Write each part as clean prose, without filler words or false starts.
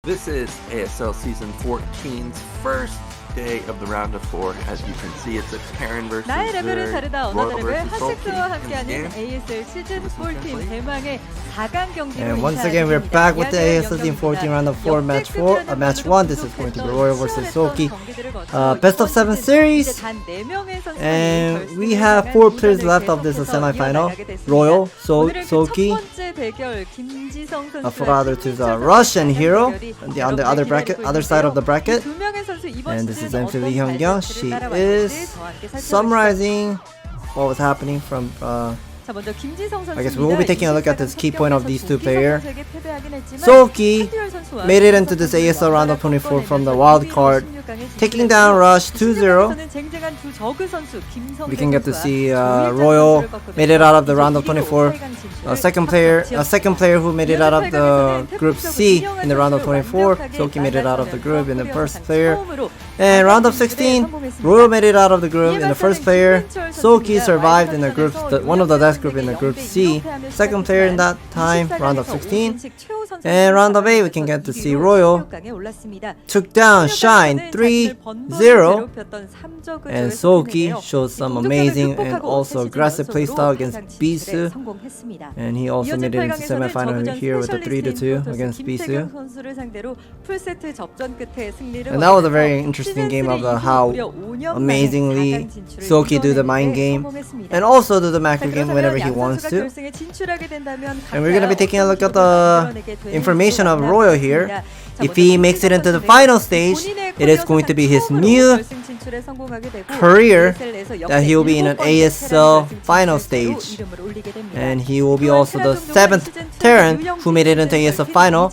This is ASL Season 14's first day of the round of 4. As you can see, it's a Karen versus 나의 레벨은 다르다. Royal 레벨 versus Soulkey. 하식스와 함께하는 ASL 시즌 14 대망의 4강 경기로 And once again, we're back with the ASL Season14 round of 4 match 4. Match 1. This is going to be Royal versus Soulkey. Best of 7 series. And we have 4 players left of this semifinal. Royal, Soulkey. I forgot other two, Rush and Hero on the other bracket, other side of the bracket. And this is MTV Hyun. She is summarizing what was happening from. I guess we will be taking a look at this key point of these two players. Soulkey made it into this ASL round of 24 from the wild card, taking down Rush 2-0. We can get to see Royal made it out of the round of 24. A second player who made it out of the group C in the round of 24. Soulkey made it out of the group in the first player. And round of 16, Royal made it out of the group in the first player. Soulkey survived in the group, one of the last group in the group C. Second player in that time, round of 16. And round of 8, we can get to see Royal took down Shine 3-0. And Soulkey showed some amazing and also aggressive playstyle against Bisu. And he also made it into semifinal here with a 3-2 against Bisu. And that was a very interesting game of how amazingly Soulkey do the mind game and also do the macro game whenever he wants to. And we're gonna be taking a look at the information of Royal here. If he makes it into the final stage, it is going to be his new career that he will be in an ASL final stage. And he will be also the 7th Terran who made it into ASL final.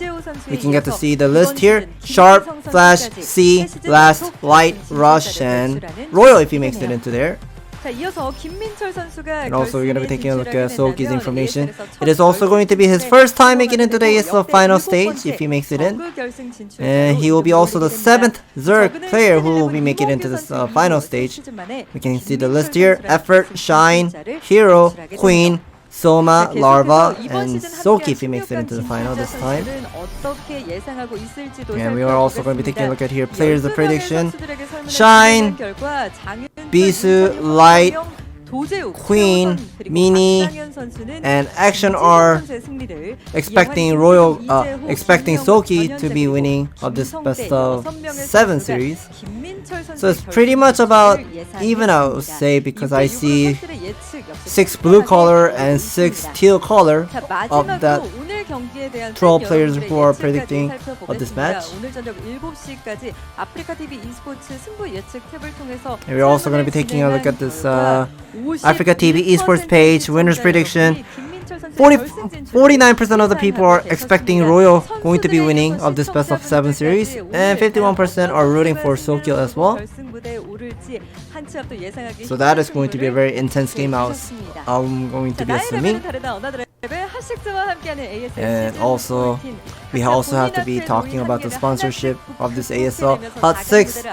We can get to see the list here. Sharp, Flash, C, Last, Light, Rush, and Royal if he makes it into there. And also we're going to be taking a look at Soulkey's information. It is also going to be his first time making it into the ASL final stage if he makes it in. And he will be also the 7th Zerg player who will be making it into this final stage. We can see the list here. Effort, Shine, Hero, Queen, Soma, Larva, and Soulkey if he makes it into the final this time. And we are also going to be taking a look at here players of prediction. Shine, Bisu, Light, Queen, Mini, and Action are expecting Soulkey to be winning of this best of 7 series. So it's pretty much about even, I would say, because I see 6 blue color and 6 teal color of that 12 players who are predicting of this match. And we're also going to be taking a look at this Africa TV esports page winners prediction. 49% of the people are expecting Royal going to be winning of this best of 7 series, and 51% are rooting for Soulkey as well. So that is going to be a very intense game. I'm going to be assuming. And also, we also have to be talking about the sponsorship of this ASL Hot 6.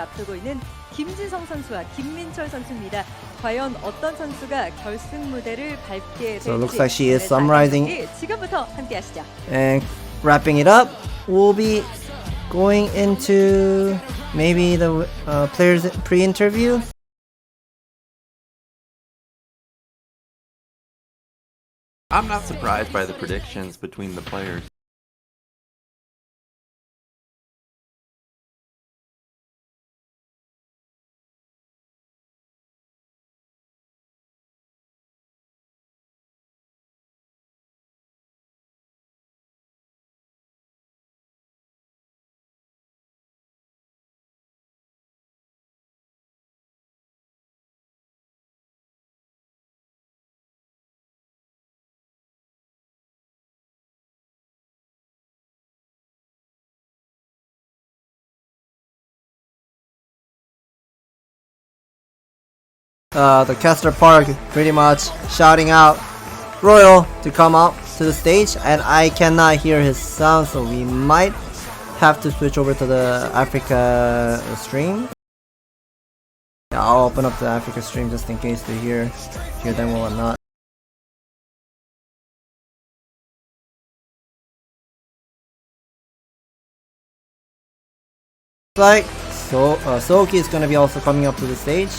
So it looks like she is summarizing and wrapping it up. We'll be going into maybe the players pre-interview. I'm not surprised by the predictions between the players. The caster park pretty much shouting out Royal to come up to the stage, and I cannot hear his sound, so we might have to switch over to the Africa stream. Yeah, I'll open up the Africa stream just in case to hear them or not. like Soulkey is gonna be also coming up to the stage.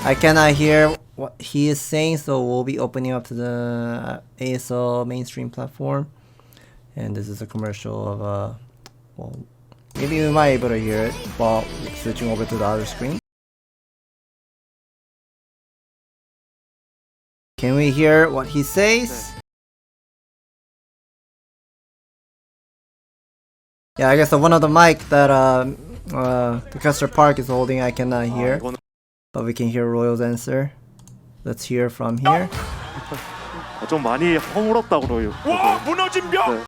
I cannot hear what he is saying, so we'll be opening up to the ASL mainstream platform. And this is a commercial of well, maybe we might be able to hear it while switching over to the other screen. Can we hear what he says? Yeah, I guess the one of the mic that the Custer Park is holding I cannot hear, but we can hear Royal's answer. Let's hear from here. 좀 많이 허물었다고 그래요. 와, 무너진 벽.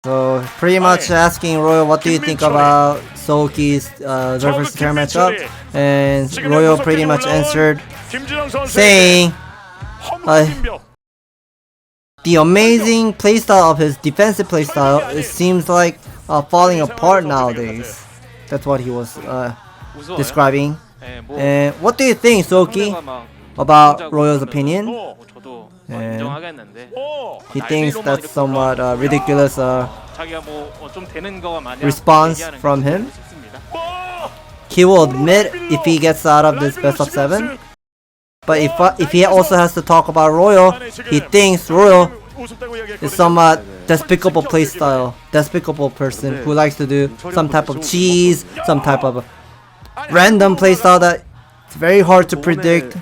So pretty much asking Royal, what do you think about Soulkey's Zerg vs Terra matchup? And Royal pretty much answered saying the amazing playstyle of his defensive playstyle, it seems like falling apart nowadays. That's what he was describing. And what do you think, Soulkey, about Royal's opinion? And he thinks that's somewhat ridiculous response from him. He will admit if he gets out of this best of 7. But if he also has to talk about Royal, he thinks Royal is somewhat despicable playstyle, despicable person who likes to do some type of cheese, some type of random playstyle that it's very hard to predict.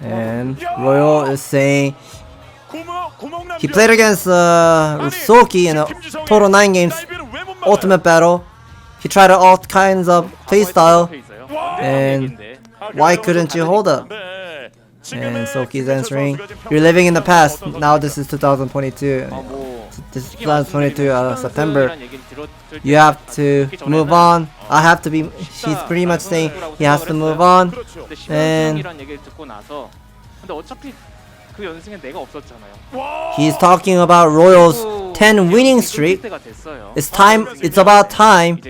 And Royal is saying he played against Soulkey in a total 9 games ultimate battle. He tried all kinds of playstyle, and why couldn't you hold up? And Soulkey's answering, you're living in the past. Now this is 2022. This is 2022 September. You have to move on. I have to be. He's pretty much saying he has to move on. And he's talking about Royal's 10 winning streak. It's about time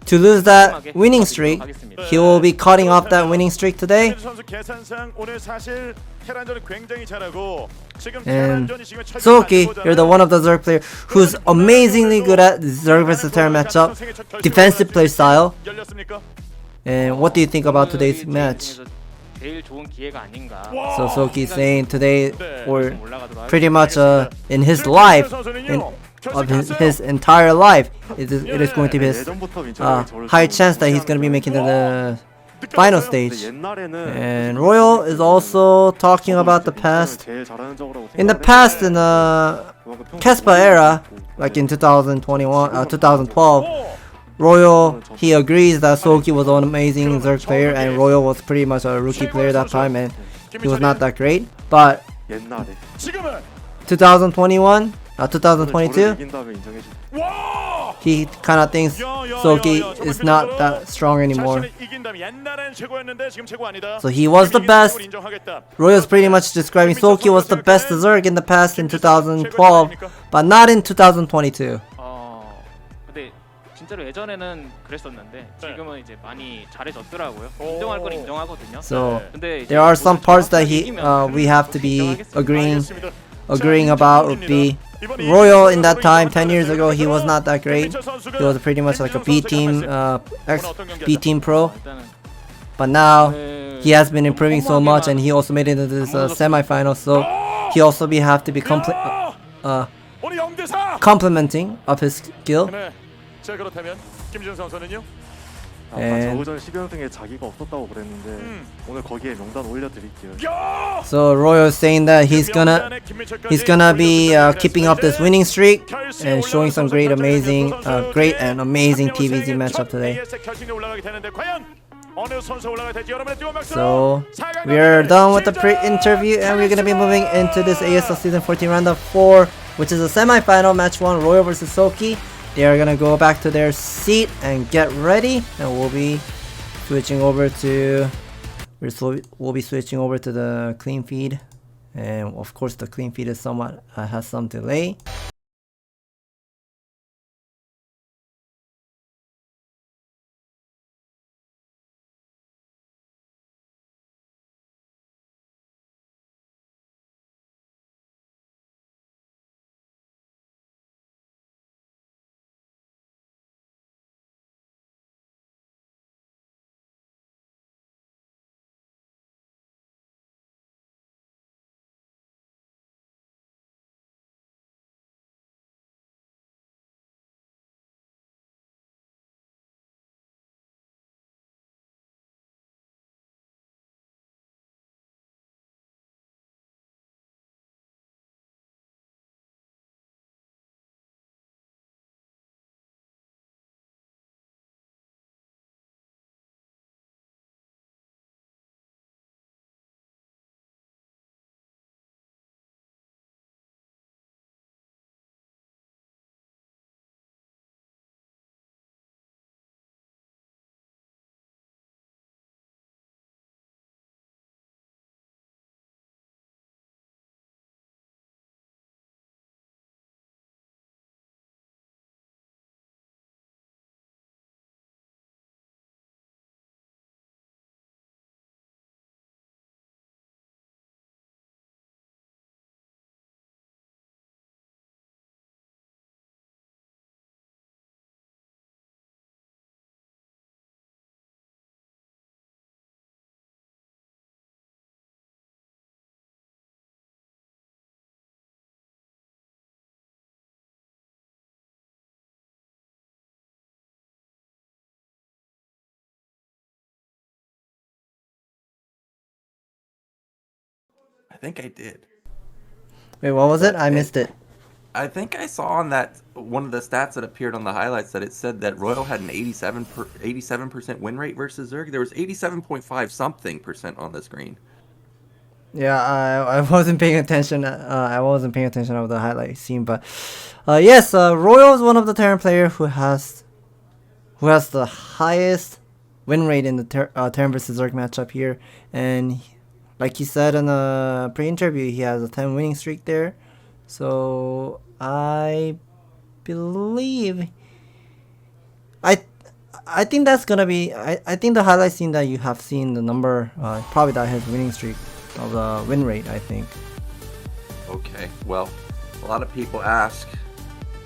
to lose that winning streak. He will be cutting off that winning streak today. And Soulkey, you're the one of the Zerg player who's amazingly good at Zerg vs Terra matchup, defensive play style. And what do you think about today's match? So Soulkey saying today, or pretty much in his life, of his entire life, it is going to be his high chance that he's going to be making the final stage. And Royal is also talking about the past. In the past, in the Kespa era, like in 2012, Royal, he agrees that Soulkey was an amazing Zerg player, and Royal was pretty much a rookie player that time, and he was not that great. But 2021, 2022, he kind of thinks Soulkey is not that strong anymore. So he was the best. Royal's pretty much describing Soulkey was the best Zerg in the past in 2012, but not in 2022. So there are some parts that we have to be agreeing about. Would be Royal in that time 10 years ago, he was not that great. He was pretty much like a B team pro, but now he has been improving so much, and he also made it into this semifinal. So he also have to be complimenting of his skill. And so Royal is saying that he's gonna be keeping up this winning streak and showing some great and amazing TVZ matchup today. So we are done with the pre-interview, and we're gonna be moving into this ASL Season 14 Round of 4, which is a semi-final match 1, Royal versus Soulkey. They are gonna go back to their seat and get ready, and we'll be switching over to the clean feed, and of course the clean feed is somewhat has some delay. I think I did. Wait, what was it? I missed it. I think I saw on that one of the stats that appeared on the highlights that it said that Royal had an 87% win rate versus Zerg. There was 87.5 something percent on the screen. Yeah, I wasn't paying attention. I wasn't paying attention of the highlight scene, but yes, Royal is one of the Terran player who has the highest win rate in the Terran versus Zerg matchup here, and like he said in the pre-interview, he has a 10 winning streak there. So I believe I think that's gonna be I think the highlight scene that you have seen, the number probably that his winning streak of the win rate, I think. Okay, well, a lot of people ask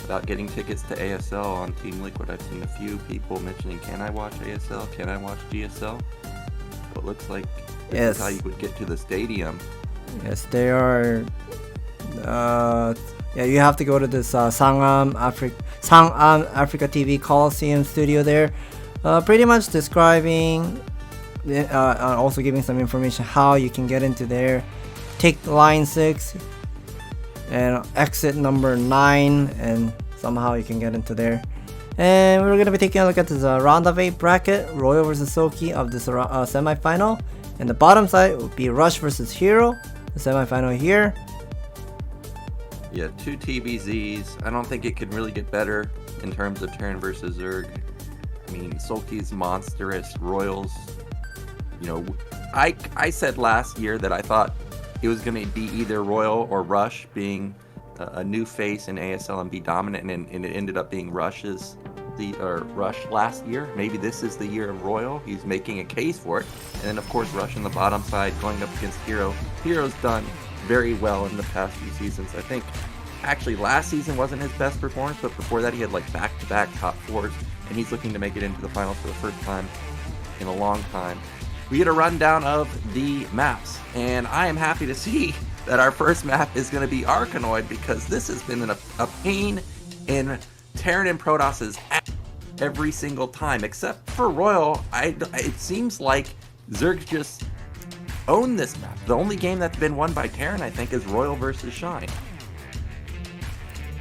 about getting tickets to ASL on Team Liquid. I've seen a few people mentioning, can I watch ASL? Can I watch GSL? Well, it looks like this is how you would get to the stadium. Yes, they are. Yeah, you have to go to this Sangam Africa TV Coliseum studio there. Pretty much describing, also giving some information how you can get into there. Take line 6 and exit number 9, and somehow you can get into there. And we're gonna be taking a look at this round of 8 bracket, Royal versus Soulkey of this semi-final. And the bottom side would be Rush versus Hero, the semi-final here. Yeah, 2 TVZs. I don't think it could really get better in terms of Terran versus Zerg. I mean, Soulkey's monstrous. Royals, you know, I said last year that I thought it was going to be either Royal or Rush being a new face in ASL and be dominant, and it ended up being Rush last year. Maybe this is the year of Royal. He's making a case for it. And then, of course, Rush on the bottom side going up against Hero. Hero's done very well in the past few seasons. I think actually last season wasn't his best performance, but before that he had like back-to-back top 4s, and he's looking to make it into the finals for the first time in a long time. We get a rundown of the maps, and I am happy to see that our first map is going to be Arkanoid, because this has been a pain in Terran and Protos's every single time, except for Royal. It seems like Zerg just own this map. The only game that's been won by Terran, I think, is Royal versus Shine.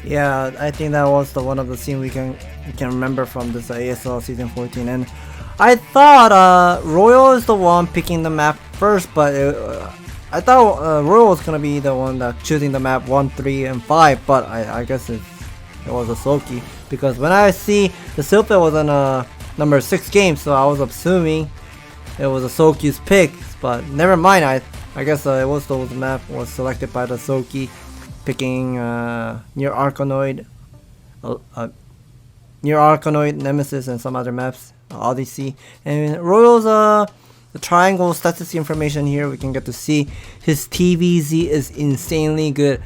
Yeah, I think that was one of the scenes we can remember from this ASL Season 14. And I thought Royal is the one picking the map first, but I thought Royal was gonna be the one that choosing the map 1, 3, and 5. But I guess it was a Soulkey, because when I see the Silpha was on number 6 game, so I was assuming it was a Soulkey's pick. But never mind. I guess it was the map was selected by the Soulkey, picking near Arkanoid, Nemesis, and some other maps, Odyssey. And Royal's the triangle statistic information here, we can get to see his TVZ is insanely good,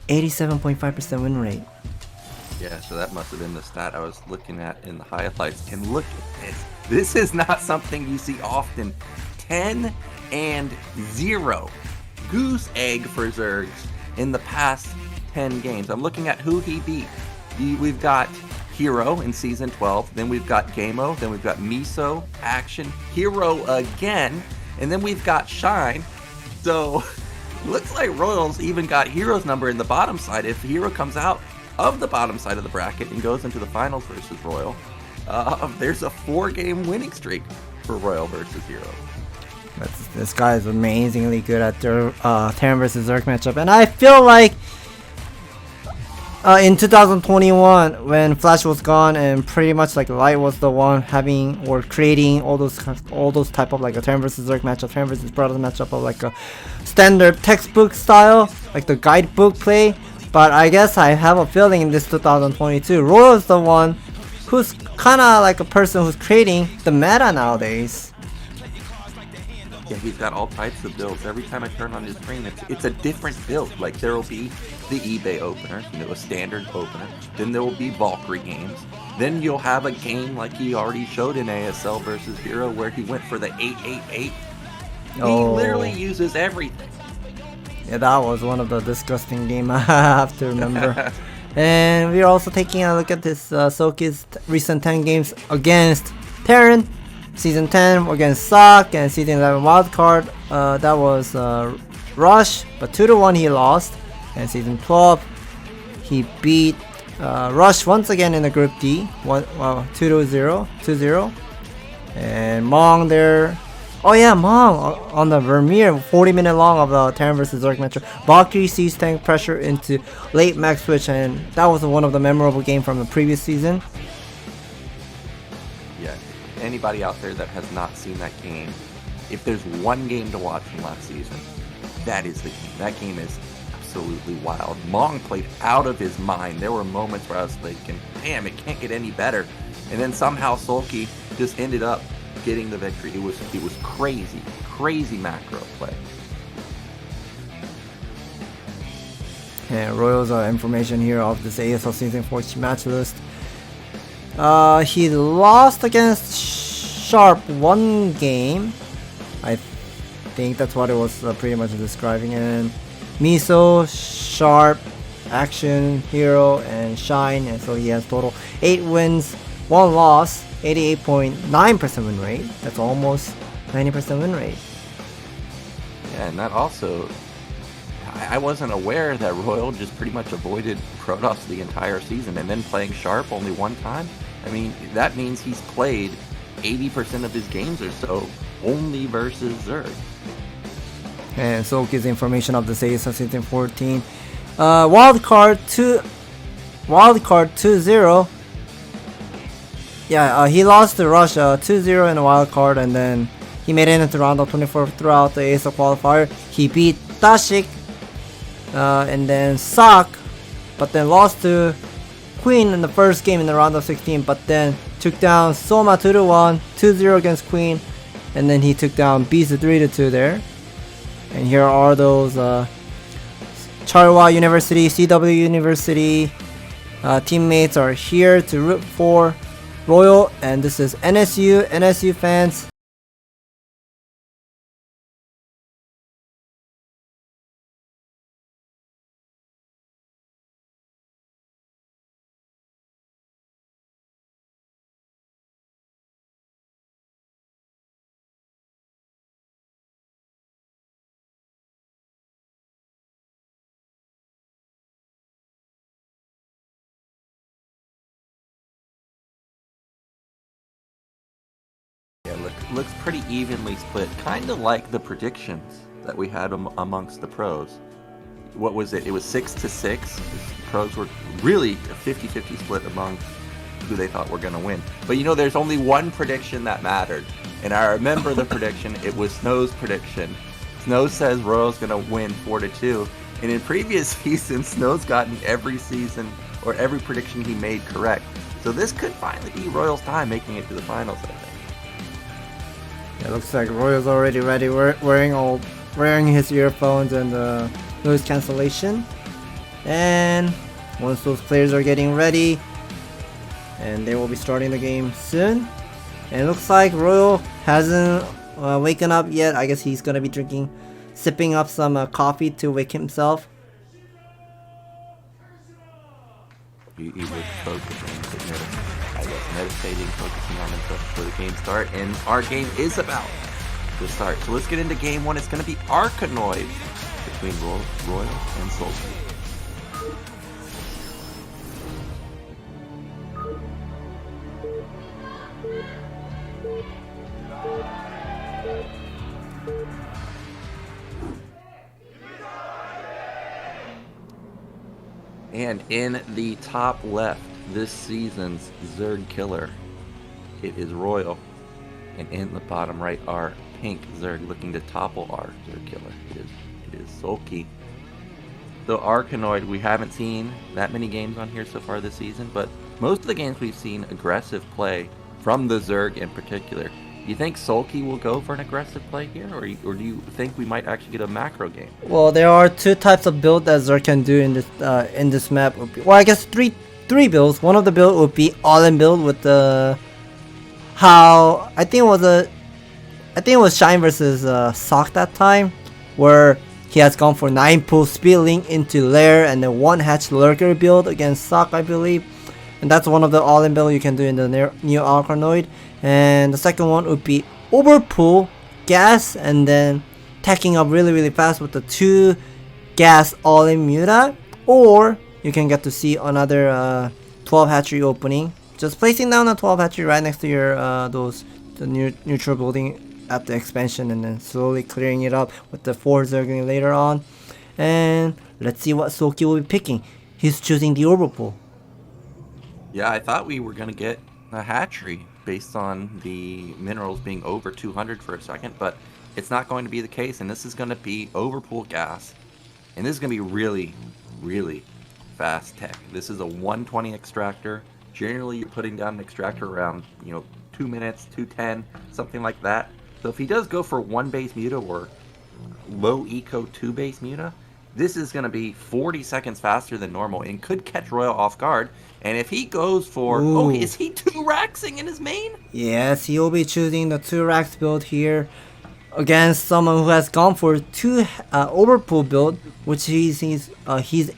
87.5% win rate. Yeah, so that must have been the stat I was looking at in the highlights. And look at this. This is not something you see often. 10-0 goose egg for Zergs in the past 10 games. I'm looking at who he beat. We've got Hero in Season 12, then we've got Gameo, then we've got Miso, Action, Hero again, and then we've got Shine. So, looks like Royals even got Hero's number in the bottom side. If Hero comes out of the bottom side of the bracket and goes into the finals versus Royal, there's a 4-game winning streak for Royal versus Hero. This guy is amazingly good at their Terran versus Zerg matchup, and I feel like in 2021, when Flash was gone and pretty much like Light was the one having or creating all those type of like a Terran versus Zerg matchup, Terran versus Protoss matchup of like a standard textbook style, like the guidebook play. But I guess I have a feeling in this 2022, Royal is the one who's kind of like a person who's creating the meta nowadays. Yeah, he's got all types of builds. Every time I turn on his screen, it's a different build. Like, there will be the eBay opener, a standard opener. Then there will be Valkyrie games. Then you'll have a game like he already showed in ASL versus Hero, where he went for the 888. He literally uses everything. Yeah, that was one of the disgusting games I have to remember. And we're also taking a look at this Soulkey's recent 10 games against Terran. Season 10 against Sock, and Season 11 wildcard. That was Rush, but 2-1 he lost. And season 12, he beat Rush once again in the Group D, 2-0. And Mong there. Oh yeah, Mong on the Vermeer, 40-minute long of the Terran vs Zerg match. Valkyrie sees tank pressure into late max switch, and that was one of the memorable games from the previous season. Yeah, anybody out there that has not seen that game, if there's one game to watch from last season, that is the game. That game is absolutely wild. Mong played out of his mind. There were moments where I was thinking, damn, it can't get any better. And then somehow Soulkey just ended up getting the victory. It was crazy macro play. And Royals information here of this ASL Season 14 match list. He lost against Sharp one game. I think that's what it was pretty much describing. And Miso, Sharp, Action, Hero, and Shine. And so he has total 8 wins, 1 loss, 88.9% win rate. That's almost 90% win rate. Yeah, and that also, I wasn't aware that Royal just pretty much avoided Protoss the entire season, and then playing Sharp only one time. I mean, that means he's played 80% of his games or so only versus Zerg. And Soulkey's information of the ASL Season 14. Wildcard 2-0. Yeah, he lost to Russia 2-0 in the wildcard, and then he made it into round of 24 throughout the ASL qualifier. He beat Tashik and then Sak, but then lost to Queen in the first game in the round of 16, but then took down Soma 2-1, 2-0 against Queen, and then he took down Beast 3-2 there. And here are those Charwa University, CW University teammates are here to root for Royal, and this is NSU fans. Looks pretty evenly split, kind of like the predictions that we had amongst the pros. What was it? It was 6-6. The pros were really a 50-50 split among who they thought were going to win. But you know, there's only one prediction that mattered, and I remember the prediction. It was Snow's prediction. Snow says Royal's going to win 4-2, and in previous seasons, Snow's gotten every season or every prediction he made correct. So this could finally be Royal's time making it to the finals, I think. It looks like Royal's already ready, wearing his earphones and noise cancellation. And once those players are getting ready, and they will be starting the game soon. And it looks like Royal hasn't waken up yet. I guess he's gonna be sipping up some coffee to wake himself. He was focusing, I guess, meditating, focusing on himself before the game start, and our game is about to start. So let's get into game one. It's going to be Arkanoid between Royal and Soulkey. And in the top left, this season's Zerg killer, it is Royal. And in the bottom right are pink Zerg looking to topple our Zerg killer. It is Soulkey. The Arkanoid, we haven't seen that many games on here so far this season, but most of the games we've seen aggressive play from the Zerg in particular. Do you think Soulkey will go for an aggressive play here, or do you think we might actually get a macro game? Well, there are two types of build that Zerg can do in this map. Well, I guess three builds. One of the build would be all-in build with the I think it was Shine versus Sock that time, where he has gone for 9 pull speed link into Lair and then 1 hatch lurker build against Sock, I believe. And that's one of the all-in build you can do in the new Arkanoid. And the second one would be overpull, gas, and then tacking up really fast with the 2 gas all-in Muta, or you can get to see another 12 hatchery opening. Just placing down a 12 hatchery right next to your the neutral building at the expansion, and then slowly clearing it up with the 4 Zergling later on. And let's see what Soulkey will be picking. He's choosing the Orbital. Yeah, I thought we were going to get a hatchery based on the minerals being over 200 for a second, but it's not going to be the case, and this is going to be overpool gas. And this is going to be really fast tech. This is a 120 extractor. Generally, you're putting down an extractor around, 2 minutes, 210, something like that. So if he does go for 1 base Muta or low eco 2 base Muta, this is going to be 40 seconds faster than normal and could catch Royal off guard. And if he goes for... Ooh. Oh, is he 2-raxing in his main? Yes, he will be choosing the 2-rax build here against someone who has gone for 2 overpool build, which he's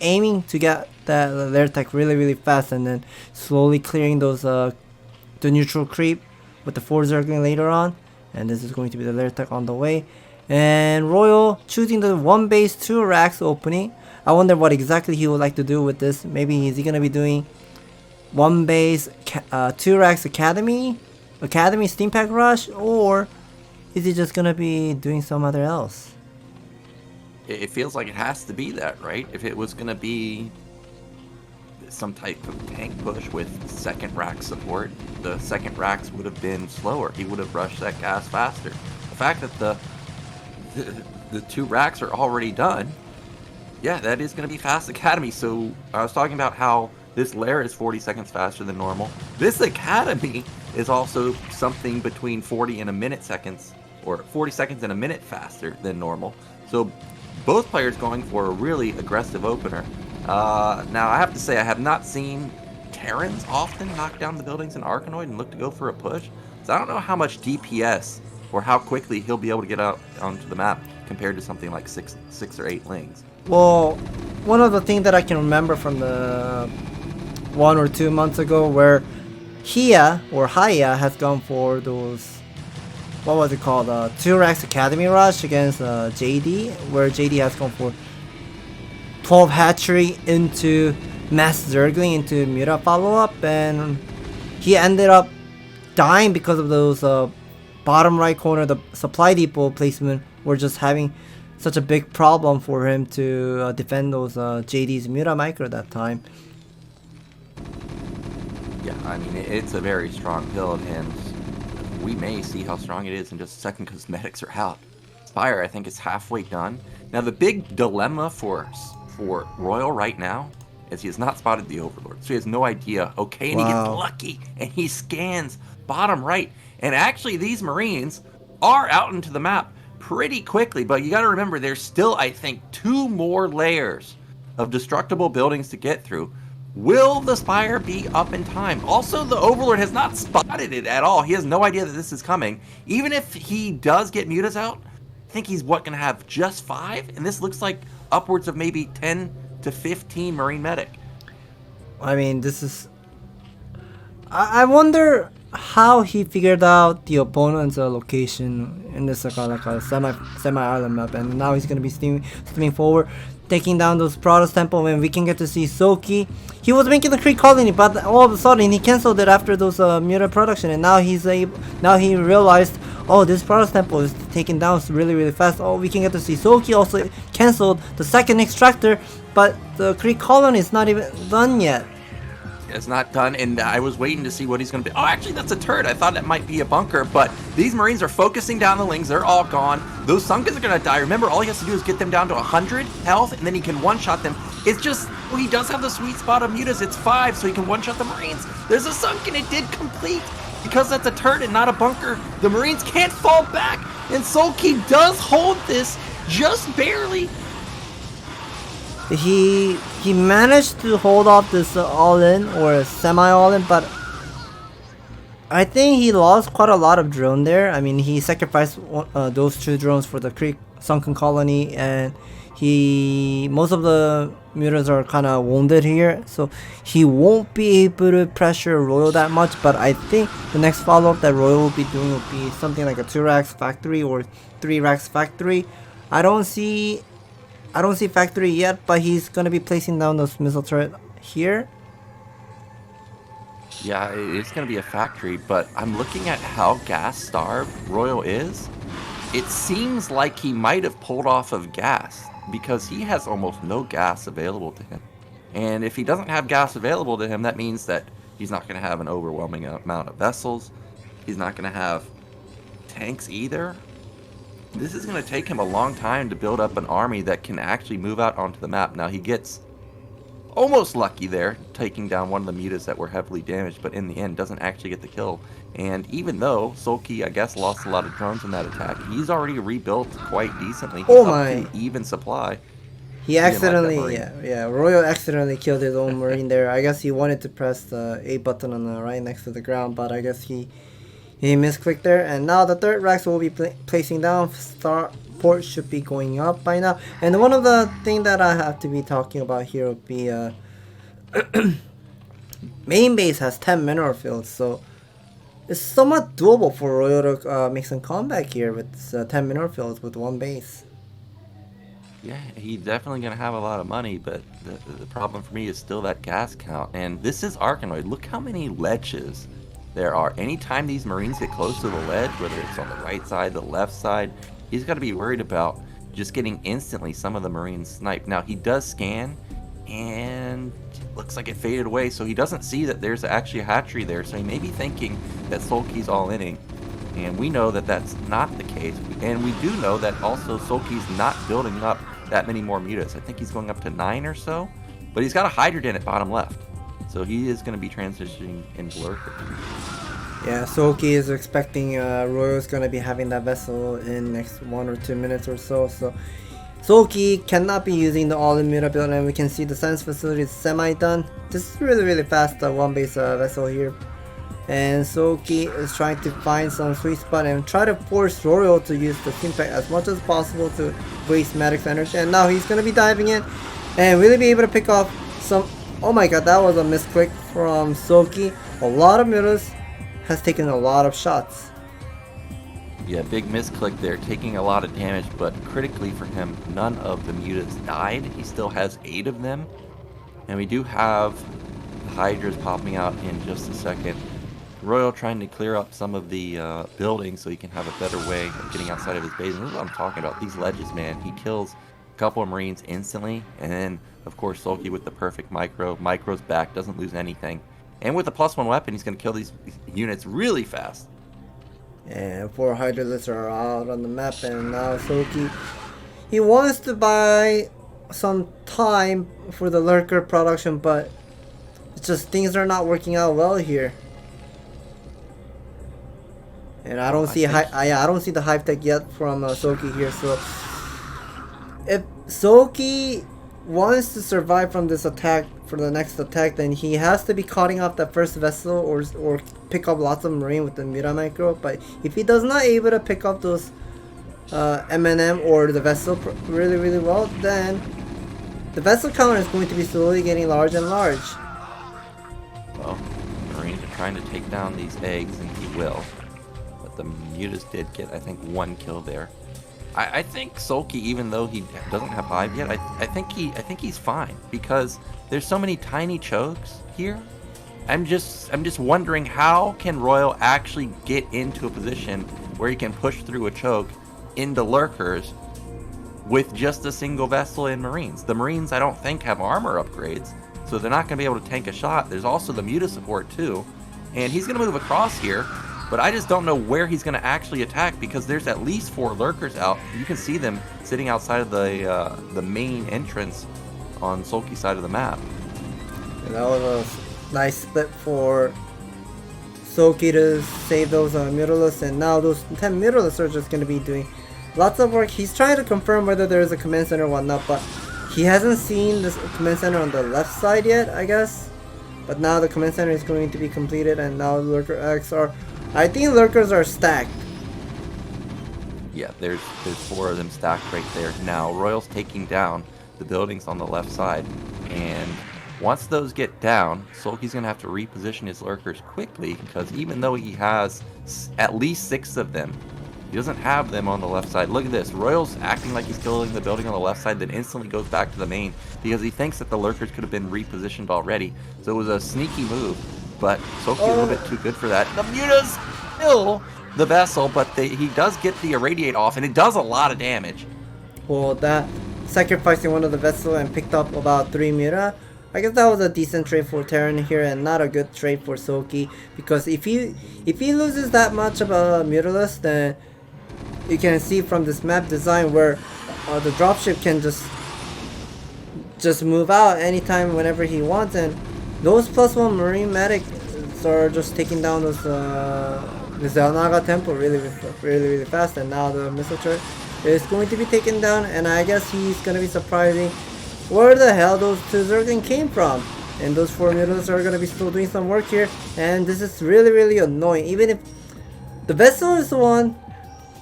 aiming to get that lair tech really fast, and then slowly clearing those the neutral creep with the 4 Zergling later on. And this is going to be the lair tech on the way. And Royal choosing the 1 base 2 racks opening. I wonder what exactly he would like to do with this. Maybe is he gonna be doing 1 base 2 racks academy steam pack rush, or is he just gonna be doing some other else? It feels like it has to be that, right? If it was gonna be some type of tank push with 2nd rack support, the 2nd racks would have been slower. He would have rushed that gas faster. The fact that the 2 racks are already done, yeah, that is going to be fast academy. So I was talking about how this lair is 40 seconds faster than normal. This academy is also something between 40 and a minute seconds, or 40 seconds and a minute faster than normal. So both players going for a really aggressive opener. Now I have to say I have not seen Terrans often knock down the buildings in Arkanoid and look to go for a push. So I don't know how much DPS or how quickly he'll be able to get out onto the map compared to something like 6 or 8 lings. Well, one of the things that I can remember from the 1 or 2 months ago, where Hia has gone for those, what was it called, 2 racks academy rush against JD, where JD has gone for 12 hatchery into mass Zergling into Muta follow-up, and he ended up dying because of those bottom right corner, the supply depot placement were just having such a big problem for him to defend those JD's Muta micro that time. Yeah, I mean, it's a very strong build, and we may see how strong it is in just a second because medics are out. Spire, I think, is halfway done. Now, the big dilemma for Royal right now is he has not spotted the Overlord, so he has no idea. Okay, and he gets lucky, and he scans bottom right. And actually, these Marines are out into the map pretty quickly, but you got to remember, there's still, I think, 2 more layers of destructible buildings to get through. Will the Spire be up in time? Also, the Overlord has not spotted it at all. He has no idea that this is coming. Even if he does get Mutas out, I think he's, going to have just 5? And this looks like upwards of maybe 10 to 15 Marine Medic. I mean, this is... I wonder how he figured out the opponent's location in this like a semi-island map, and now he's gonna be steaming forward, taking down those Protoss temple, and we can get to see Soulkey. He was making the Creek colony, but all of a sudden he cancelled it after those Muta production, and now he realized, oh, this Protoss temple is taken down really fast. Oh, we can get to see Soulkey also cancelled the 2nd extractor, but the Creek colony is not even done yet. It's not done, and I was waiting to see what he's going to be. Oh, actually, that's a turret. I thought that might be a bunker, but these Marines are focusing down the lings. They're all gone. Those Sunkens are going to die. Remember, all he has to do is get them down to 100 health, and then he can one-shot them. It's just, well, he does have the sweet spot of Mutas. It's 5, so he can one-shot the Marines. There's a Sunken. It did complete. Because that's a turret and not a bunker, the Marines can't fall back, and Soulkey does hold this just barely. He managed to hold off this all-in or semi-all-in, but I think he lost quite a lot of drone there. I mean, he sacrificed those 2 drones for the Creek Sunken colony, and most of the Mutas are kind of wounded here, so he won't be able to pressure Royal that much. But I think the next follow-up that Royal will be doing will be something like a 2 racks factory or 3 racks factory, I don't see factory yet, but he's gonna be placing down those missile turret here. Yeah, it's going to be a factory, but I'm looking at how gas-starved Royal is. It seems like he might have pulled off of gas, because he has almost no gas available to him. And if he doesn't have gas available to him, that means that he's not going to have an overwhelming amount of vessels. He's not going to have tanks either. This is going to take him a long time to build up an army that can actually move out onto the map. Now, he gets almost lucky there, taking down one of the mutas that were heavily damaged, but in the end doesn't actually get the kill. And even though Soulkey, I guess, lost a lot of drones in that attack, he's already rebuilt quite decently. He's Oh up my. to even supply. He accidentally, didn't like that yeah, Royal accidentally killed his own Marine there. I guess he wanted to press the A button on the right next to the ground, but I guess he misclicked there. And now the third racks will be placing down. Starport should be going up by now. And one of the thing that I have to be talking about here would be main base has 10 mineral fields, so it's somewhat doable for Royal to make some comeback here with 10 mineral fields with one base. Yeah, he's definitely going to have a lot of money, but the problem for me is still that gas count. And this is Arkanoid. Look how many ledges there are. Anytime these Marines get close to the ledge, whether it's on the right side, the left side, he's got to be worried about just getting instantly some of the Marines sniped. Now, he does scan, and it looks like it faded away, so he doesn't see that there's actually a hatchery there, so he may be thinking that Soulkey's all-inning. And we know that that's not the case. And we do know that also Soulkey's not building up that many more mutas. I think he's going up to 9 or so. But he's got a Hydrogen at bottom left. So he is going to be transitioning into Lurker. Yeah, Soulkey is expecting Royal's going to be having that vessel in next 1 or 2 minutes or so. So Soulkey cannot be using the all-in muta build, and we can see the science facility is semi-done. This is really fast one base vessel here. And Soulkey is trying to find some sweet spot and try to force Royal to use the Stimpack as much as possible to waste Maddox's energy. And now he's going to be diving in and really be able to pick off some... Oh my god, that was a misclick from Soulkey. A lot of mutas has taken a lot of shots. Yeah, big misclick there, taking a lot of damage, but critically for him, none of the mutas died. He still has 8 of them. And we do have the Hydras popping out in just a second. Royal trying to clear up some of the buildings so he can have a better way of getting outside of his base. And this is what I'm talking about. These ledges, man. He kills a couple of Marines instantly. And then, of course, Soulkey with the perfect micro. Micro's back, doesn't lose anything. And with the +1 weapon, he's going to kill these units really fast. And 4 Hydralisks are out on the map. And now Soulkey, he wants to buy some time for the Lurker production, but it's just things are not working out well here. And I don't see I don't see the hive tech yet from Soulkey here. So if Soulkey wants to survive from this attack for the next attack, then he has to be cutting off that first vessel or pick up lots of Marine with the Muta Micro. But if he does not able to pick up those M&M or the vessel really well, then the vessel count is going to be slowly getting large and large. Well, Marines are trying to take down these eggs, and he will. The mutas did get, I think, 1 kill there. I think Soulkey, even though he doesn't have hive yet, I think he's fine, because there's so many tiny chokes here. I'm just wondering, how can Royal actually get into a position where he can push through a choke into Lurkers with just a single vessel and Marines? The Marines, I don't think, have armor upgrades, so they're not going to be able to tank a shot. There's also the muta support too, and he's going to move across here. But I just don't know where he's going to actually attack, because there's at least 4 Lurkers out. You can see them sitting outside of the main entrance on Soulkey's side of the map. And that was a nice split for Soulkey to save those Mutalisks, and now those 10 Mutalisks are just going to be doing lots of work. He's trying to confirm whether there is a command center or whatnot, but he hasn't seen this command center on the left side yet, I guess. But now the command center is going to be completed, and now Lurker X are... I think Lurkers are stacked. Yeah, there's 4 of them stacked right there. Now, Royal's taking down the buildings on the left side, and once those get down, Soulkey's going to have to reposition his Lurkers quickly, because even though he has at least 6 of them, He doesn't have them on the left side. Look at this. Royal's acting like he's killing the building on the left side, then instantly goes back to the main because he thinks that the lurkers could have been repositioned already. So it was a sneaky move, but Soulkey a little bit too good for that. The Muta's still the vessel, but he does get the irradiate off, and it does a lot of damage. Well, that sacrificing one of the vessel and picked up about 3 Muta. I guess that was a decent trade for Terran here and not a good trade for Soulkey, because if he loses that much of a Mutalist, then you can see from this map design where the dropship can just move out anytime whenever he wants, and those +1 Marine medics are just taking down those the Xel'Naga temple really fast, and now the missile turret is going to be taken down, and I guess he's gonna be surprising where the hell those 2 Zerglings came from. And those 4 Mutals are gonna be still doing some work here, and this is really annoying. Even if the vessel is the one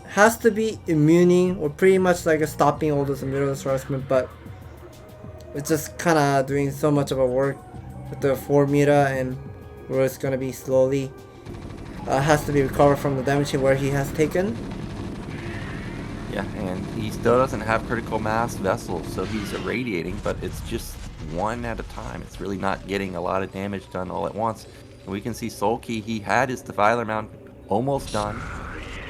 has to be immuning or pretty much like stopping all those Mutalist harassment, but it's just kinda doing so much of a work with the 4 Muta, and where it's gonna be slowly has to be recovered from the damage where he has taken. Yeah, and he still doesn't have critical mass vessels, so he's irradiating, but it's just one at a time. It's really not getting a lot of damage done all at once. And we can see Soulkey, he had his Defiler mount almost done,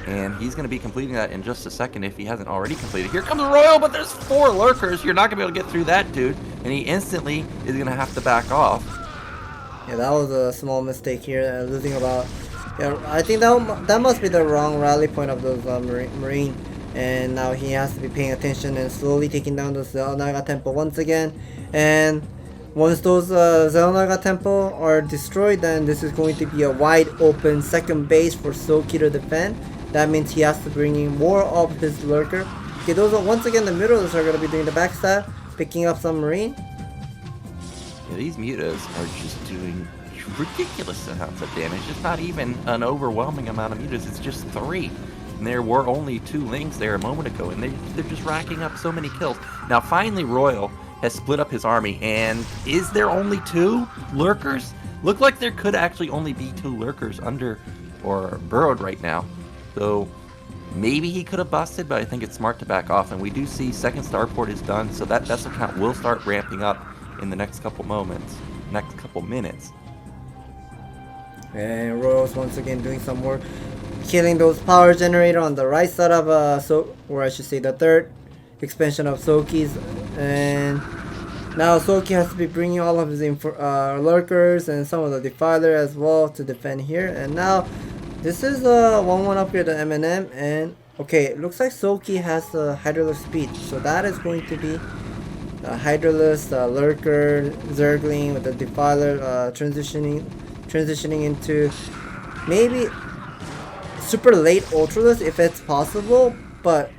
and he's going to be completing that in just a second if he hasn't already completed. Here comes the Royal, but there's 4 lurkers. You're not going to be able to get through that dude, and he instantly is going to have to back off. Yeah, that was a small mistake here, losing about... Yeah, I think that must be the wrong rally point of those Marine. And now he has to be paying attention and slowly taking down the Xel'Naga temple once again. And once those Xel'Naga temple are destroyed, then this is going to be a wide open second base for Soulkey to defend. That means he has to bring in more of his lurker. Okay, those are once again the Mutals are going to be doing the backstab, picking up some Marine. Yeah, these Mutas are just doing ridiculous amounts of damage. It's not even an overwhelming amount of Mutas, it's just 3. And there were only 2 links there a moment ago, and they're just racking up so many kills. Now finally Royal has split up his army, and is there only 2 lurkers? Look like there could actually only be 2 lurkers under or burrowed right now. So maybe he could have busted, but I think it's smart to back off. And we do see second starport is done, so that vessel count will start ramping up in the next couple minutes. And Royals once again doing some work, killing those power generator on the right side of or I should say the third expansion of Soulkey's. And now Soulkey has to be bringing all of his lurkers and some of the defiler as well to defend here. And now this is a 1-1 upgrade to M&M, and okay, it looks like Soulkey has the Hydralist speed, so that is going to be a Hydralist, lurker, Zergling with the defiler transitioning into maybe super late Ultralist if it's possible, but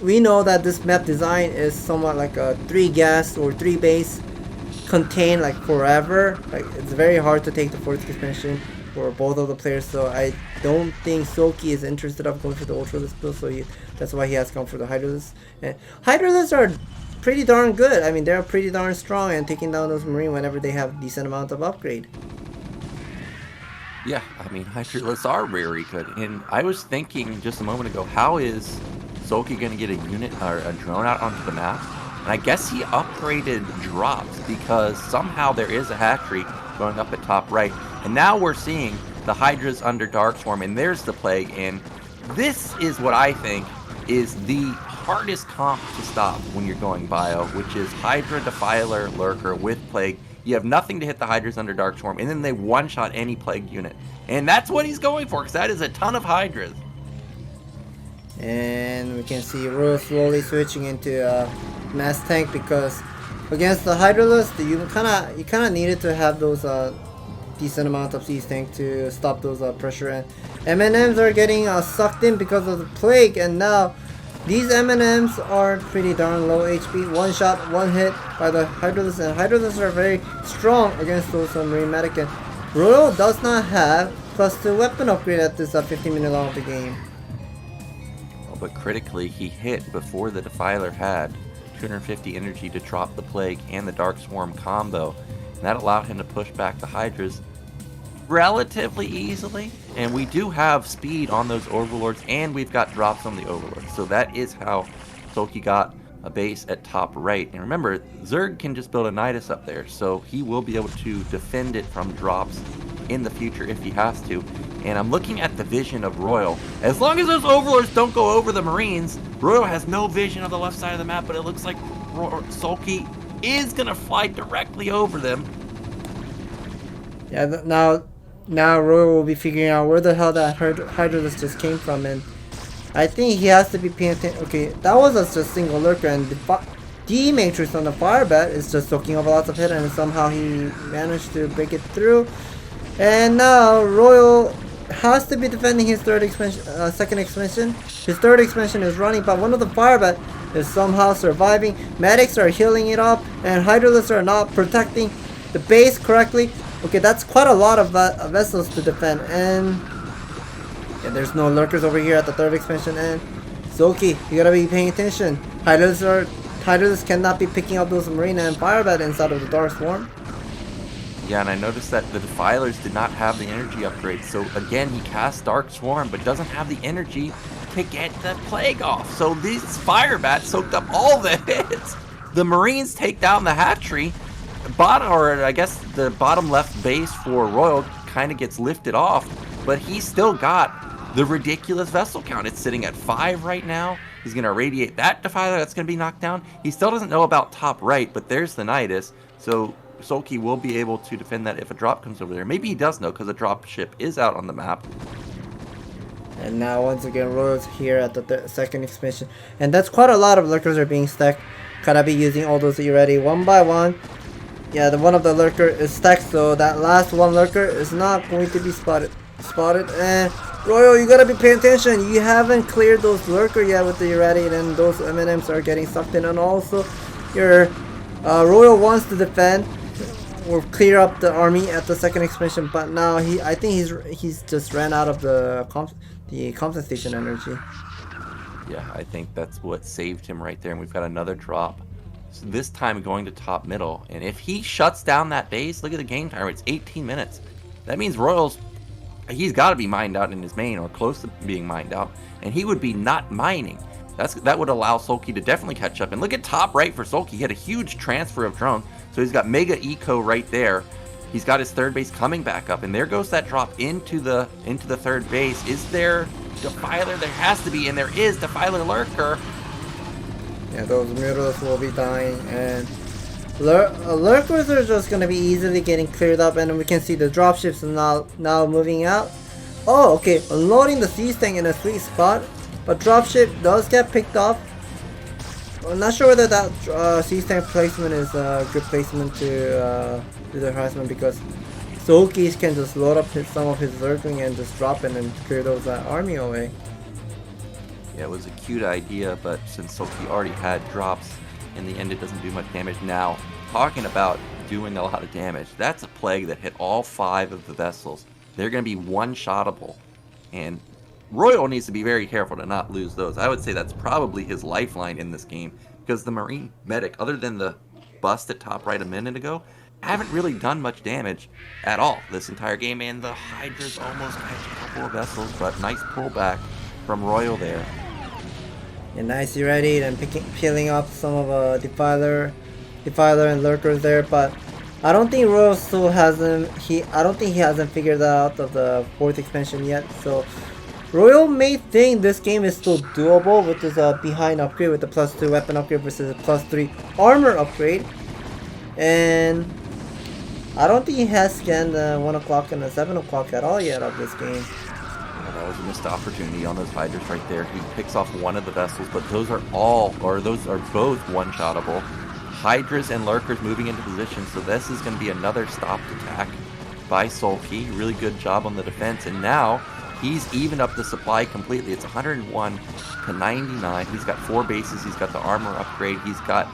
we know that this map design is somewhat like a 3 gas or 3 base contained like forever. Like it's very hard to take the 4th expansion for both of the players, so I don't think Soulkey is interested of going for the Ultralist build, so that's why he has gone for the Hydralists. And Hydralists are pretty darn good. I mean, they're pretty darn strong and taking down those Marine whenever they have decent amount of upgrade. Yeah, I mean, Hydralists are very good. And I was thinking just a moment ago, how is Soulkey going to get a unit or a drone out onto the map? And I guess he upgraded drops because somehow there is a hatchery going up at top right. And now we're seeing the Hydras under Dark Swarm, and there's the Plague. And this is what I think is the hardest comp to stop when you're going bio, which is Hydra, Defiler, Lurker with Plague. You have nothing to hit the Hydras under Dark Swarm, and then they one-shot any Plague unit. And that's what he's going for, because that is a ton of Hydras. And we can see Royal slowly switching into Mass Tank, because against the Hydralist, you kind of needed to have those decent amount of Siege Tank to stop those pressure. And M&Ms are getting sucked in because of the Plague, and now these M&Ms are pretty darn low HP. One shot, one hit by the Hydralists, and Hydralists are very strong against those Marine Medic. And Royal does not have +2 weapon upgrade at this 15-minute long of the game. Oh, but critically, he hit before the Defiler had 250 energy to drop the Plague and the Dark Swarm combo. And that allowed him to push back the Hydras. relatively easily, and we do have speed on those overlords, and we've got drops on the overlords. So that is how Soulkey got a base at top right. And remember, Zerg can just build a Nidus up there, so he will be able to defend it from drops in the future if he has to. And I'm looking at the vision of Royal. As long as those overlords don't go over the Marines, Royal has no vision of the left side of the map, but it looks like Soulkey is gonna fly directly over them. Yeah, now Royal will be figuring out where the hell that Hydralist just came from, and I think he has to be paying attention. Okay, that was just a single lurker, and the matrix on the fire bat is just soaking over lots of hit, and somehow he managed to break it through. And now Royal has to be defending his second expansion. His third expansion is running, but one of the fire bat is somehow surviving. Medics are healing it up, and Hydralists are not protecting the base correctly. Okay, that's quite a lot of vessels to defend, and yeah, there's no lurkers over here at the third expansion. And Soulkey, you gotta be paying attention. Hydralists cannot be picking up those Marina and Firebat inside of the Dark Swarm. Yeah, and I noticed that the Defilers did not have the energy upgrade. So again, he casts Dark Swarm, but doesn't have the energy to get the Plague off. So these Firebats soaked up all the hits. The Marines take down the hatchery. I guess the bottom left base for Royal kind of gets lifted off, but he's still got the ridiculous vessel count. It's sitting at 5 right now. He's going to irradiate that Defiler. That's going to be knocked down. He still doesn't know about top right, but there's the Nidus. So Soulkey will be able to defend that if a drop comes over there. Maybe he does know because a drop ship is out on the map. And now once again Royal's here at the second expansion. And that's quite a lot of lurkers are being stacked. Gotta be using all those ready one by one. Yeah, the one of the lurker is stacked, so that last one lurker is not going to be spotted. And Royal, you gotta be paying attention. You haven't cleared those lurker yet with the irradiate, and those M&Ms are getting sucked in. And also, your Royal wants to defend or clear up the army at the second expansion, but now I think he's just ran out of the compensation energy. Yeah, I think that's what saved him right there. And we've got another drop. So this time going to top middle. And if he shuts down that base, look at the game timer. It's 18 minutes. That means Royal's, he's got to be mined out in his main or close to being mined out. And he would be not mining. That would allow Soulkey to definitely catch up. And look at top right for Soulkey. He had a huge transfer of drone. So he's got mega eco right there. He's got his third base coming back up. And there goes that drop into the third base. Is there Defiler? There has to be, and there is Defiler Lurker. Yeah, those mutals will be dying, and lurkers are just gonna be easily getting cleared up, and we can see the dropships are now moving out. Oh, okay, unloading the siege tank in a sweet spot, but dropship does get picked off. I'm not sure whether that siege tank placement is a good placement to do the harassment, because Soulkey can just load up some of his lurking and just drop it and clear those army away. Yeah, it was a cute idea, but since Soulkey already had drops, in the end it doesn't do much damage. Now, talking about doing a lot of damage, that's a plague that hit all 5 of the vessels. They're going to be one-shottable, and Royal needs to be very careful to not lose those. I would say that's probably his lifeline in this game, because the Marine medic, other than the bust at top right a minute ago, haven't really done much damage at all this entire game, and the Hydra's almost catch a couple of vessels, but nice pullback from Royal there. And nicely ready and peeling up some of Defiler and lurkers there, but I don't think Royal still hasn't. I don't think he hasn't figured out of the 4th expansion yet. So Royal may think this game is still doable with this behind upgrade with the +2 weapon upgrade versus a +3 armor upgrade, and I don't think he has scanned the 1 o'clock and the 7 o'clock at all yet of this game. That was a missed opportunity on those Hydras right there. He picks off one of the vessels, but those are both one-shottable. Hydras and Lurkers moving into position, so this is going to be another stopped attack by Soulkey. Really good job on the defense, and now he's evened up the supply completely. It's 101 to 99. He's got 4 bases. He's got the armor upgrade. He's got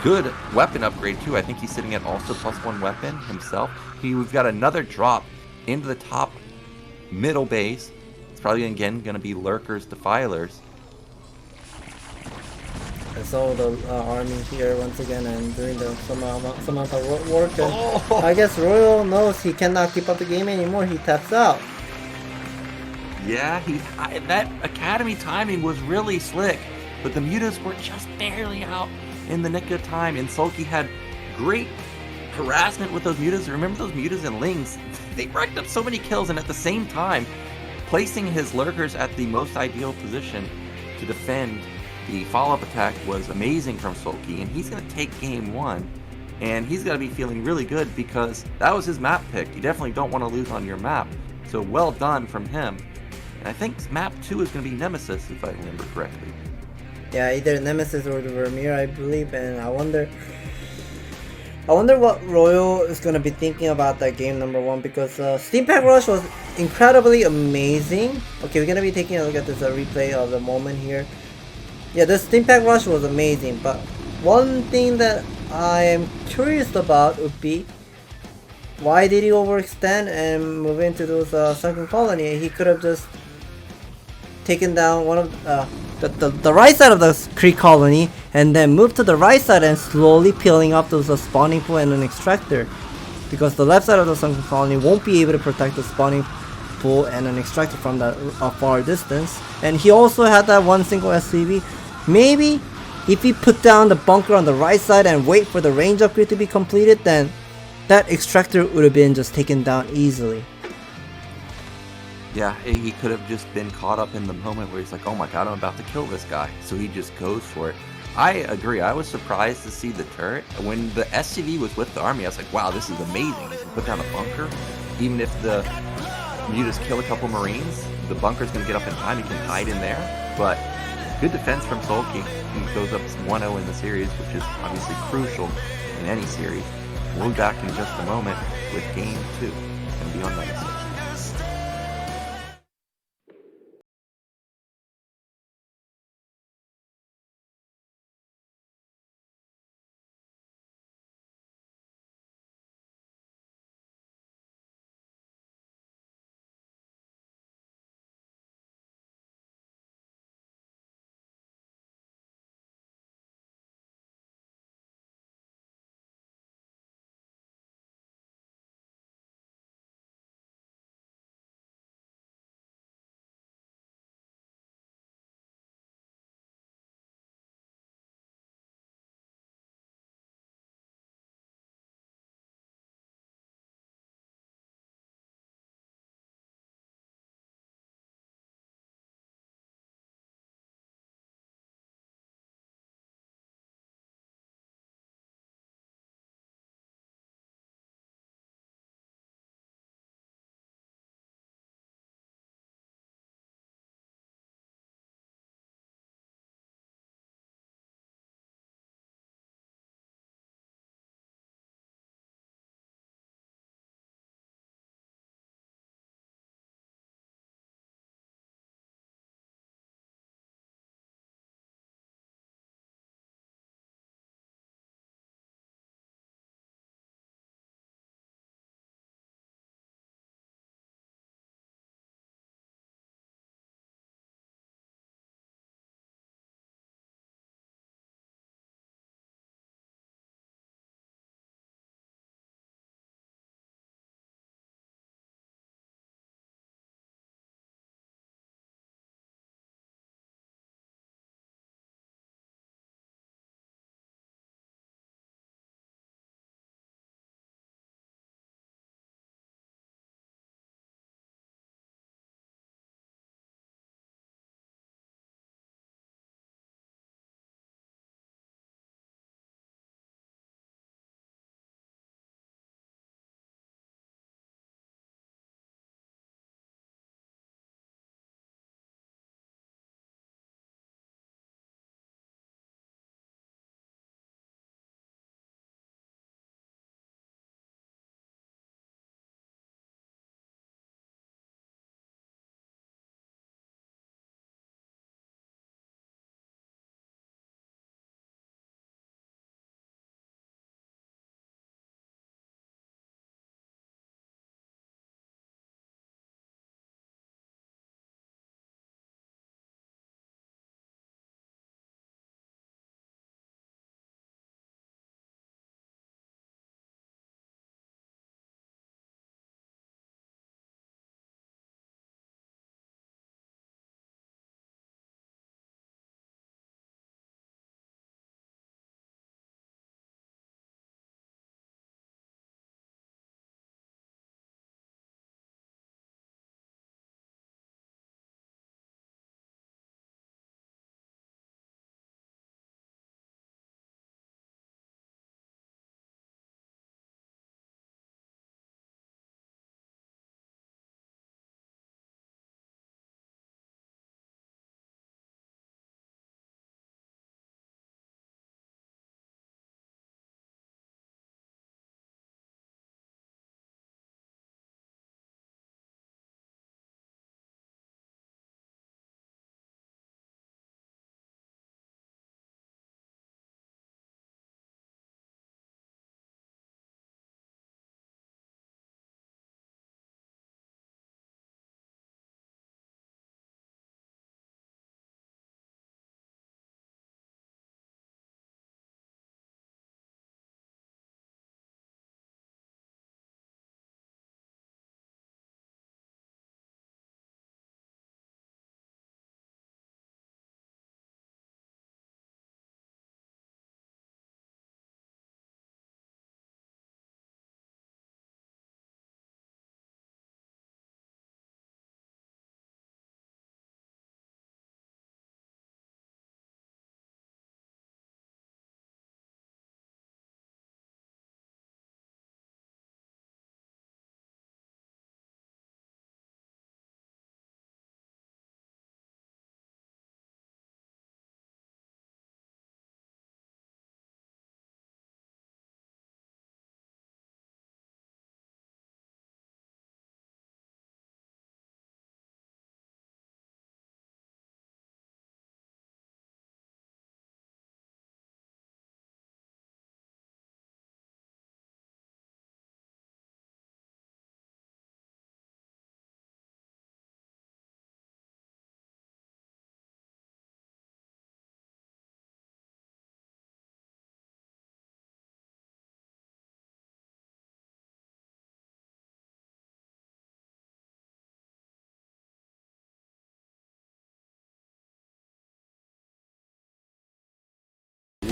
good weapon upgrade too. I think he's sitting at also +1 weapon himself. We've got another drop into the top middle base. It's probably again going to be Lurkers, Defilers. I saw the army here once again and doing some amount of work. And I guess Royal knows he cannot keep up the game anymore. He taps out. Yeah, that Academy timing was really slick, but the mutas were just barely out in the nick of time, and Soulkey had great harassment with those mutas. Remember those mutas and lings? They racked up so many kills, and at the same time, placing his lurkers at the most ideal position to defend the follow-up attack was amazing from Soulkey, and he's going to take game 1, and he's got to be feeling really good because that was his map pick. You definitely don't want to lose on your map, so well done from him. And I think map 2 is going to be Nemesis, if I remember correctly. Yeah, either Nemesis or the Vermeer, I believe, and I wonder what Royal is going to be thinking about that game number 1, because Steam Pack Rush was incredibly amazing. Okay, we're going to be taking a look at this replay of the moment here. Yeah, the Steam Pack Rush was amazing, but one thing that I am curious about would be, why did he overextend and move into those sunken colony? He could have just taken down one of the right side of the creek colony and then moved to the right side and slowly peeling up those spawning pool and an extractor, because the left side of the sunken colony won't be able to protect the spawning pool and an extractor from that far distance. And he also had that one single SCV. Maybe if he put down the bunker on the right side and wait for the range upgrade to be completed, then that extractor would have been just taken down easily. Yeah, he could have just been caught up in the moment where he's like, oh my god, I'm about to kill this guy. So he just goes for it. I agree. I was surprised to see the turret. When the SCV was with the army, I was like, wow, this is amazing. He can put down a bunker. Even if the mutas kill a couple Marines, the bunker's going to get up in time. He can hide in there. But good defense from Soulkey. He goes up 1-0 in the series, which is obviously crucial in any series. We'll be back in just a moment with game 2. It's going to be on Nemesis.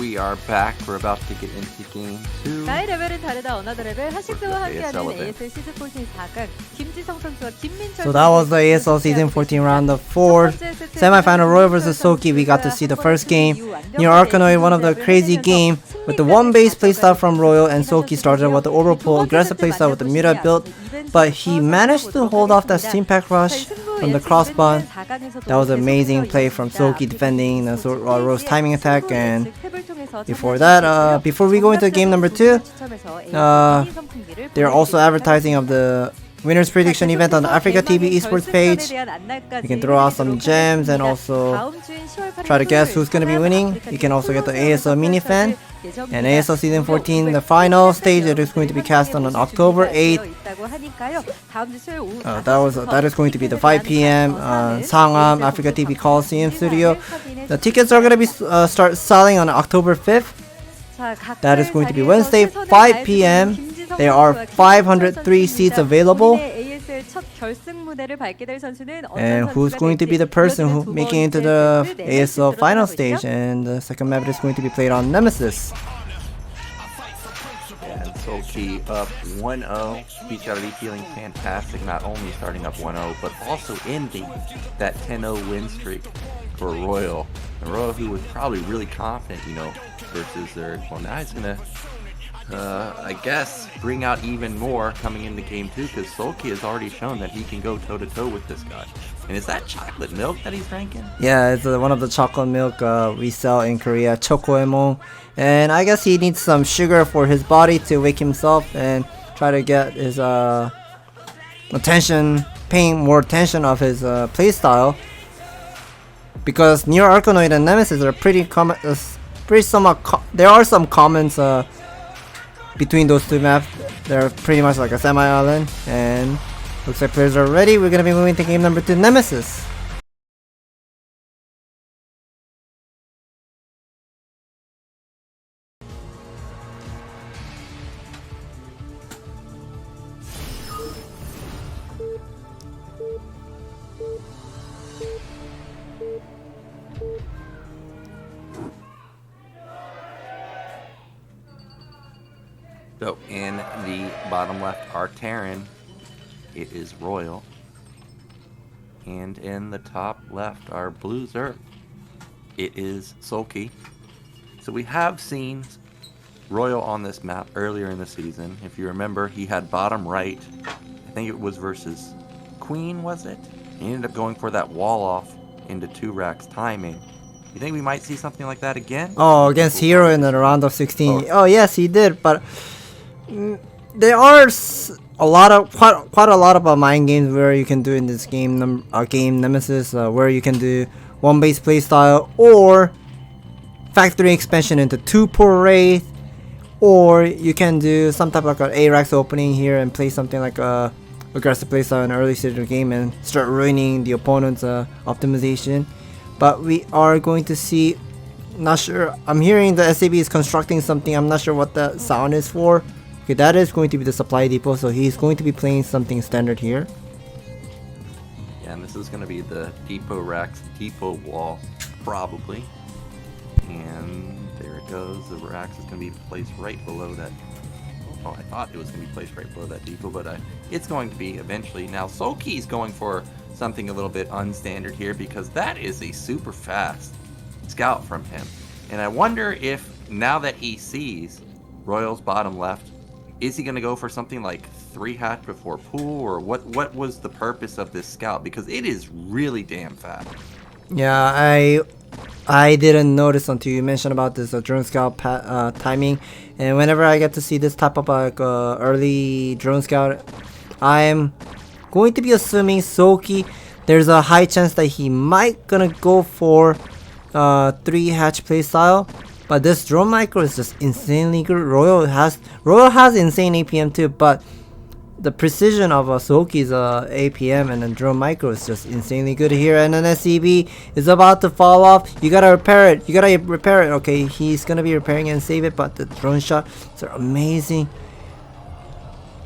we are back. We're about to get into game 2. 나의 레벨은 다르다 어나더 레벨 하식스와 함께하는 ASL ASL 시즌 14 4강 김지성 선수와 김민철 So that was the ASL Season 14 Round of 4 Semifinal Royal vs Soulkey. We got to see the first game. Near Arkanoid, one of the crazy game with the one base playstyle from Royal, and Soulkey started with the overpull aggressive playstyle with the Muta build, but he managed to hold off that steam pack rush from the crossbun. That was an amazing play from Soulkey defending the Royal's timing attack. And before that, before we go into game number 2, they're also advertising of the winners prediction event on the Africa TV esports page. You can throw out some gems and also try to guess who's going to be winning. You can also get the ASL mini fan and ASL Season 14, the final stage that is going to be cast on October 8th. That is going to be the 5 p.m. Sangam Africa TV Coliseum studio. The tickets are going to be start selling on October 5th. That is going to be Wednesday, 5 p.m. There are 503 seats available. And who's going to be the person who making it to the ASL final stage? And the second map is going to be played on Nemesis. And Soulkey up 1-0. Speechality feeling fantastic, not only starting up 1-0, but also ending that 10-0 win streak for Royal. And Royal, who was probably really confident, versus their... Well, now he's gonna... I guess bring out even more coming into game 2, because Soulkey has already shown that he can go toe to toe with this guy. And is that chocolate milk that he's drinking? Yeah, it's one of the chocolate milk we sell in Korea, Chocoemo. And I guess he needs some sugar for his body to wake himself and try to get his paying more attention of his playstyle. Because near Arkanoid and Nemesis are pretty common. There are some comments between those two maps. They're pretty much like a semi-island, and looks like players are ready. We're gonna be moving to game number 2, Nemesis. So in the bottom left are Terran, it is Royal, and in the top left are Blue Zerg, it is Soulkey. So we have seen Royal on this map earlier in the season. If you remember, he had bottom right, I think it was versus Queen, was it? He ended up going for that wall off into 2 racks timing. You think we might see something like that again? Oh, against Hero in the round of 16. Oh yes, he did, but there are quite a lot of mind games where you can do in this game Nemesis, where you can do one base playstyle or factory expansion into 2 per wraith, or you can do some type of like an A-Rax opening here and play something like a aggressive playstyle in early stage of the game and start ruining the opponent's optimization. But we are going to see, not sure, I'm hearing the SAB is constructing something, I'm not sure what that sound is for. Okay, that is going to be the supply depot, so he's going to be playing something standard here. Yeah, and this is going to be the depot racks, depot wall, probably. And there it goes, the racks is going to be placed right below that. Oh, I thought it was going to be placed right below that depot, but it's going to be eventually. Now, Soulkey's going for something a little bit unstandard here, because that is a super fast scout from him. And I wonder if, now that he sees Royal's bottom left, is he going to go for something like 3 hatch before pool, or what was the purpose of this scout? Because it is really damn fast. Yeah, I didn't notice until you mentioned about this drone scout timing. And whenever I get to see this type of early drone scout, I'm going to be assuming Soulkey, there's a high chance that he might gonna go for 3 hatch playstyle. But this drone micro is just insanely good. Royal has insane APM too, but the precision of Soulkey's APM and then drone micro is just insanely good here. And then SCB is about to fall off. You gotta repair it. Okay, he's gonna be repairing and save it, but the drone shots are amazing.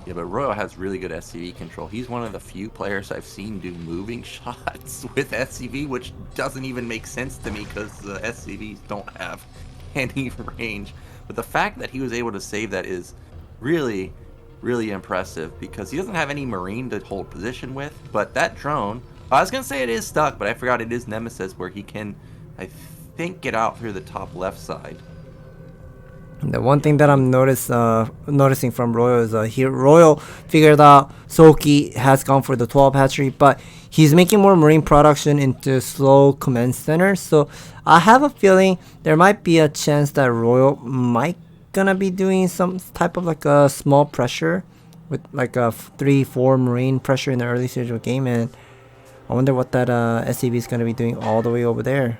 Yeah, but Royal has really good SCV control. He's one of the few players I've seen do moving shots with SCV, which doesn't even make sense to me because the SCVs don't have any range. But the fact that he was able to save that is really, really impressive because he doesn't have any Marine to hold position with. But that drone, I was going to say it is stuck, but I forgot it is Nemesis where he can, I think, get out through the top left side. The one thing that I'm noticing from Royal is Royal figured out Soulkey has gone for the 12 hatchery, but he's making more Marine production into slow command center. So I have a feeling there might be a chance that Royal might gonna be doing some type of like a small pressure with like a 3-4 Marine pressure in the early stage of the game, and I wonder what that SCV is gonna be doing all the way over there.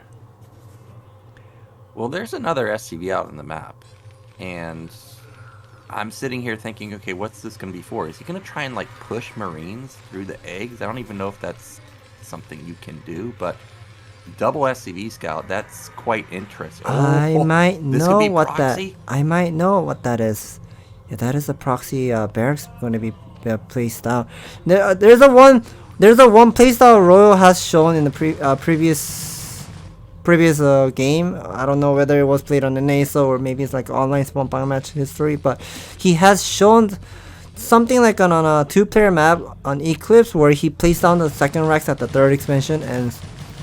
Well, there's another SCV out on the map. And I'm sitting here thinking, okay, what's this going to be for? Is he going to try and like push Marines through the eggs? I don't even know if that's something you can do, but double SCV scout, that's quite interesting. I might know what Proxy? that. I might know what that is. Yeah, that is a proxy barracks going to be placed out. There's a one playstyle Royal has shown in the previous game. I don't know whether it was played on the ASL or maybe it's like online spawn final match history, but he has shown something like on a 2-player map on Eclipse where he placed down the second racks at the 3rd expansion and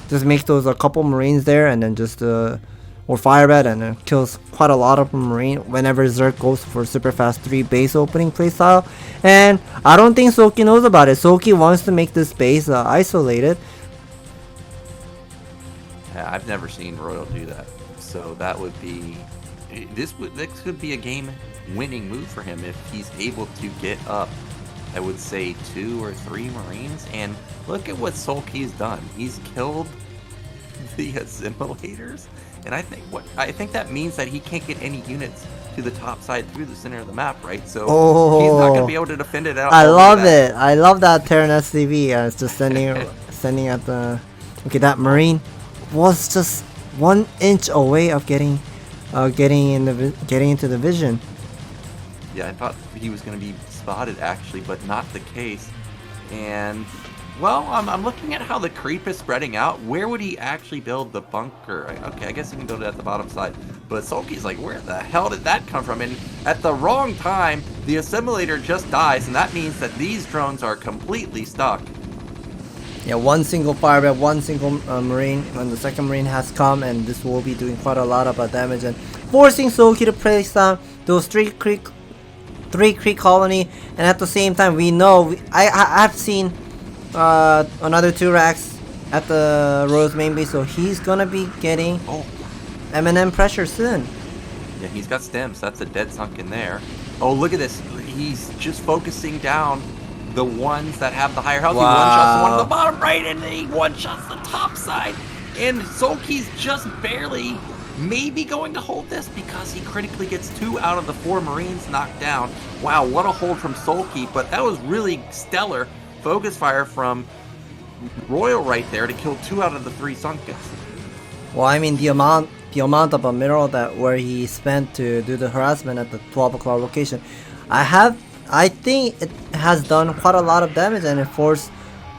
just makes those a couple Marines there and then just or firebat and then kills quite a lot of Marine whenever Zerk goes for super fast 3 base opening playstyle. And I don't think Soulkey knows about it. Soulkey wants to make this base isolated. I've never seen Royal do that, so that would be this could be a game-winning move for him if he's able to get up. I would say 2 or 3 Marines, and look at what Soulkey's done. He's killed the assimilators, and I think that means that he can't get any units to the top side through the center of the map, right? So he's not gonna be able to defend it out. I love it. I love that Terran SCV. It's just sending at the. Okay, that Marine was just 1 inch away of getting into the vision. Yeah, I thought he was going to be spotted actually, but not the case. And well, I'm looking at how the creep is spreading out. Where would he actually build the bunker? Okay, I guess he can build it at the bottom side. But Soulkey's like, where the hell did that come from? And at the wrong time, the assimilator just dies, and that means that these drones are completely stuck. Yeah, 1 single firebat, 1 single Marine, and the second Marine has come, and this will be doing quite a lot of damage and forcing Soulkey to place down those 3 creek colony. And at the same time, we know I've seen another 2 racks at the Royals main base, so he's gonna be getting M&M pressure soon. Yeah, he's got stems. That's a dead sunk in there. Oh, look at this. He's just focusing down the ones that have the higher health. Wow. He one-shots the one on the bottom right, and then he one-shots the top side. And Soulkey's just barely maybe going to hold this because he critically gets 2 out of the 4 Marines knocked down. Wow, what a hold from Soulkey, but that was really stellar focus fire from Royal right there to kill 2 out of the 3 Sunkens. Well, I mean, the amount of a mineral that where he spent to do the harassment at the 12 o'clock location, I think it has done quite a lot of damage, and it forced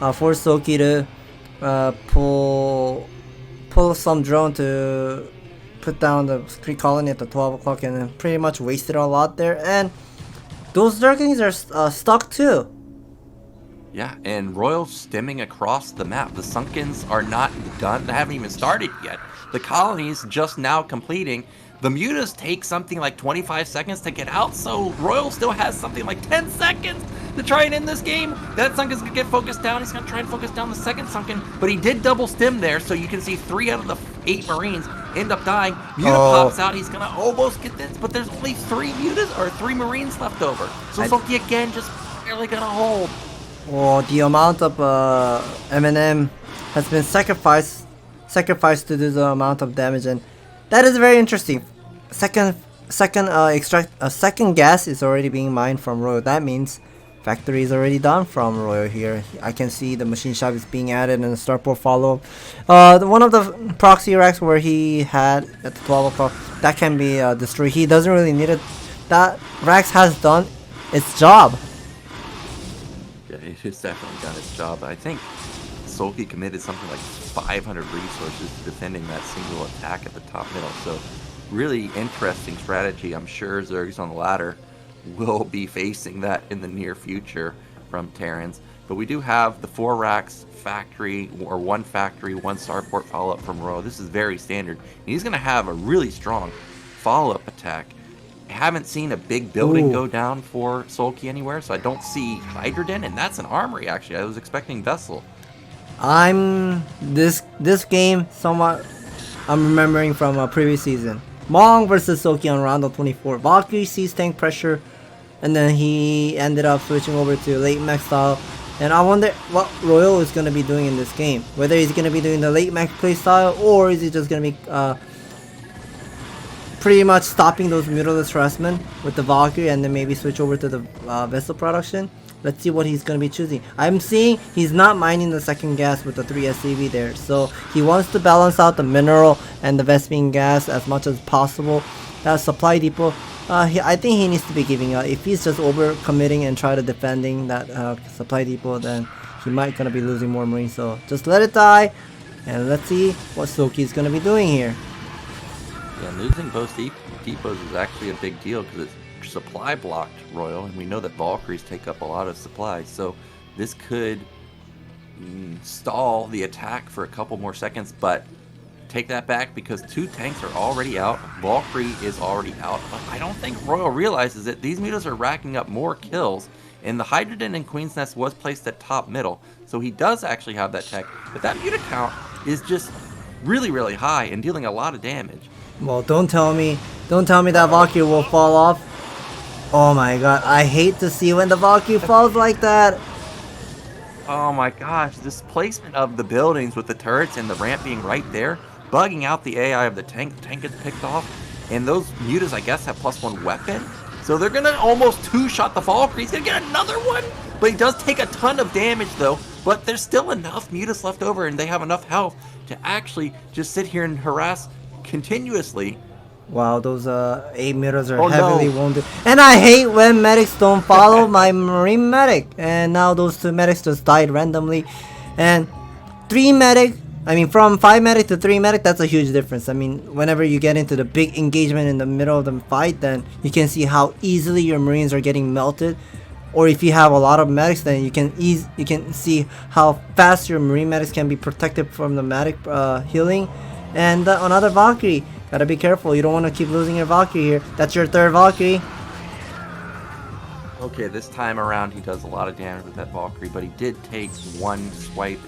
Soulkey to pull some drone to put down the Creek colony at the 12 o'clock, and then pretty much wasted a lot there. And those Zerglings are stuck too. Yeah, and Royal stemming across the map. The Sunkens are not done. They haven't even started yet. The colony's just now completing. The mutas take something like 25 seconds to get out, so Royal still has something like 10 seconds to try and end this game. That Sunken's gonna get focused down. He's gonna try and focus down the second Sunken, but he did double stem there, so you can see 3 out of the 8 Marines end up dying. Muta pops out. He's gonna almost get this, but there's only 3 mutas or 3 Marines left over. So Soulkey again just barely gonna hold. Well, the amount of M&M has been sacrificed to do the amount of damage, and that is very interesting. Second gas is already being mined from Royal. That means factory is already done from Royal here. I can see the machine shop is being added and the starport follow. One of the proxy racks where he had at the 12 o'clock, that can be destroyed. He doesn't really need it. That racks has done its job. Yeah, it's definitely done its job. I think Soulkey committed something like 500 resources to defending that single attack at the top middle, so really interesting strategy. I'm sure Zerg's on the ladder will be facing that in the near future from Terrans. But we do have the 4 racks factory, or 1 factory, 1 starport follow-up from Royal. This is very standard. And he's going to have a really strong follow-up attack. I haven't seen a big building go down for Soulkey anywhere, so I don't see Hydrogen, and that's an armory actually. I was expecting Vessel. This game somewhat I'm remembering from a previous season. Mong versus Soulkey on round of 24. Valkyrie sees tank pressure, and then he ended up switching over to late mech style. And I wonder what Royal is going to be doing in this game. Whether he's going to be doing the late mech play style, or is he just going to be pretty much stopping those mutalised harassment with the Valkyrie and then maybe switch over to the vessel production. Let's see what he's going to be choosing. I'm seeing he's not mining the second gas with the 3 SCV there. So he wants to balance out the mineral and the Vespene gas as much as possible. That supply depot, I think he needs to be giving up. If he's just over committing and try to defending that supply depot, then he might going to be losing more Marines. So just let it die. And let's see what Soulkey is going to be doing here. Yeah, losing both depots is actually a big deal because it's supply blocked Royal, and we know that Valkyries take up a lot of supply, so this could stall the attack for a couple more seconds, but take that back because 2 tanks are already out, Valkyrie is already out, but I don't think Royal realizes that these mutas are racking up more kills, and the Hydrogen and Queen's Nest was placed at top middle, so he does actually have that tech, but that muta count is just really, really high and dealing a lot of damage. Well, don't tell me that Valkyrie will fall off. Oh my god, I hate to see when the Valkyrie falls like that. Oh my gosh, this placement of the buildings with the turrets and the ramp being right there, bugging out the AI of the tank. The tank gets picked off, and those mutas, I guess, have +1 weapon. So they're gonna almost 2-shot the Valkyrie. He's gonna get another one, but he does take a ton of damage though. But there's still enough mutas left over, and they have enough health to actually just sit here and harass continuously. Wow, those 8 mutas are heavily wounded. And I hate when medics don't follow my Marine medic. And now those 2 medics just died randomly. And 3 medic, I mean from 5 medic to 3 medic, that's a huge difference. I mean, whenever you get into the big engagement in the middle of the fight, then you can see how easily your Marines are getting melted. Or if you have a lot of medics, then you can see how fast your Marine medics can be protected from the medic healing. And another Valkyrie. Gotta be careful. You don't want to keep losing your Valkyrie here. That's your 3rd Valkyrie. Okay, this time around he does a lot of damage with that Valkyrie, but he did take 1 swipe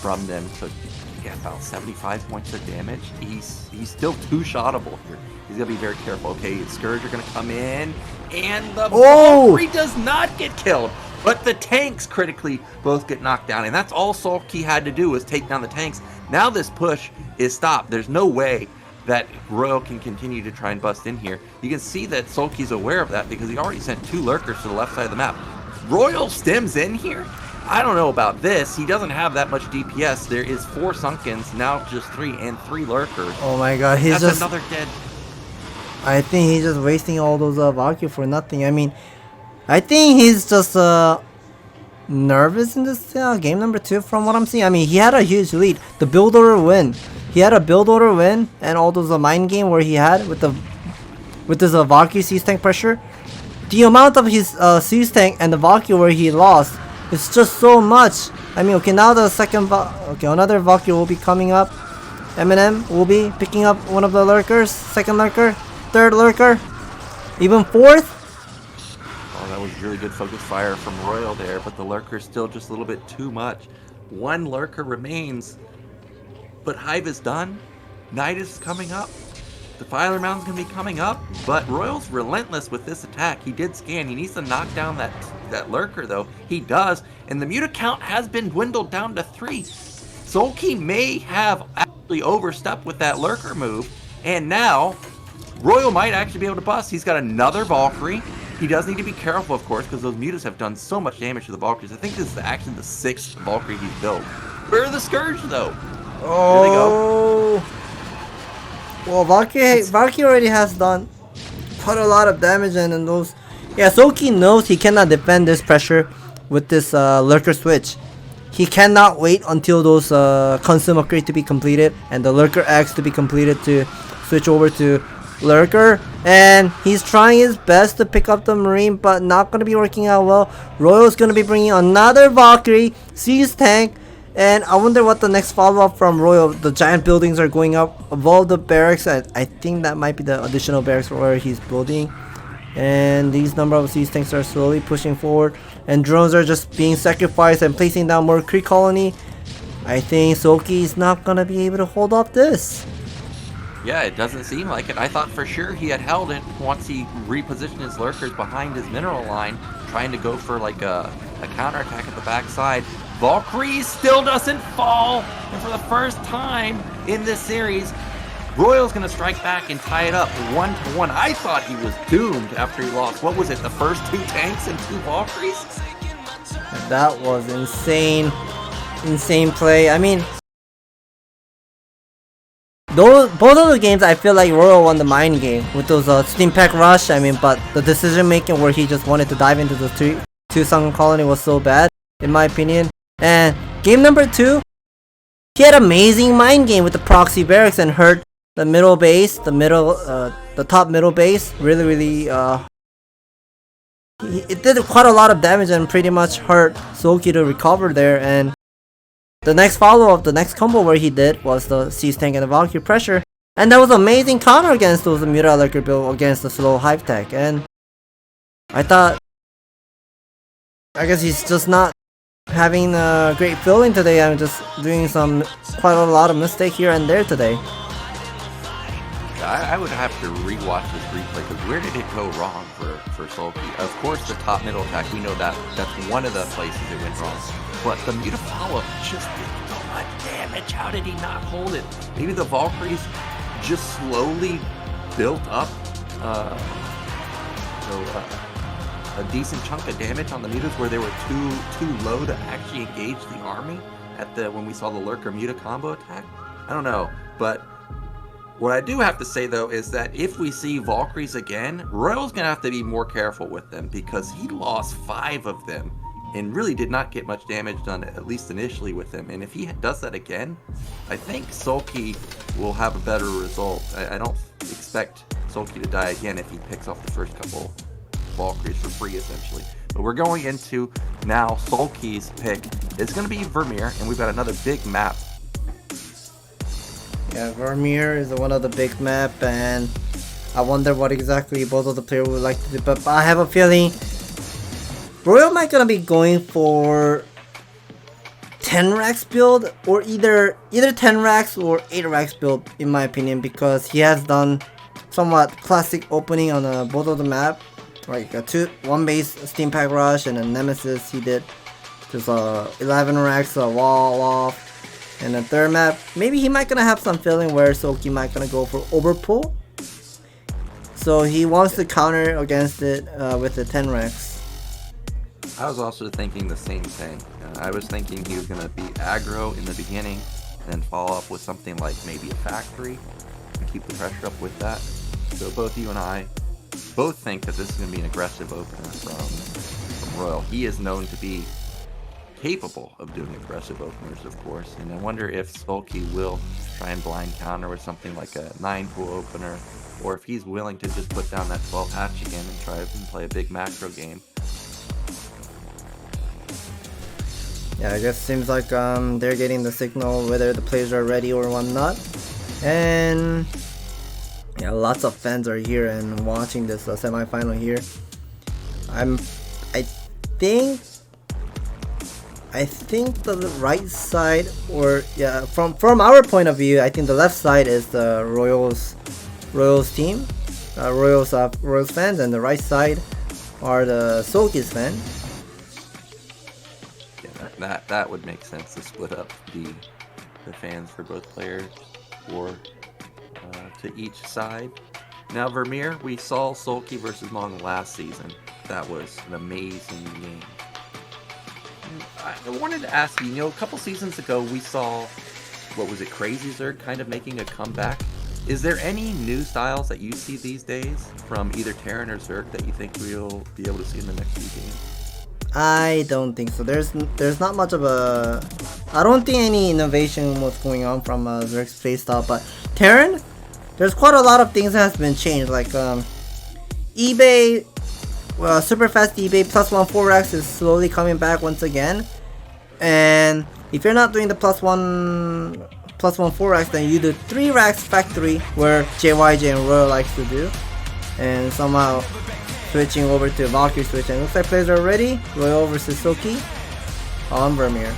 from them, so he got about 75 points of damage. He's still 2-shottable here. He's gonna be very careful. Okay, Scourge are gonna come in, and the Valkyrie does not get killed. But the tanks critically both get knocked down, and that's all Soulkey had to do was take down the tanks. Now this push is stopped. There's no way that Royal can continue to try and bust in here. You can see that Soulkey's aware of that because he already sent 2 lurkers to the left side of the map. Royal stems in here? I don't know about this. He doesn't have that much DPS. There is 4 Sunkens, now just 3, and 3 lurkers. Oh my god, he's That's just another dead. I think he's just wasting all those Valkyrie for nothing. I mean, I think he's just nervous in this game number 2 from what I'm seeing. I mean, he had a huge lead. The build order win. He had a build order win, and all those mind game where he had with his Valkyrie siege tank pressure. The amount of his siege tank and the Valkyrie where he lost is just so much. I mean, okay, now the another Valkyrie will be coming up. Eminem will be picking up one of the lurkers, 2nd lurker, 3rd lurker, even 4th. Oh, that was really good focus fire from Royal there, but the lurker is still just a little bit too much. 1 lurker remains. But Hive is done. Night is coming up. Defiler Mountain's going to be coming up. But Royal's relentless with this attack. He did scan. He needs to knock down that lurker, though. He does. And the muta count has been dwindled down to 3. Soulkey may have actually overstepped with that lurker move. And now, Royal might actually be able to bust. He's got another Valkyrie. He does need to be careful, of course, because those mutas have done so much damage to the Valkyries. I think this is actually the 6th Valkyrie he's built. Where are the Scourge, though? Oh, there they go. Well, Valkyrie already has done quite a lot of damage, and those. Yeah, Soulkey knows he cannot defend this pressure with this lurker switch. He cannot wait until those consume upgrade to be completed and the lurker X to be completed to switch over to Lurker, and he's trying his best to pick up the Marine, but not going to be working out well. Royal's going to be bringing another Valkyrie, Siege Tank, and I wonder what the next follow-up from Royal. The giant buildings are going up above the barracks. I think that might be the additional barracks where he's building. And these number of Siege Tanks are slowly pushing forward, and drones are just being sacrificed and placing down more Kree colony. I think Soulkey is not going to be able to hold off this. Yeah, it doesn't seem like it. I thought for sure he had held it once he repositioned his lurkers behind his mineral line, trying to go for like a counterattack at the backside. Valkyrie still doesn't fall, and for the first time in this series, Royal's gonna strike back and tie it up 1-1. I thought he was doomed after he lost. What was it? The first 2 tanks and 2 Valkyries? That was insane play. I mean, both of the games, I feel like Royal won the mind game with those Steam Pack Rush. I mean, but the decision making where he just wanted to dive into the two Sun colony was so bad, in my opinion. And game number 2, he had amazing mind game with the proxy barracks and hurt the middle base, the top middle base. Really, it did quite a lot of damage and pretty much hurt Soulkey to recover there. And the next follow-up, the next combo where he did was the Siege Tank and the Valkyrie pressure. And that was amazing counter against those Muta Lurker build against the slow Hive Tech. And I guess he's just not having a great feeling today. I'm just doing quite a lot of mistake here and there today. I would have to rewatch this replay, because where did it go wrong for Soulkey? Of course, the top middle attack, we know that that's one of the places it went wrong. But the Muta follow-up just did so much damage. How did he not hold it? Maybe the Valkyries just slowly built up a decent chunk of damage on the Mutas, where they were too low to actually engage the army when we saw the Lurker Muta combo attack. I don't know, but what I do have to say though is that if we see Valkyries again, Royal's gonna have to be more careful with them, because he lost 5 of them and really did not get much damage done, at least initially, with them. And if he does that again, I think Soulkey will have a better result. I don't expect Soulkey to die again if he picks off the first couple Valkyries for free, essentially. But we're going into now Soulkey's pick. It's going to be Vermeer, and we've got another big map. Yeah, Vermeer is one of the big map, and I wonder what exactly both of the players would like to do. But I have a feeling Royal might gonna be going for 10 racks build, or either 10 racks or 8 racks build, in my opinion, because he has done somewhat classic opening on both of the map. Like one base Steam Pack Rush and a Nemesis he did. Just 11 racks, a wall off, and a third map. Maybe he might gonna have some feeling where Soulkey might gonna go for overpull. So he wants to counter against it with the 10 racks. I was also thinking the same thing. I was thinking he was going to be aggro in the beginning and then follow up with something like maybe a factory and keep the pressure up with that. So both you and I both think that this is going to be an aggressive opener from Royal. He is known to be capable of doing aggressive openers, of course, and I wonder if Soulkey will try and blind counter with something like a 9-pool opener, or if he's willing to just put down that 12 hatch again and try and play a big macro game. Yeah, I guess it seems like they're getting the signal whether the players are ready or whatnot. And yeah, lots of fans are here and watching this semi-final here. I think the right side, or yeah, from our point of view, I think the left side is the Royals team, Royals fans, and the right side are the Soulkey's fans. That would make sense to split up the fans for both players, or to each side. Now Vermeer, we saw Soulkey versus Mong last season. That was an amazing game. I wanted to ask you, a couple seasons ago we saw, what was it, Crazy Zerg kind of making a comeback. Is there any new styles that you see these days from either Terran or Zerg that you think we'll be able to see in the next few games? I don't think so. There's not much of a... I don't think any innovation was going on from Zerg's playstyle, but Terran there's quite a lot of things that has been changed. Like eBay, super fast eBay +1 4x is slowly coming back once again. And if you're not doing the +1 4x, then you do 3 racks factory, where JYJ and Royal likes to do, and somehow switching over to Valkyrie switch. And looks like players are ready. Royal versus Soulkey on Vermeer.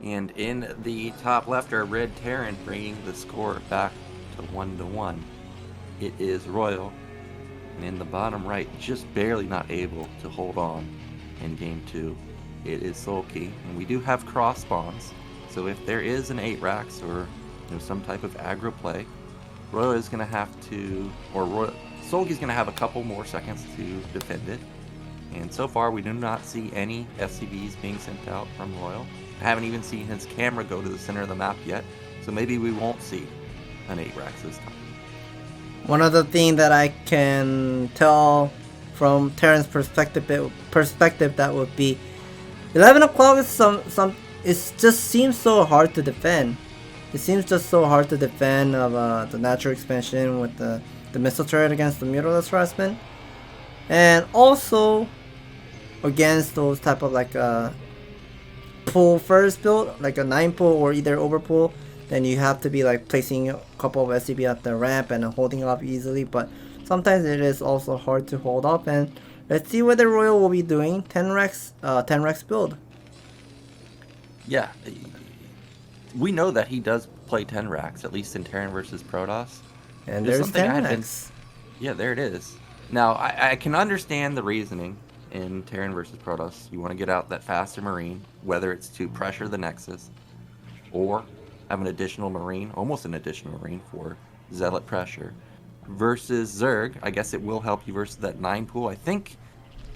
And in the top left are Red Terran, bringing the score back to 1-1. It is Royal. And in the bottom right, just barely not able to hold on in game 2, it is Soulkey. And we do have cross spawns, so if there is an 8 racks or some type of aggro play, Royal is going to have to, or Soulkey's going to have a couple more seconds to defend it. And so far, we do not see any SCVs being sent out from Royal. I haven't even seen his camera go to the center of the map yet, so maybe we won't see an 8 racks this time. One other thing that I can tell from Terran's perspective that would be 11 o'clock is it just seems so hard to defend. It seems just so hard to defend of the natural expansion with the missile turret against the mutalised harassment, and also against those type of like pull first build, like a 9 pull or either over pull. Then you have to be like placing a couple of SCB at the ramp and holding up easily, but sometimes it is also hard to hold up. And let's see whether Royal will be doing 10 racks build. Yeah, we know that he does play 10 racks, at least in Terran versus Protoss. And there's 10 racks. Yeah, there it is. Now, I can understand the reasoning in Terran versus Protoss. You want to get out that faster Marine, whether it's to pressure the Nexus or have an additional Marine, almost an additional Marine for Zealot pressure. Versus Zerg, I guess it will help you versus that 9 pool. I think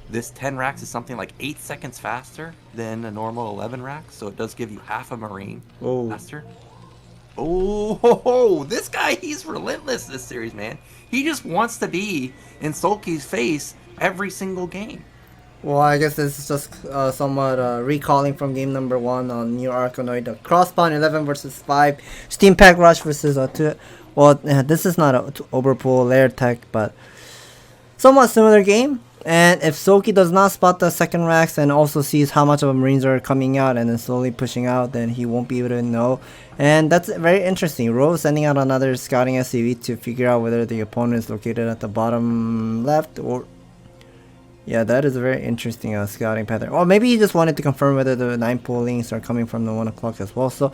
this 10 racks is something like 8 seconds faster than a normal 11 racks, so it does give you half a Marine faster. Oh, this guy, he's relentless this series, man. He just wants to be in Soulkey's face every single game. Well, I guess this is just somewhat recalling from game number 1 on New Arcanoid. The crosspawn 11 versus 5, Steam Pack Rush versus 2. Well, this is not a overpull layer tech, but somewhat similar game. And if Soulkey does not spot the second racks and also sees how much of a Marines are coming out and then slowly pushing out, then he won't be able to know. And that's very interesting. Rose sending out another scouting SCV to figure out whether the opponent is located at the bottom left or... Yeah, that is a very interesting scouting pattern. Or maybe he just wanted to confirm whether the 9 pull links are coming from the 1 o'clock as well. So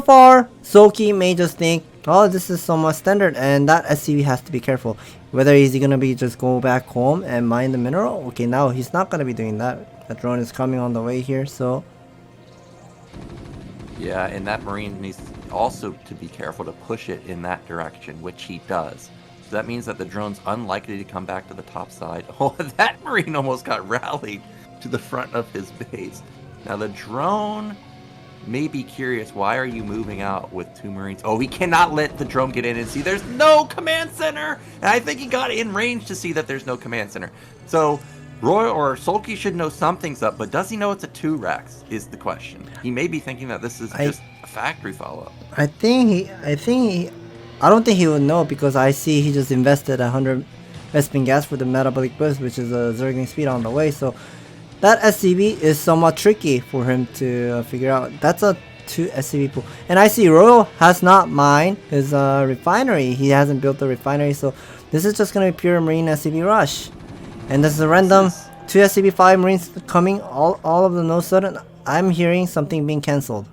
far, Soulkey may just think, oh, this is somewhat standard, and that SCV has to be careful. Whether is he going to be just go back home and mine the mineral? Okay, now he's not going to be doing that. That drone is coming on the way here, so... Yeah, and that Marine needs also to be careful to push it in that direction, which he does. So that means that the drone's unlikely to come back to the top side. Oh, that Marine almost got rallied to the front of his base. Now the drone may be curious, why are you moving out with 2 Marines? Oh, he cannot let the drone get in and see there's no command center! And I think he got in range to see that there's no command center. So Roy or Soulkey should know something's up, but does he know it's a 2 racks is the question. He may be thinking that this is just a factory follow-up. I don't think he would know, because I see he just invested 100 Vespin gas for the metabolic boost, which is a Zergling speed on the way. So that SCV is somewhat tricky for him to figure out. That's a 2 SCV pool. And I see Royal has not mined his refinery. He hasn't built the refinery, so this is just going to be pure Marine SCV rush. And this is a random 2 SCV 5 Marines coming, all of them no sudden. I'm hearing something being cancelled.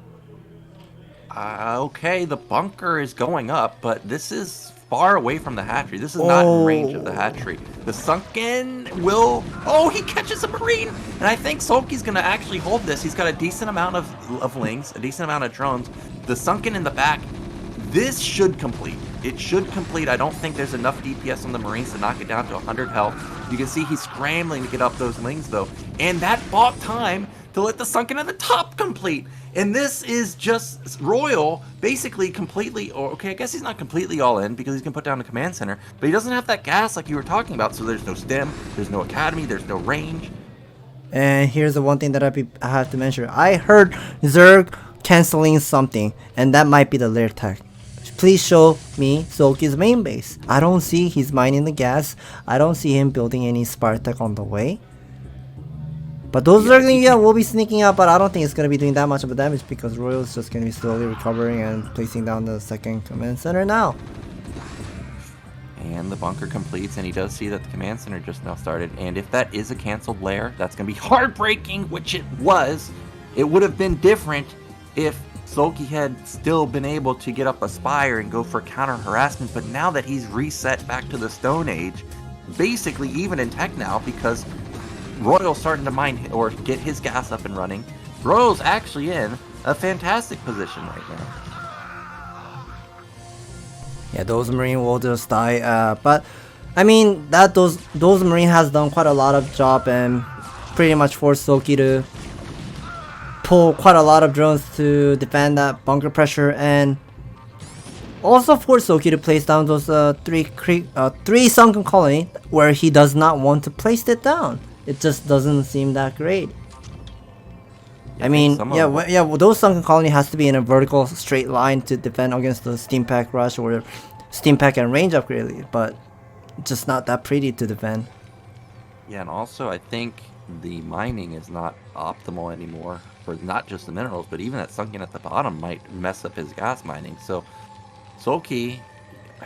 Okay, the bunker is going up, but this is far away from the hatchery. This is not in range of the hatchery. The sunken will... Oh, he catches a Marine! And I think Soulkey's going to actually hold this. He's got a decent amount of lings, a decent amount of drones. The sunken in the back, this should complete. It should complete. I don't think there's enough DPS on the Marines to knock it down to 100 health. You can see he's scrambling to get up those lings, though. And that bought time to let the sunken at the top complete. And this is just Royal basically completely, or okay, I guess he's not completely all in because he's gonna put down the command center, but he doesn't have that gas like you were talking about. So there's no stem, there's no academy, there's no range. And here's the one thing that I have to mention. I heard Zerg canceling something, and that might be the lair tech. Please show me Soulkey's main base. I don't see he's mining the gas. I don't see him building any Spartak on the way. But those Zerglings, will be sneaking out, but I don't think it's going to be doing that much of a damage because Royal's just going to be slowly recovering and placing down the second command center now. And the bunker completes, and he does see that the command center just now started. And if that is a canceled lair, that's going to be heartbreaking, which it was. It would have been different if Soulkey had still been able to get up a spire and go for counter harassment, but now that he's reset back to the Stone Age, basically even in tech now, because Royal's starting to mine or get his gas up and running, Royal's actually in a fantastic position right now. Yeah, those Marine will just die, but I mean that those Marine has done quite a lot of job and pretty much forced Soulkey to pull quite a lot of drones to defend that bunker pressure, and also force Soulkey to place down those three sunken colony where he does not want to place it down. It just doesn't seem that great. I mean, those sunken colony has to be in a vertical straight line to defend against the steam pack rush or steam pack and range upgrade, but just not that pretty to defend. Yeah, and also I think the mining is not optimal anymore for not just the minerals, but even that sunken at the bottom might mess up his gas mining. So Soulkey,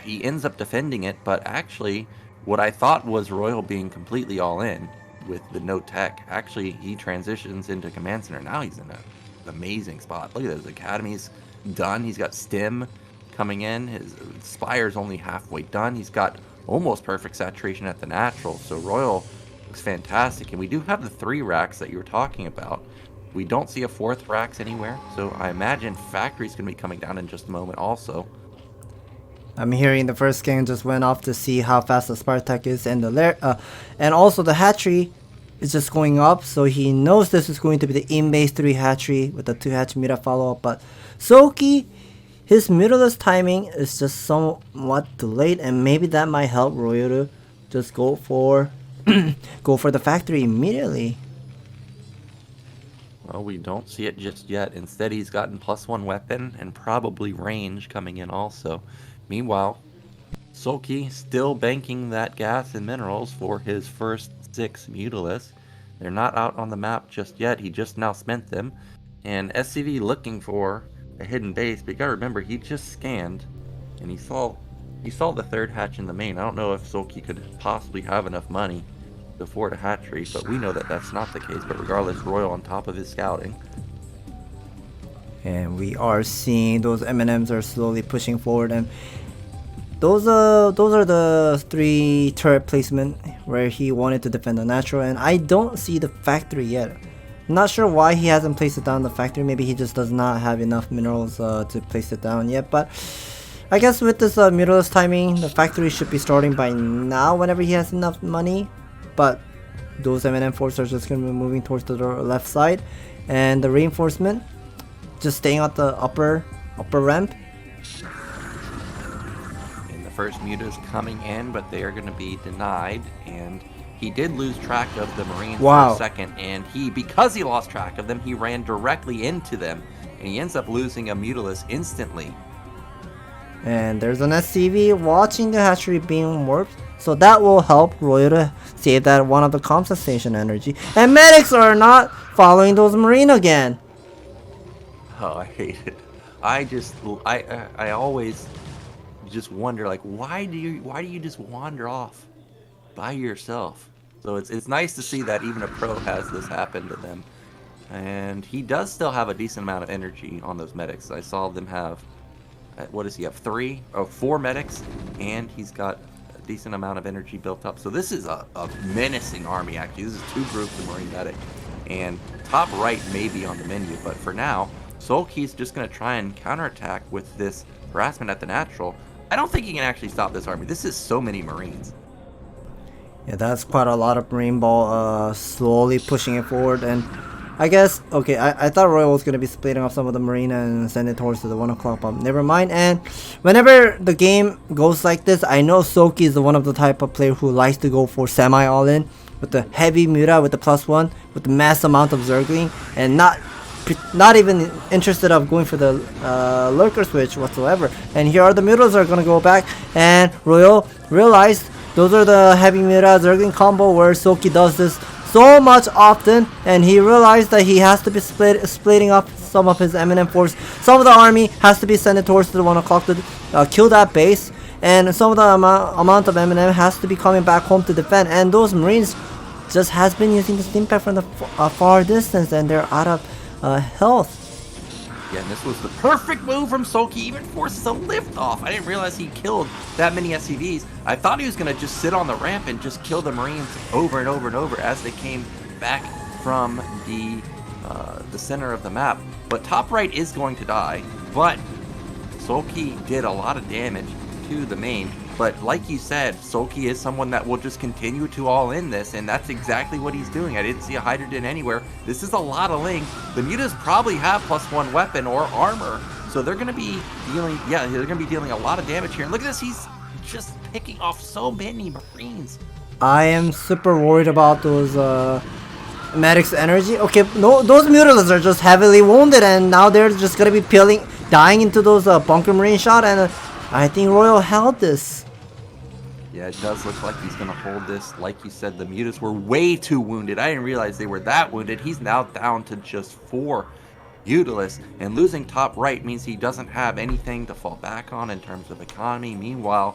he ends up defending it, but actually what I thought was Royal being completely all in with the no tech, actually he transitions into command center. Now he's in an amazing spot. Look at this, academy's done. He's got stem coming in. His spire's only halfway done. He's got almost perfect saturation at the natural. So Royal looks fantastic. And we do have the 3 racks that you were talking about. We don't see a 4th racks anywhere, so I imagine factory's gonna be coming down in just a moment also. I'm hearing the first game just went off to see how fast the Spartak is, and the lair, and also the hatchery is just going up, so he knows this is going to be the in-base 3 hatchery with the 2 hatch mira follow-up. But Soulkey, his mirrorless timing is just somewhat delayed, and maybe that might help Royal to just go for the factory immediately. Well, we don't see it just yet. Instead, he's gotten +1 weapon and probably range coming in also. Meanwhile, Soulkey still banking that gas and minerals for his first 6 Mutilas. They're not out on the map just yet. He just now spent them. And SCV looking for a hidden base, but you gotta remember, he just scanned and he saw the 3rd hatch in the main. I don't know if Soulkey could possibly have enough money to afford a hatchery, but we know that that's not the case. But regardless, Royal on top of his scouting. And we are seeing those M&Ms are slowly pushing forward, and those are the 3 turret placement where he wanted to defend the natural, and I don't see the factory yet. I'm not sure why he hasn't placed it down the factory. Maybe he just does not have enough minerals to place it down yet, but I guess with this mirrorless timing, the factory should be starting by now whenever he has enough money. But those M&M forces are just going to be moving towards the left side, and the reinforcement just staying at the upper ramp. And the first Muta is coming in, but they are going to be denied. And he did lose track of the Marines for a second, and because he lost track of them, he ran directly into them, and he ends up losing a Mutilis instantly. And there's an SCV watching the hatchery being warped, so that will help Royal to save that one of the compensation energy. And medics are not following those Marine again. Oh, I hate it. I always just wonder, like, why do you just wander off by yourself? So it's nice to see that even a pro has this happen to them. And he does still have a decent amount of energy on those medics. I saw them have, what does he have, 4 medics, and he's got a decent amount of energy built up. So this is a menacing army, actually. This is 2 groups of Marine medic, and top right may be on the menu, but for now, Soulkey's just going to try and counterattack with this harassment at the natural. I don't think he can actually stop this army. This is so many Marines. Yeah, that's quite a lot of Marine ball slowly pushing it forward, and I guess, okay, I thought Royal was going to be splitting up some of the Marine and send it towards the 1 o'clock, but never mind. And whenever the game goes like this, I know Soulkey is one of the type of player who likes to go for semi all-in with the heavy Mura with the +1, with the mass amount of Zergling, and not even interested of going for the Lurker switch whatsoever. And here are the Mutas are going to go back, and Royal realized those are the heavy Mura Zergling combo where Soulkey does this so much often, and he realized that he has to be splitting up some of his M&M force. Some of the army has to be sent towards the 1 o'clock to kill that base, and some of the amount of M&M has to be coming back home to defend. And those Marines just has been using the Stim Pack from the far distance, and they're out of health. Yeah, and this was the perfect move from Soulkey, even forces a lift off. I didn't realize he killed that many SCVs. I thought he was going to just sit on the ramp and just kill the Marines over and over and over as they came back from the center of the map. But top right is going to die, but Soulkey did a lot of damage to the main. But like you said, Soulkey is someone that will just continue to all in this, and that's exactly what he's doing. I didn't see a Hydrogen anywhere. This is a lot of Ling. The Mutas probably have +1 weapon or armor, so they're going to be dealing, yeah, they're going to be dealing a lot of damage here. And look at this, he's just picking off so many Marines. I am super worried about those medics energy. Okay, no, those Mutas are just heavily wounded, and now they're just going to be dying into those bunker Marine shot, and I think Royal held this. Yeah, it does look like he's going to hold this. Like you said, the Mutas were way too wounded. I didn't realize they were that wounded. He's now down to just 4 Nicolas, and losing top right means he doesn't have anything to fall back on in terms of economy. Meanwhile,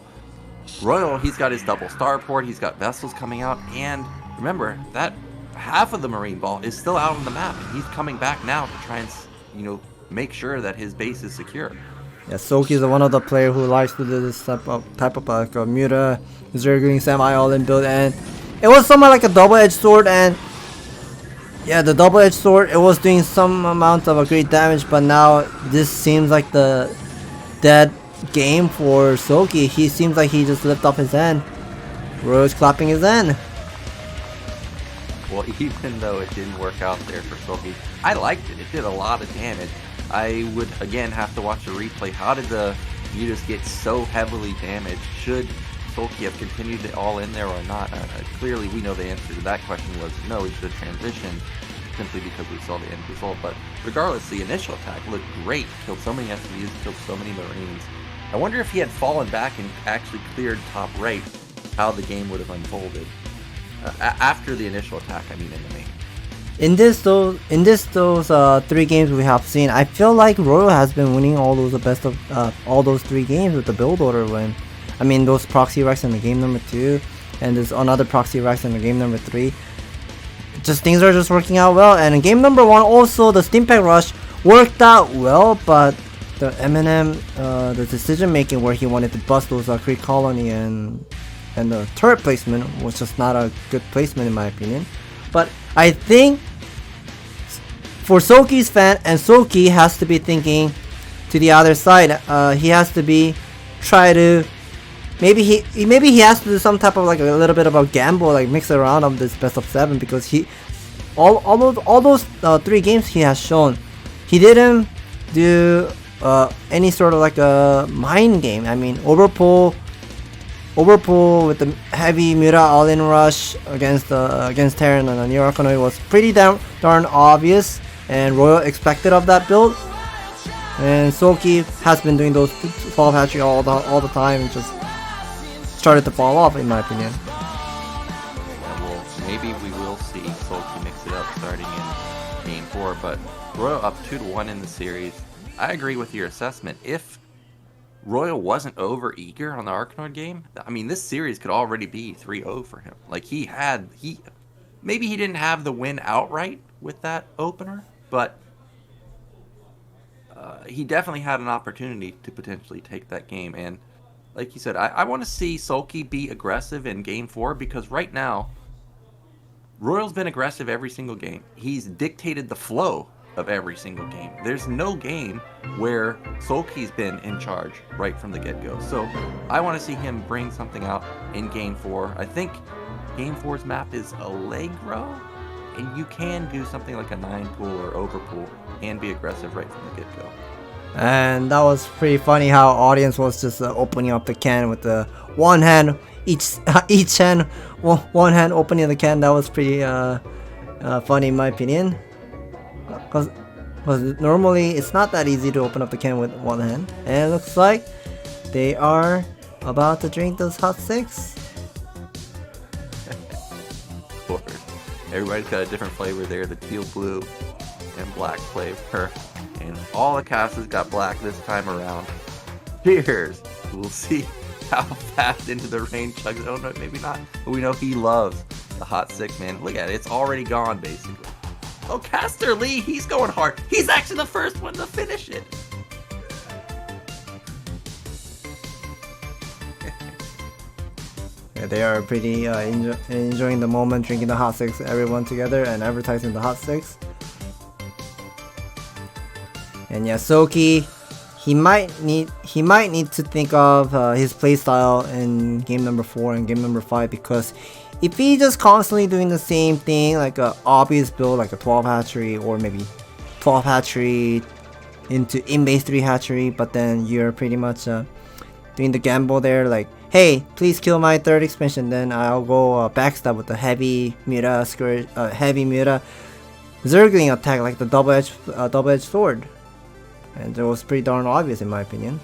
Royal, he's got his double starport, he's got vessels coming out, and remember, that half of the Marine ball is still out on the map, and he's coming back now to try and, you know, make sure that his base is secure. Yeah, Soulkey is one of the players who likes to do this type of like a Muta Zergling semi all-in build, and it was somewhat like a double-edged sword. And yeah, the double-edged sword, it was doing some amount of a great damage, but now this seems like the dead game for Soulkey. He seems like he just lifted up his hand. Rose clapping his hand. Well, even though it didn't work out there for Soulkey, I liked it. It did a lot of damage. I would, again, have to watch a replay. How did the Mutas get so heavily damaged? Should Soulkey have continued it all in there or not? Clearly, we know the answer to that question was no, he should have transitioned, simply because we saw the end result. But regardless, the initial attack looked great. Killed so many SCVs, killed so many Marines. I wonder if he had fallen back and actually cleared top right, how the game would have unfolded. After the initial attack, I mean in the main. In those 3 games we have seen, I feel like Royal has been winning all those best of all those 3 games with the build order win. I mean, those proxy racks in the game number 2, and there's another proxy racks in the game number 3. Just things are just working out well. And in game number 1, also the Stim Pack rush worked out well, but the M&M, the decision making where he wanted to bust those Creek Colony and the turret placement was just not a good placement in my opinion. But I think for Soulkey's fan, and Soulkey has to be thinking to the other side. He has to be maybe he has to do some type of like a little bit of a gamble, like mix around of this best of 7, because all those 3 games he has shown, he didn't do any sort of like a mind game. I mean, overpull with the heavy Muta all-in rush against Terran and New York was pretty darn obvious, and Royal expected of that build. And Soulkey has been doing those fall hatchery all the time, and just started to fall off in my opinion. Yeah, well, maybe we will see Soulkey mix it up starting in game 4, but Royal up 2-1 in the series. I agree with your assessment. If Royal wasn't over eager on the Arkanoid game, I mean, this series could already be 3-0 for him. Like, maybe he didn't have the win outright with that opener, but he definitely had an opportunity to potentially take that game. And like you said, I want to see Soulkey be aggressive in game 4, because right now, Royal's been aggressive every single game. He's dictated the flow of every single game. There's no game where Soulkey's been in charge right from the get-go. So I want to see him bring something out in game 4. I think game 4's map is Allegro, you can do something like a 9 pool or over pool and be aggressive right from the get-go. And that was pretty funny how audience was just opening up the can with the one hand, each hand, one hand opening the can. That was pretty funny in my opinion. Because normally it's not that easy to open up the can with one hand. And it looks like they are about to drink this hot six. Of course. Everybody's got a different flavor there, the teal blue and black flavor. And all the casters got black this time around. Cheers! We'll see how fast into the rain chugs. Oh no, maybe not. But we know he loves the hot six, man. Look at it, it's already gone basically. Oh, Caster Lee, he's going hard. He's actually the first one to finish it. Yeah, they are pretty enjoying the moment, drinking the hot six, everyone together, and advertising the hot six. And yeah, Soulkey, he might need to think of his playstyle in game number 4 and game number 5, because if he just constantly doing the same thing, like a obvious build, like a 12 hatchery or maybe 12 hatchery into in-base 3 hatchery, but then you're pretty much doing the gamble there, like, hey, please kill my 3rd expansion, then I'll go backstab with the heavy Mierin Zergling attack, like the double-edged sword. And it was pretty darn obvious in my opinion.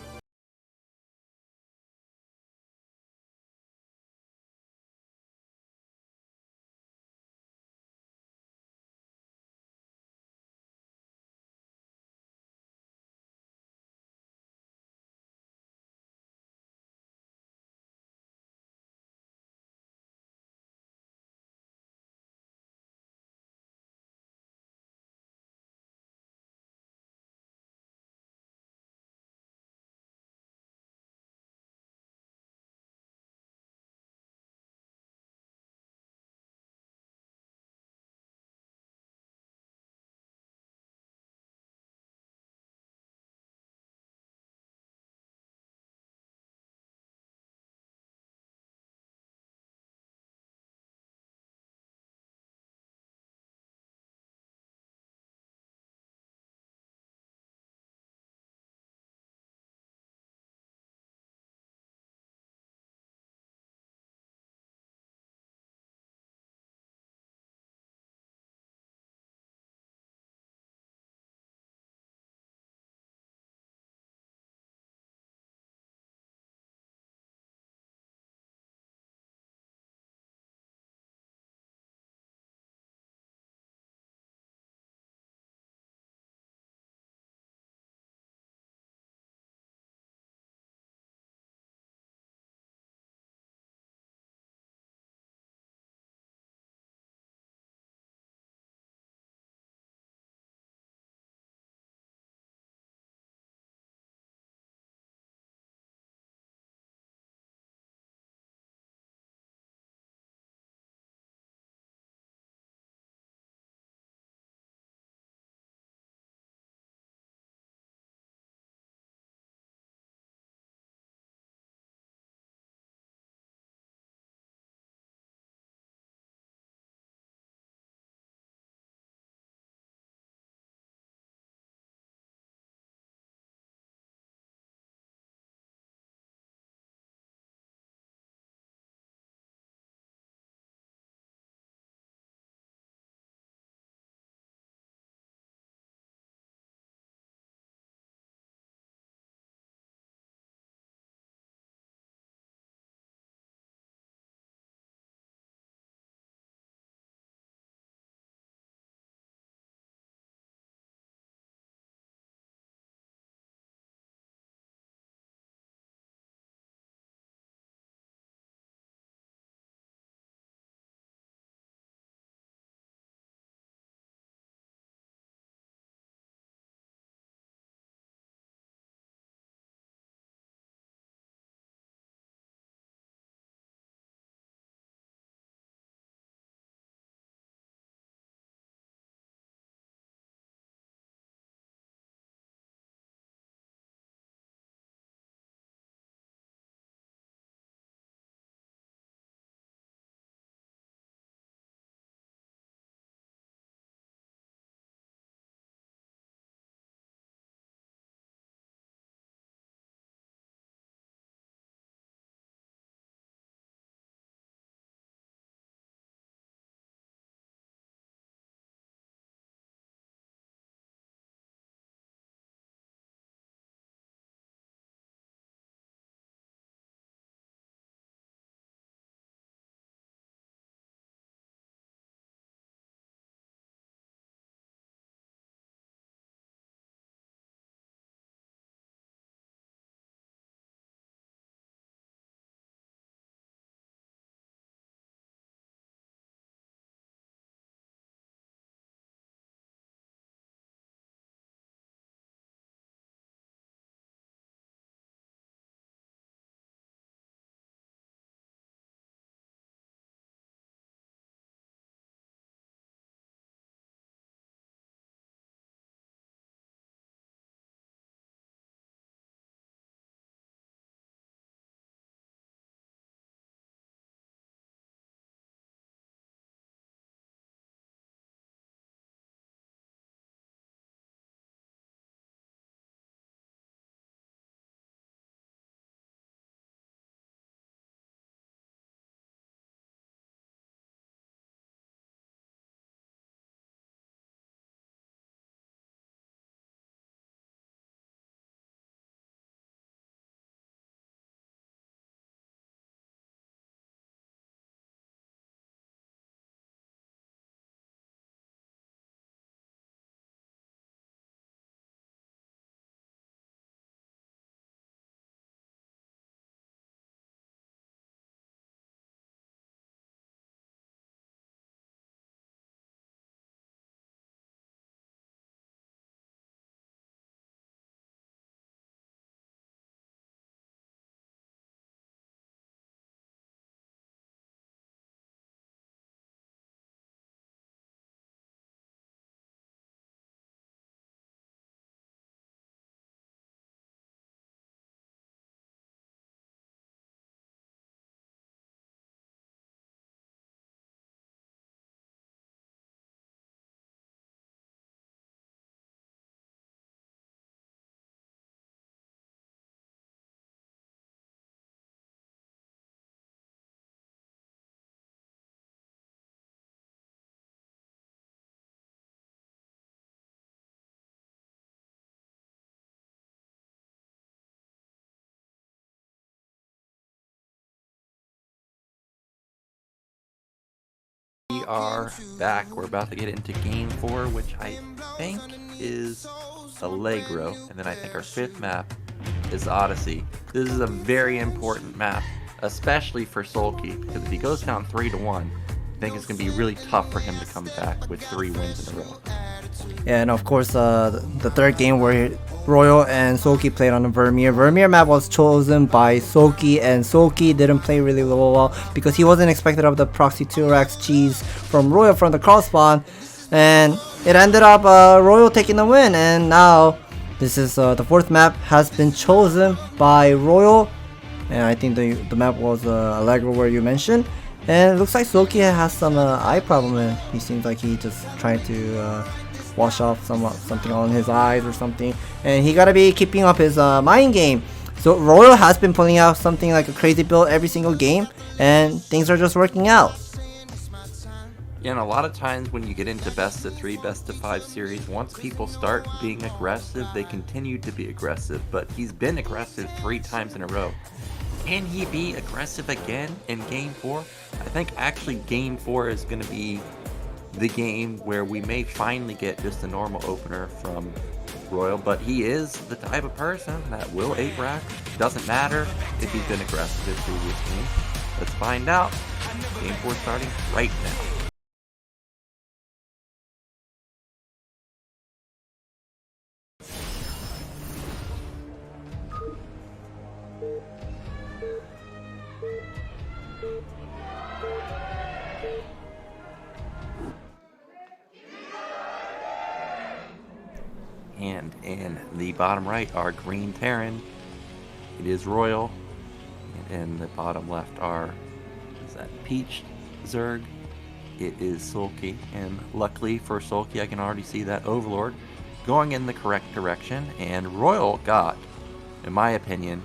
we are back. We're about to get into game 4, which I think is Allegro, and then I think our 5th map is Odyssey. This is a very important map, especially for Soulkey, because if he goes down 3-1, I think it's going to be really tough for him to come back with 3 wins in a row. And of course, the third game where Royal and Soulkey played on the Vermeer. Vermeer map was chosen by Soulkey, and Soulkey didn't play really well because he wasn't expected of the Proxy 2-Rax cheese from Royal from the cross spawn, and it ended up Royal taking the win. And now this is the 4th map has been chosen by Royal, and I think the map was Allegro where you mentioned. And it looks like Soulkey has some eye problem, and he seems like he just trying to wash off something on his eyes or something, and he gotta be keeping up his mind game. So Royal has been pulling out something like a crazy build every single game, and things are just working out. Yeah, and a lot of times when you get into best of 3, best of 5 series, once people start being aggressive, they continue to be aggressive. But he's been aggressive 3 times in a row. Can he be aggressive again in game 4? I think actually game 4 is going to be the game where we may finally get just a normal opener from Royal, but he is the type of person that will 8-rack. Doesn't matter if he's been aggressive in previous games. Let's find out. Game 4 starting right now. And in the bottom right are Green Terran. It is Royal. And in the bottom left are, is that Peach Zerg? It is Soulkey. And luckily for Soulkey, I can already see that Overlord going in the correct direction. And Royal got, in my opinion,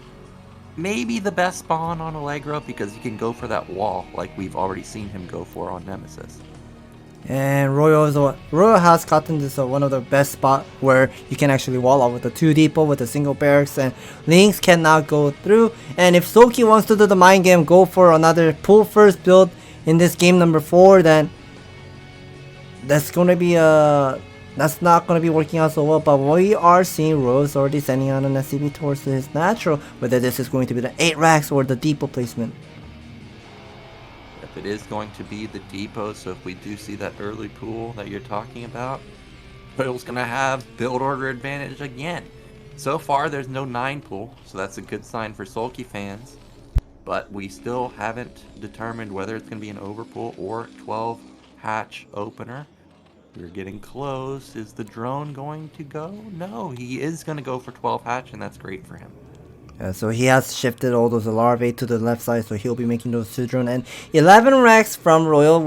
maybe the best spawn on Allegro, because he can go for that wall like we've already seen him go for on Nemesis. And Royal has gotten this one of the best spot where you can actually wall off with the 2 depot with a single barracks, and Lynx cannot go through. And if Soulkey wants to do the mind game, go for another pull first build in this game number 4, then that's gonna be that's not gonna be working out so well. But we are seeing Royal's already sending out an SCV towards his natural, whether this is going to be the 8 racks or the depot placement. It is going to be the depot, so if we do see that early pool that you're talking about, Royal's going to have build order advantage again. So far there's no 9 pool, so that's a good sign for Soulkey fans, but we still haven't determined whether it's going to be an overpool or 12 hatch opener. We're getting close. Is the drone going to go? No, he is going to go for 12 hatch, and that's great for him. So he has shifted all those larvae to the left side, so he'll be making those 2 drone and 11 racks from Royal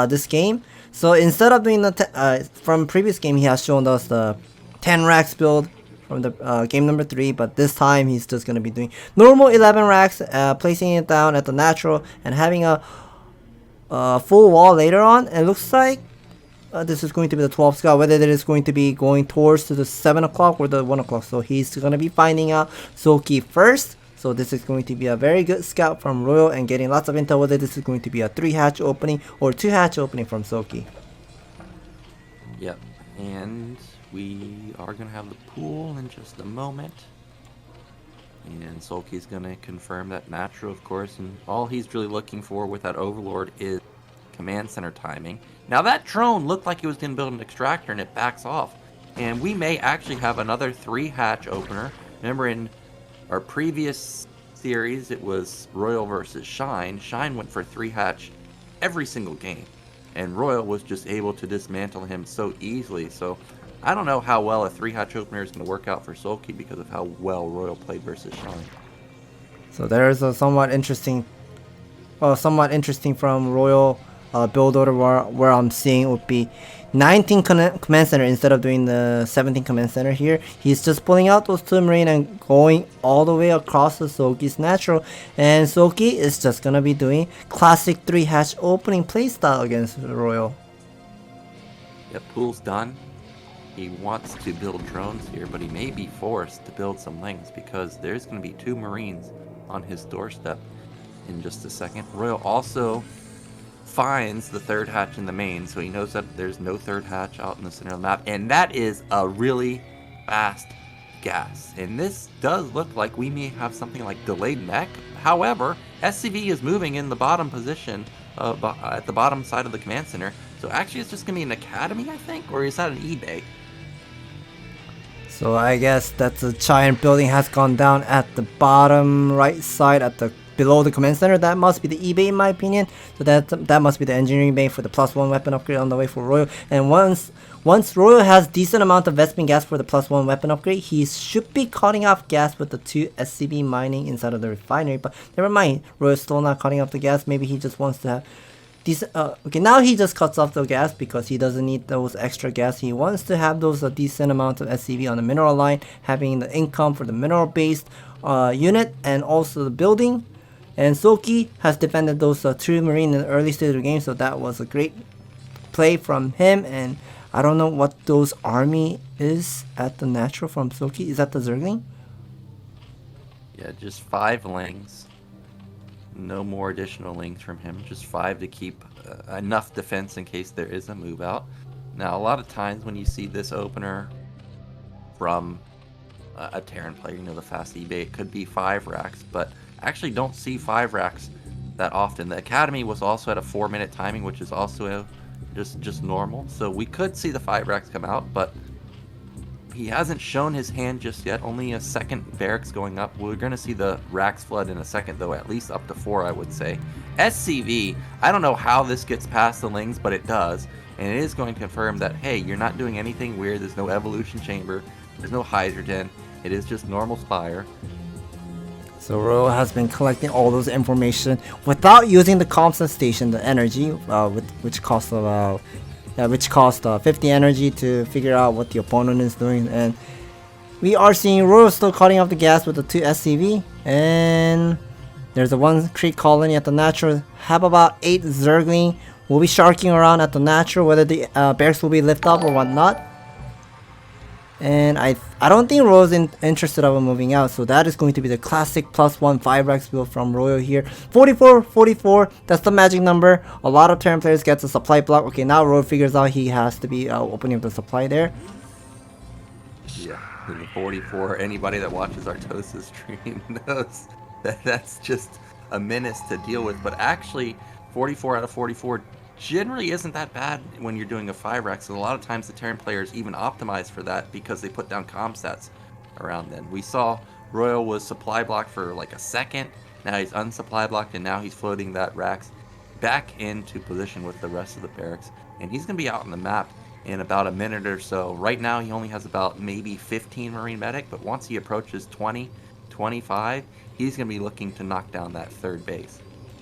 this game. So instead of doing the from previous game, he has shown us the 10 racks build from the game number 3, but this time he's just gonna be doing normal 11 racks, placing it down at the natural and having a full wall later on. It looks like this is going to be the 12th scout, whether it is going to be going towards to the 7 o'clock or the 1 o'clock. So he's going to be finding out Soulkey first. So this is going to be a very good scout from Royal and getting lots of intel whether this is going to be a 3 hatch opening or 2 hatch opening from Soulkey. Yep, and we are going to have the pool in just a moment. And Soulkey's going to confirm that natural, of course, and all he's really looking for with that Overlord is command center timing. Now that drone looked like it was going to build an extractor, and it backs off. And we may actually have another 3 hatch opener. Remember in our previous series, it was Royal versus Shine. Shine went for 3 hatch every single game, and Royal was just able to dismantle him so easily. So I don't know how well a 3 hatch opener is going to work out for Soulkey because of how well Royal played versus Shine. So there is a somewhat interesting from Royal build order where I'm seeing would be 19 command center instead of doing the 17 command center here. He's just pulling out those 2 marine and going all the way across the Soulkey's natural, and Soulkey is just gonna be doing classic 3 hatch opening playstyle against Royal. Yep, pool's done. He wants to build drones here, but he may be forced to build some lings because there's going to be 2 marines on his doorstep in just a second. Royal also finds the third hatch in the main, so he knows that there's no third hatch out in the center of the map, and that is a really fast gas. And this does look like we may have something like delayed mech. However, SCV is moving in the bottom position at the bottom side of the command center, so actually it's just going to be an academy, I think, or is that an eBay? So I guess that the giant building has gone down at the bottom right side at the below the command center. That must be the eBay in my opinion. So that must be the engineering bay for the +1 weapon upgrade on the way for Royal. And once Royal has decent amount of Vespin gas for the +1 weapon upgrade, he should be cutting off gas with the 2 SCB mining inside of the refinery. But never mind, Royal's still not cutting off the gas. Maybe he just wants to have decent. Okay, now he just cuts off the gas because he doesn't need those extra gas. He wants to have those decent amount of SCV on the mineral line, having the income for the mineral based unit and also the building. And Soulkey has defended those 2 Marine in the early stage of the game, so that was a great play from him. And I don't know what those army is at the natural from Soulkey. Is that the Zergling? Yeah, just 5 lings. No more additional lings from him. Just 5 to keep enough defense in case there is a move out. Now, a lot of times when you see this opener from a Terran player, you know, the fast eBay, it could be 5 racks, but actually don't see 5 racks that often. The academy was also at a 4-minute timing, which is also just normal, so we could see the 5 racks come out, but he hasn't shown his hand just yet. Only a second barracks going up. We're going to see the racks flood in a second, though, at least up to 4, I would say. SCV, I don't know how this gets past the lings, but it does, and it is going to confirm that, hey, you're not doing anything weird. There's no evolution chamber, there's no hydrogen, it is just normal Spire. So Royal has been collecting all those information without using the constant station, the energy, which costs 50 energy to figure out what the opponent is doing. And we are seeing Royal still cutting off the gas with the 2 SCV, and there's a 1 Creek colony at the natural. Have about 8 Zergling. Will be sharking around at the natural, whether the barracks will be lifted up or whatnot. And I don't think Royal's interested of moving out, so that is going to be the classic +1 5 racks build from Royal here. 44, that's the magic number. A lot of Terran players get the supply block. Okay, now Royal figures out he has to be opening up the supply there. Yeah, 44, anybody that watches Artosa's stream knows that that's just a menace to deal with, but actually 44 out of 44 generally isn't that bad when you're doing a 5 rack, so a lot of times the Terran players even optimize for that because they put down comm stats around then. We saw Royal was supply blocked for like a second, now he's unsupply blocked, and now he's floating that racks back into position with the rest of the barracks, and he's going to be out on the map in about a minute or so. Right now he only has about maybe 15 Marine Medic, but once he approaches 20, 25, he's going to be looking to knock down that 3rd base.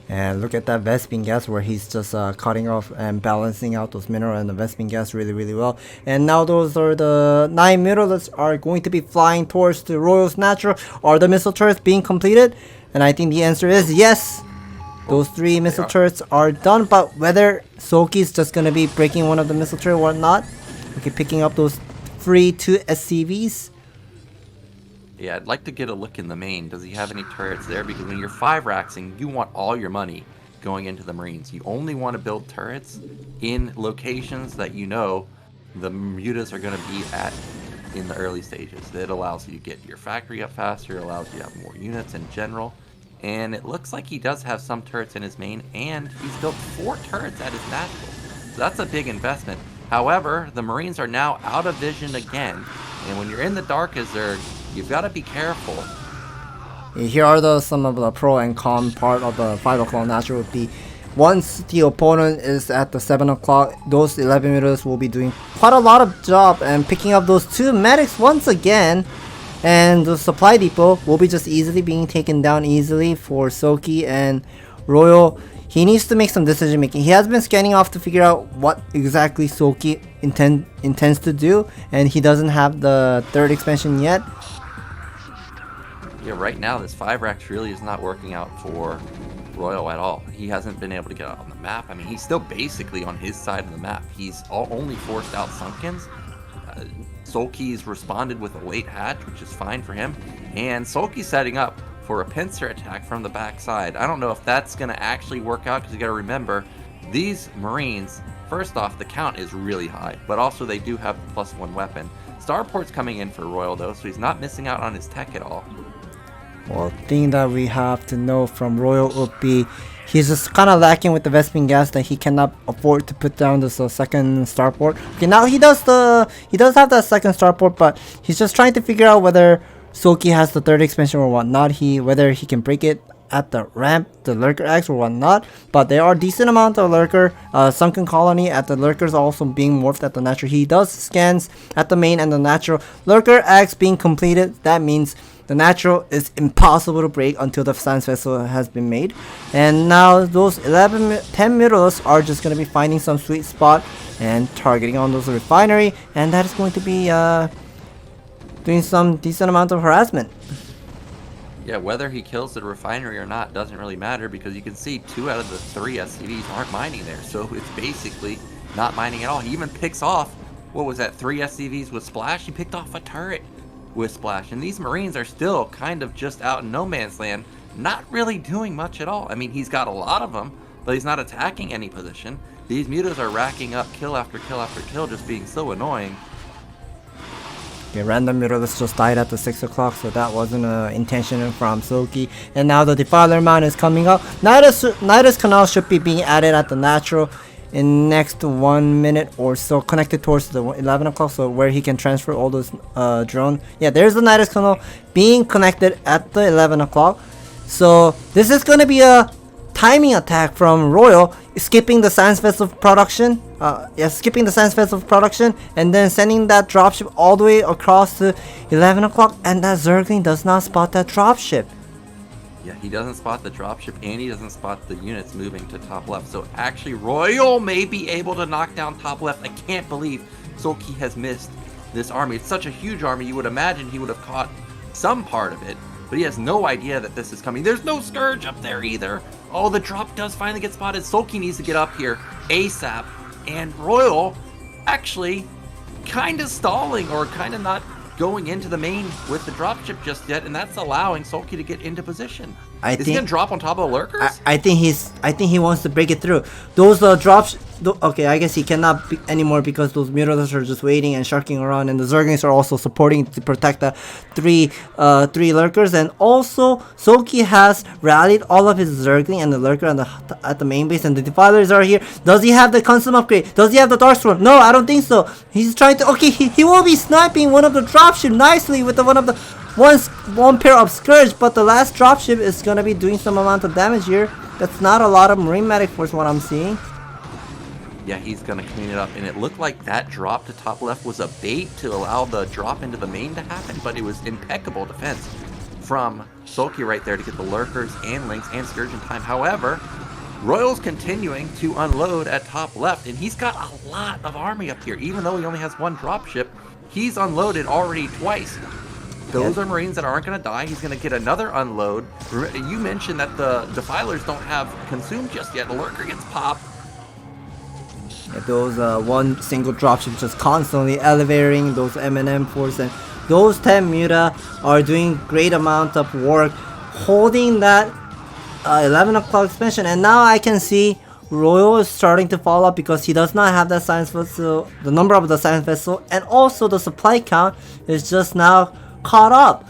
And look at that Vespin gas where he's just cutting off and balancing out those mineral and the Vespin gas really well. And now those are the 9 minerals are going to be flying towards the Royal's natural. Are the missile turrets being completed? And I think the answer is yes. Those 3 missile turrets are done, but whether Soulkey is just going to be breaking one of the missile turrets or not. Okay, picking up those free 2 SCVs. Yeah, I'd like to get a look in the main. Does he have any turrets there? Because when you're 5 racksing, you want all your money going into the Marines. You only want to build turrets in locations that you know the mutas are going to be at in the early stages. That allows you to get your factory up faster, allows you to have more units in general. And it looks like he does have some turrets in his main, and he's built 4 turrets at his natural. So that's a big investment. However, the Marines are now out of vision again, and when you're in the dark as Zerg, you've got to be careful. Here are some of the pro and con part of the 5 o'clock natural would be, once the opponent is at the 7 o'clock, those 11 meters will be doing quite a lot of job and picking up those 2 medics once again, and the supply depot will be just easily being taken down easily for Soulkey and Royal. He needs to make some decision making. He has been scanning off to figure out what exactly Soulkey intends to do, and he doesn't have the 3rd expansion yet. Yeah, right now this 5 racks really is not working out for Royal at all. He hasn't been able to get out on the map. I mean, he's still basically on his side of the map. He's only forced out Sunkens. Soulkey's responded with a late hatch, which is fine for him. And Soulkey's setting up for a pincer attack from the backside. I don't know if that's going to actually work out, because you got to remember, these Marines, first off, the count is really high, but also they do have the +1 weapon. Starport's coming in for Royal though, so he's not missing out on his tech at all. Well, thing that we have to know from Royal would be he's just kind of lacking with the Vespene gas that he cannot afford to put down this second starport. Okay, now he does have that second starport, but he's just trying to figure out whether Soulkey has the third expansion or whatnot. Whether he can break it at the ramp, the Lurker X or whatnot. But there are decent amount of Lurker, Sunken Colony at the Lurkers also being morphed at the natural. He does scans at the main and the natural. Lurker X being completed, that means the natural is impossible to break until the science vessel has been made. And now those 10 Mutalists are just going to be finding some sweet spot and targeting on those refinery. And that is going to be doing some decent amount of harassment. Yeah, whether he kills the refinery or not doesn't really matter because you can see 2 out of the 3 SCVs aren't mining there. So it's basically not mining at all. He even picks off, what was that, 3 SCVs with Splash? He picked off a turret with Splash. And these Marines are still kind of just out in no man's land, not really doing much at all. I mean, he's got a lot of them, but he's not attacking any position. These mutas are racking up kill after kill after kill, just being so annoying. Okay, random Mutalists just died at the 6 o'clock, so that wasn't an intention from Soulkey. And now the Defiler Mount is coming up. Nidus Canal should be being added at the natural in next 1 minute or so, connected towards the 11 o'clock, so where he can transfer all those drone. Yeah, there's the Nidus Canal being connected at the 11 o'clock. So this is going to be a timing attack from Royal, skipping the science vessel production. Skipping the science vessel production and then sending that dropship all the way across to 11 o'clock, and that Zergling does not spot that dropship. Yeah, he doesn't spot the dropship and he doesn't spot the units moving to top left. So actually Royal may be able to knock down top left. I can't believe Soulkey has missed this army. It's such a huge army, you would imagine he would have caught some part of it, but he has no idea that this is coming. There's no Scourge up there either. Oh, the drop does finally get spotted. Soulkey needs to get up here ASAP. And Royal actually kind of stalling or kind of not going into the main with the dropship just yet, and that's allowing Soulkey to get into position. Is he gonna drop on top of the Lurkers? I think he wants to break it through. Those drops. Okay, I guess he cannot anymore because those Mutalists are just waiting and sharking around, and the Zerglings are also supporting to protect the three Lurkers. And also, Soulkey has rallied all of his Zergling and the Lurker at the main base, and the Defilers are here. Does he have the Consum upgrade? Does he have the Darkstorm? No, I don't think so. He's trying to. Okay, he will be sniping one of the dropship nicely with one pair of Scourge, but the last dropship is gonna be doing some amount of damage here. That's not a lot of Marine Medic Force, what I'm seeing. Yeah, he's gonna clean it up, and it looked like that drop to top left was a bait to allow the drop into the main to happen, but it was impeccable defense from Soulkey right there to get the Lurkers and Lynx and Scourge in time. However, Royal's continuing to unload at top left, and he's got a lot of army up here. Even though he only has 1 dropship, he's unloaded already twice. Those are Marines that aren't going to die. He's going to get another unload. You mentioned that the Defilers don't have consumed just yet. The Lurker gets popped. Yeah, those one single dropship just constantly elevating those M&M force, and those 10 Muta are doing great amount of work holding that 11 o'clock expansion. And now I can see Royal is starting to fall off because he does not have that science vessel, the number of the science vessel, and also the supply count is just now caught up.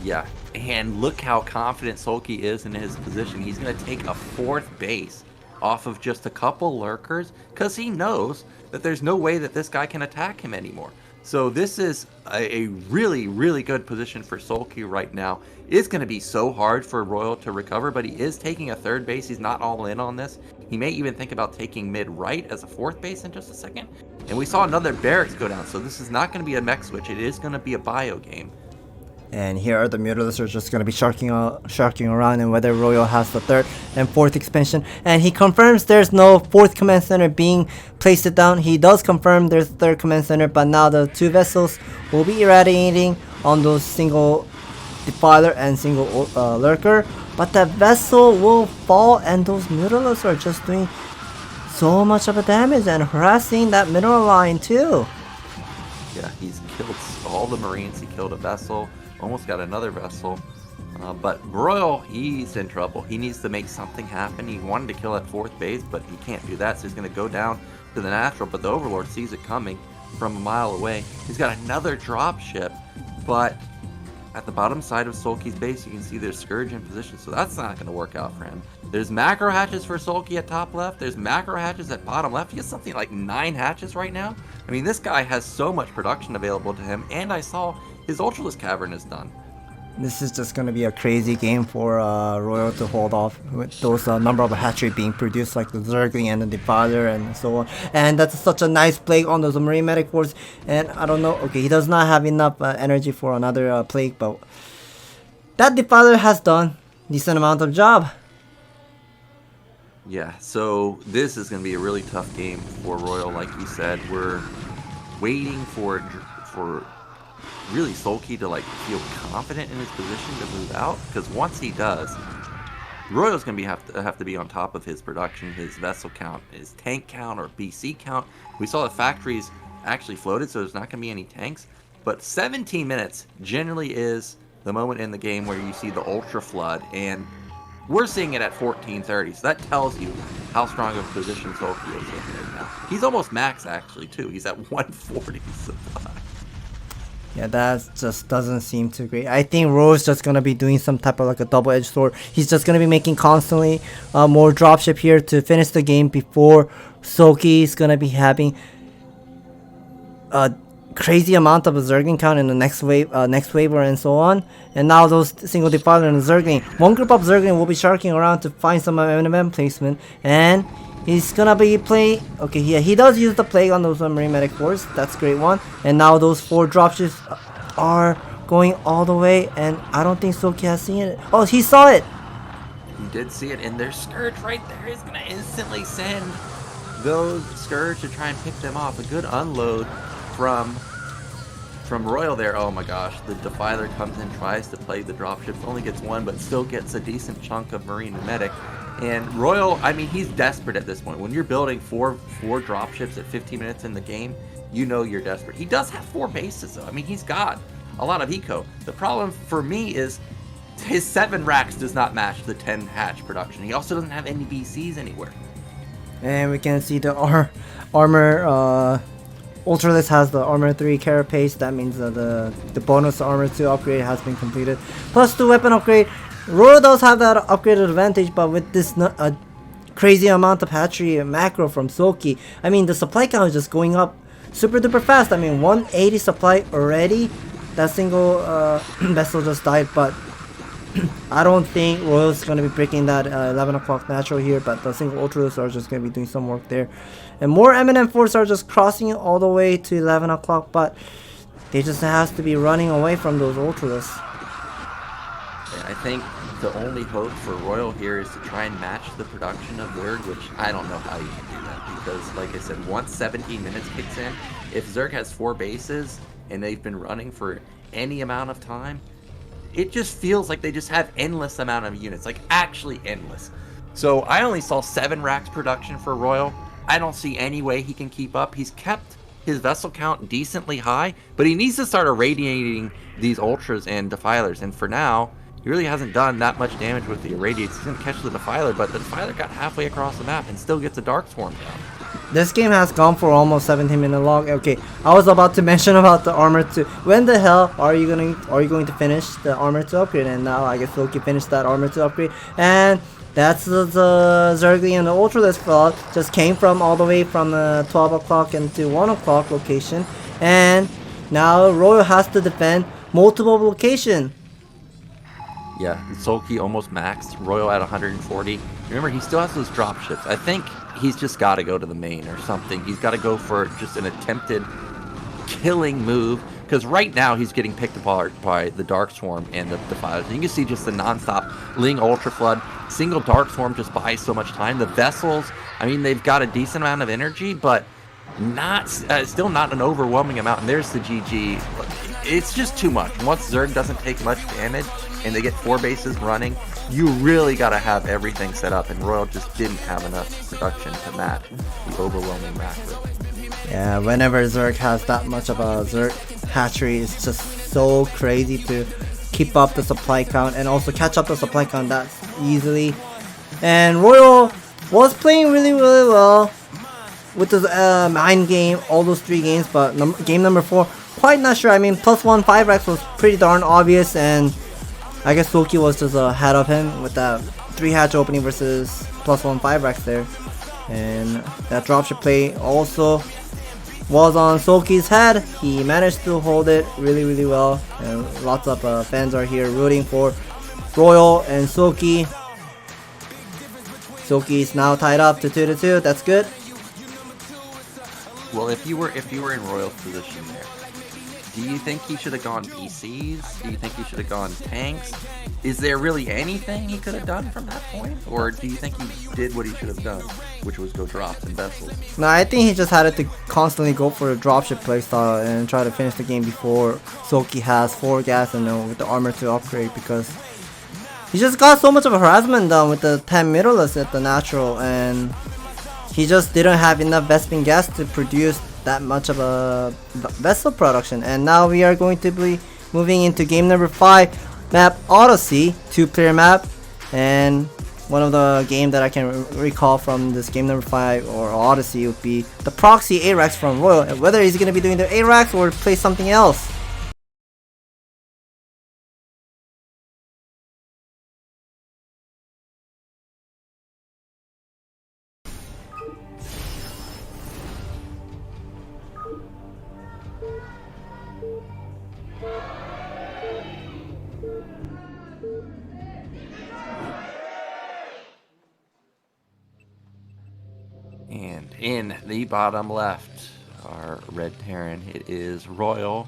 Yeah, and look how confident Soulkey is in his position. He's going to take a 4th base off of just a couple Lurkers because he knows that there's no way that this guy can attack him anymore. So this is a really, really good position for Soulkey right now. It's going to be so hard for Royal to recover, but he is taking a 3rd base. He's not all in on this. He may even think about taking mid-right as a 4th base in just a second. And we saw another barracks go down, so this is not going to be a mech switch. It is going to be a bio game. And here are the Mutalists are just going to be sharking around, and whether Royal has the 3rd and 4th expansion. And he confirms there's no 4th command center being placed down. He does confirm there's a 3rd command center, but now the 2 vessels will be irradiating on those single Defiler and single Lurker. But that vessel will fall, and those Mutalists are just doing so much of a damage and harassing that mineral line too. Yeah, he's killed all the Marines. He killed a vessel. Almost got another vessel. But Royal, he's in trouble. He needs to make something happen. He wanted to kill at 4th base, but he can't do that, so he's going to go down to the natural, but the Overlord sees it coming from a mile away. He's got another drop ship, but at the bottom side of Soulkey's base, you can see there's Scourge in position, so that's not going to work out for him. There's macro hatches for Soulkey at top left. There's macro hatches at bottom left. He has something like 9 hatches right now. I mean, this guy has so much production available to him, and I saw his Ultralisk Cavern is done. This is just going to be a crazy game for Royal to hold off with those number of hatchery being produced, like the Zergling and the Defiler and so on. And that's such a nice plague on those Marine Medic Force. And I don't know, okay, he does not have enough energy for another plague, but that Defiler has done decent amount of job. Yeah, so this is going to be a really tough game for Royal, like you said. We're waiting for really Soulkey to like feel confident in his position to move out, because once he does, Royal's gonna have to be on top of his production, his vessel count, his tank count or BC count. We saw the factories actually floated, so there's not gonna be any tanks. But 17 minutes generally is the moment in the game where you see the ultra flood, and we're seeing it at 14:30. So that tells you how strong of a position Soulkey is in right now. He's almost max actually too. He's at 140 supply. Yeah, that just doesn't seem too great. I think Roy's just gonna be doing some type of like a double-edged sword. He's just gonna be making constantly more dropship here to finish the game before Soulkey is gonna be having a crazy amount of a Zergling count in the next wave and so on. And now those single Defiler and the Zergling, one group of Zergling will be sharking around to find some M&M placement, and he's gonna be playing. Okay, yeah, he does use the plague on those Marine Medic Force. That's a great one. And now those 4 dropships are going all the way, and I don't think Soulkey has seen it. Oh, he saw it. He did see it, and their Scourge right there is gonna instantly send those Scourge to try and pick them off. A good unload from Royal there. Oh my gosh, the Defiler comes in, tries to play the dropships, only gets 1, but still gets a decent chunk of Marine and Medic. And Royal, I mean, he's desperate at this point. When you're building four dropships at 15 minutes in the game, you know you're desperate. He does have 4 bases though. I mean, he's got a lot of eco. The problem for me is his 7 racks does not match the 10 hatch production. He also doesn't have any BCs anywhere. And we can see the armor. Ultralisk has the armor 3 carapace. That means the bonus armor 2 upgrade has been completed. Plus 2 weapon upgrade. Royal does have that upgraded advantage, but with this crazy amount of hatchery and macro from Soulkey, I mean, the supply count is just going up super duper fast. I mean, 180 supply already. That single vessel just died, but I don't think Royal's going to be breaking that 11 o'clock natural here, but the single Ultralists are just going to be doing some work there. And more M&M Force are just crossing all the way to 11 o'clock, but they just have to be running away from those Ultralists. I think the only hope for Royal here is to try and match the production of Zerg, which I don't know how you can do that, because like I said, once 17 minutes kicks in, if Zerg has 4 bases and they've been running for any amount of time, it just feels like they just have endless amount of units, like actually endless. So I only saw 7 racks production for Royal. I don't see any way he can keep up. He's kept his vessel count decently high, but he needs to start irradiating these Ultras and Defilers, and for now, he really hasn't done that much damage with the irradiates. He's going to catch the Defiler, but the Defiler got halfway across the map and still gets a Dark Swarm down. This game has gone for almost 17-minute long. Okay, I was about to mention about the armor 2. When the hell are you going to finish the armor 2 upgrade? And now I guess Soulkey finished that armor 2 upgrade. And that's the Zergling and the Ultralisk flood just came from all the way from the 12 o'clock into 1 o'clock location. And now Royal has to defend multiple location. Yeah, Soulkey almost maxed. Royal at 140. Remember, he still has those drop ships. I think he's just got to go to the main or something. He's got to go for just an attempted killing move, because right now he's getting picked apart by the Dark Swarm and the Defilers. And you can see just the non-stop Ling Ultra Flood. Single Dark Swarm just buys so much time. The vessels, I mean, they've got a decent amount of energy, but not still not an overwhelming amount. And there's the GG. It's just too much. Once Zerg doesn't take much damage and they get 4 bases running, you really got to have everything set up, and Royal just didn't have enough production to match the overwhelming macro. Yeah, whenever Zerg has that much of a Zerg hatchery, it's just so crazy to keep up the supply count and also catch up the supply count that easily. And Royal was playing really well with the mind game, all those 3 games, but game number 4, quite not sure. I mean, +1 5-racks was pretty darn obvious, and I guess Soulkey was just ahead of him with that 3-hatch opening versus +1 5-racks there. And that dropship play also was on Soulkey's head. He managed to hold it really well, and lots of fans are here rooting for Royal and Soulkey. Soulkey is now tied up to 2-2. That's good. Well, if you were in Royal's position there, do you think he should have gone PCs? Do you think he should have gone tanks? Is there really anything he could have done from that point? Or do you think he did what he should have done, which was go drops and vessels? No, I think he just had to constantly go for a dropship playstyle and try to finish the game before Soulkey has 4 gas and with the armor to upgrade, because he just got so much of a harassment done with the 10 middleless at the natural, and he just didn't have enough Vespin gas to produce that much of a vessel production. And now we are going to be moving into game number 5, map Odyssey, 2-player map, and one of the game that I can recall from this game number 5 or Odyssey would be the Proxy ARAX from Royal, and whether he's going to be doing the ARAX or play something else. And in the bottom left, our red Terran, it is Royal.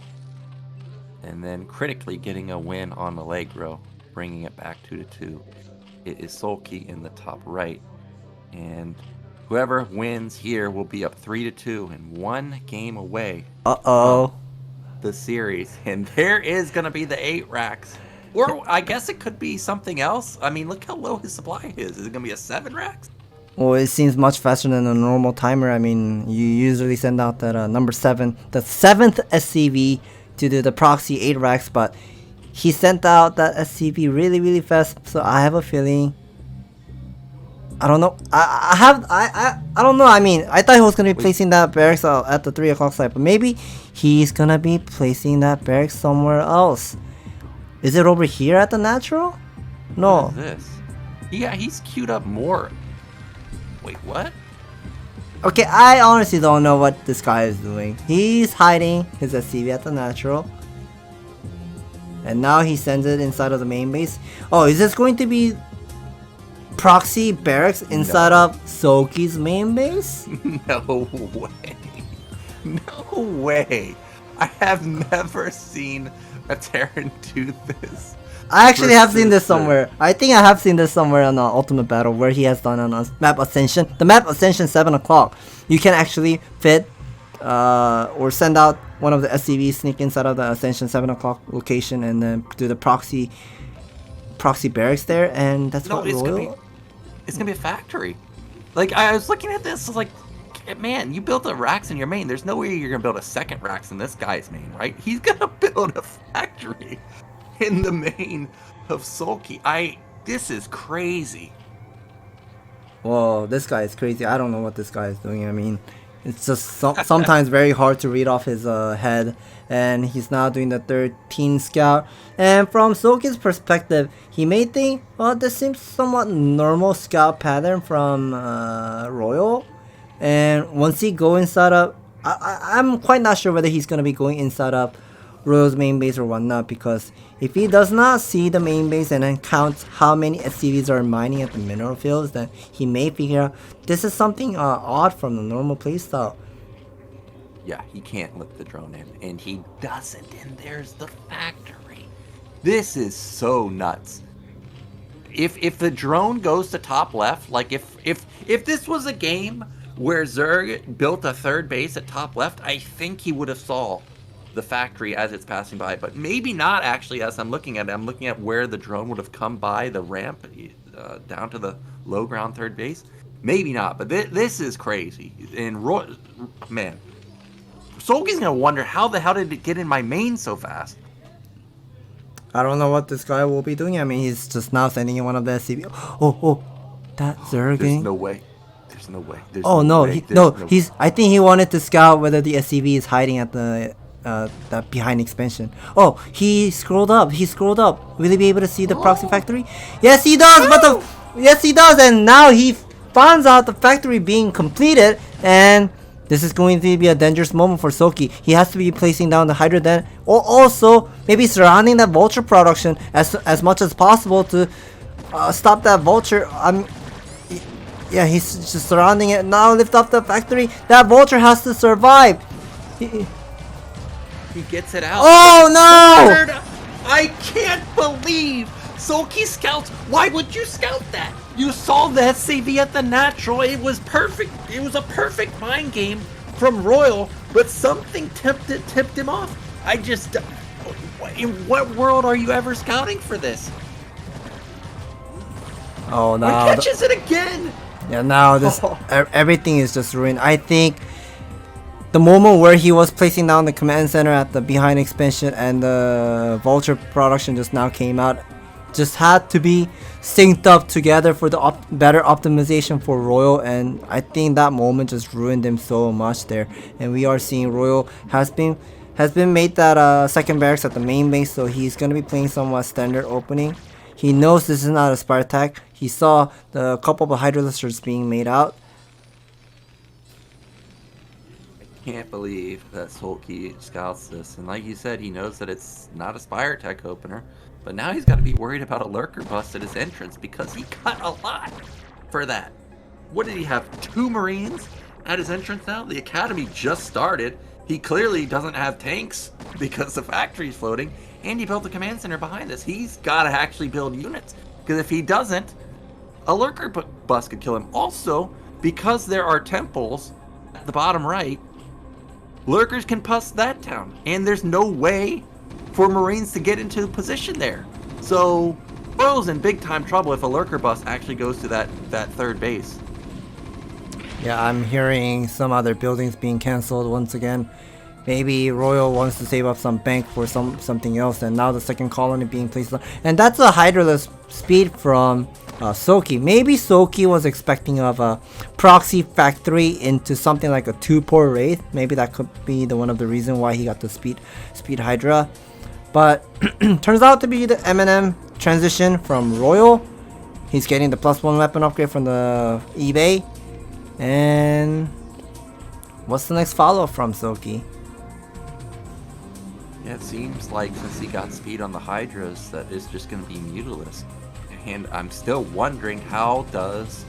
And then critically getting a win on Allegro, bringing it back 2-2. It is Soulkey in the top right. And whoever wins here will be up 3-2 and 1 game away. The series. And there is going to be the 8 racks. Or I guess it could be something else. I mean, look how low his supply is. Is it going to be a 7 racks? Well, it seems much faster than a normal timer. I mean, you usually send out that number 7, the 7th SCV to do the proxy 8 racks, but he sent out that SCV really fast, so I have a feeling. I don't know. I don't know. I mean, I thought he was gonna be placing that barracks at the 3 o'clock site, but maybe he's gonna be placing that barracks somewhere else. Is it over here at the natural? No. What is this? Yeah, he's queued up more. Wait, what? Okay, I honestly don't know what this guy is doing. He's hiding his SCV at the natural. And now he sends it inside of the main base. Oh, is this going to be proxy barracks inside of Soulkey's main base? No way. No way. I have never seen a Terran do this. I actually have seen this somewhere. I think I have seen this somewhere on Ultimate Battle where he has done on map Ascension. The map Ascension 7 o'clock. You can actually fit or send out one of the SCVs, sneak inside of the Ascension 7 o'clock location, and then do the proxy barracks there. And that's what Royal. It's gonna be a factory. Like, I was looking at this, I was like, man, you built the racks in your main. There's no way you're gonna build a second racks in this guy's main, right? He's gonna build a factory in the main of Soulkey. This is crazy. Whoa, this guy is crazy. I don't know what this guy is doing. I mean, it's just sometimes very hard to read off his head. And he's now doing the 13 scout. And from Soulkey's perspective, he may think, well, this seems somewhat normal scout pattern from Royal. And once he go inside of, I'm quite not sure whether he's gonna be going inside of Royal's main base or whatnot, because if he does not see the main base and then counts how many SCVs are mining at the mineral fields, then he may figure out this is something odd from the normal playstyle. Yeah, he can't let the drone in, and he doesn't, and there's the factory. This is so nuts. If the drone goes to top left, like if this was a game where Zerg built a third base at top left, I think he would have saw the factory as it's passing by, but maybe not actually. As I'm looking at it, I'm looking at where the drone would have come by the ramp down to the low ground third base. Maybe not, but this is crazy. And man, Soulkey's gonna wonder how the hell did it get in my main so fast? I don't know what this guy will be doing. I mean, he's just now sending in one of the SCV. Oh, that's Zerg. There's no way. There's no way. There's Oh no, way. he's. I think he wanted to scout whether the SCV is hiding at the that behind expansion. Oh, he scrolled up. Will he be able to see the proxy factory? Yes, he does. Yes, he does. And now he finds out the factory being completed, and this is going to be a dangerous moment for Soulkey. He has to be placing down the Hydra then, or also maybe surrounding that vulture production as much as possible to stop that vulture. Yeah, he's just surrounding it. Now lift up the factory. That vulture has to survive. He gets it out. Oh no! I can't believe Soulkey scouts. Why would you scout that? You saw the SCV at the natural. It was perfect. It was a perfect mind game from Royal, but something tipped him off. In what world are you ever scouting for this? Oh no! He catches it again. Yeah, now everything is just ruined. I think the moment where he was placing down the command center at the behind expansion and the vulture production just now came out, just had to be synced up together for the better optimization for Royal, and I think that moment just ruined him so much there. And we are seeing Royal has been made that second barracks at the main base, so he's gonna be playing somewhat standard opening. He knows this is not a Spartak. He saw the couple of Hydralisters being made out. I can't believe that Soulkey scouts this, and like you said, he knows that it's not a Spartak opener. But now he's got to be worried about a lurker bust at his entrance because he cut a lot for that. What did he have? 2 Marines at his entrance now? The academy just started. He clearly doesn't have tanks because the factory's floating. And he built the command center behind this. He's got to actually build units. Because if he doesn't, a lurker bust could kill him. Also, because there are temples at the bottom right, lurkers can bust that down. And there's no way for Marines to get into position there. So Royal's in big time trouble if a lurker bus actually goes to that third base. Yeah, I'm hearing some other buildings being cancelled once again. Maybe Royal wants to save up some bank for something else, and now the second colony being placed on. And that's a Hydraless speed from Soulkey. Maybe Soulkey was expecting of a proxy factory into something like a 2-port wraith. Maybe that could be one of the reasons why he got the speed Hydra. But turns out to be the M&M transition from Royal. He's getting the +1 weapon upgrade from the eBay. And what's the next follow-up from Soulkey? Yeah, it seems like since he got speed on the Hydras, that it's just going to be Mutilus. And I'm still wondering, how does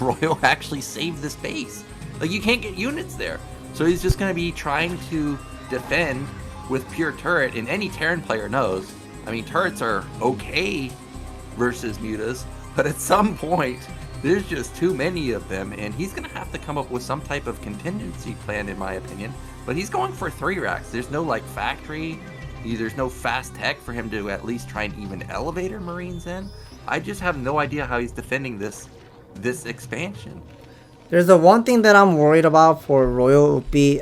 Royal actually save this base? Like, you can't get units there. So he's just going to be trying to defend with pure turret, and any Terran player knows. I mean, turrets are okay versus mutas, but at some point, there's just too many of them, and he's going to have to come up with some type of contingency plan, in my opinion. But he's going for 3 racks. There's no, like, factory. There's no fast tech for him to at least try and even elevator Marines in. I just have no idea how he's defending this expansion. There's the one thing that I'm worried about for Royal would be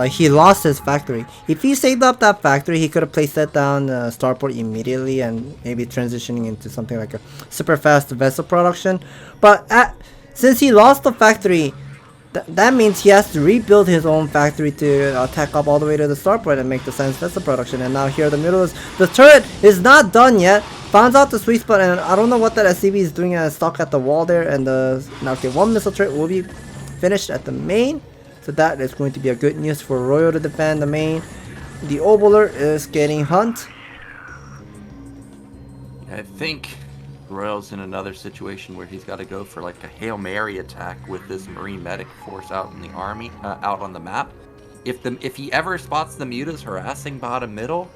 he lost his factory. If he saved up that factory, he could have placed that down starport immediately and maybe transitioning into something like a super fast vessel production. But since he lost the factory, that means he has to rebuild his own factory to attack up all the way to the starport and make the science vessel production. And now here the middle is the turret is not done yet. Finds out the sweet spot, and I don't know what that SCV is doing stuck at the wall there. And now okay, 1 missile turret will be finished at the main. So that is going to be a good news for Royal to defend the main. The Oboler is getting hunt. I think Royal's in another situation where he's got to go for like a Hail Mary attack with this Marine medic force out in the army, out on the map. If he ever spots the mutas harassing bottom middle,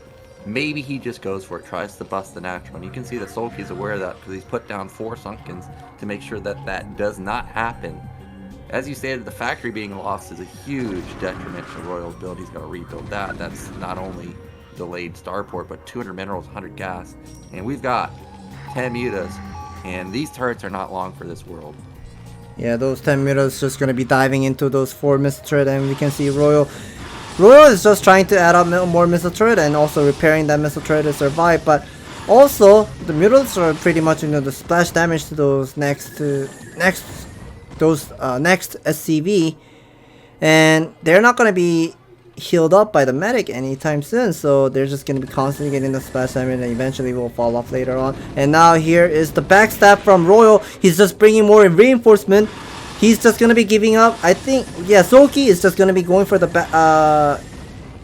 maybe he just goes for it, tries to bust the natural. And you can see that Soulkey's aware of that because he's put down 4 Sunkens to make sure that that does not happen. As you stated, the factory being lost is a huge detriment to Royal's build. He's got to rebuild that. That's not only delayed starport, but 200 minerals, 100 gas. And we've got 10 mutas, and these turrets are not long for this world. Yeah, those 10 mutas just going to be diving into those 4 missile turret, and we can see Royal Royal is just trying to add up more missile turret and also repairing that missile turret to survive, but also the mutants are pretty much, you know, the splash damage to those next SCV, and they're not going to be healed up by the medic anytime soon, so they're just going to be constantly getting the splash damage and eventually will fall off later on. And now here is the backstab from Royal. He's just bringing more reinforcement. He's just going to be giving up. I think, yeah, Soulkey is just going to be going for the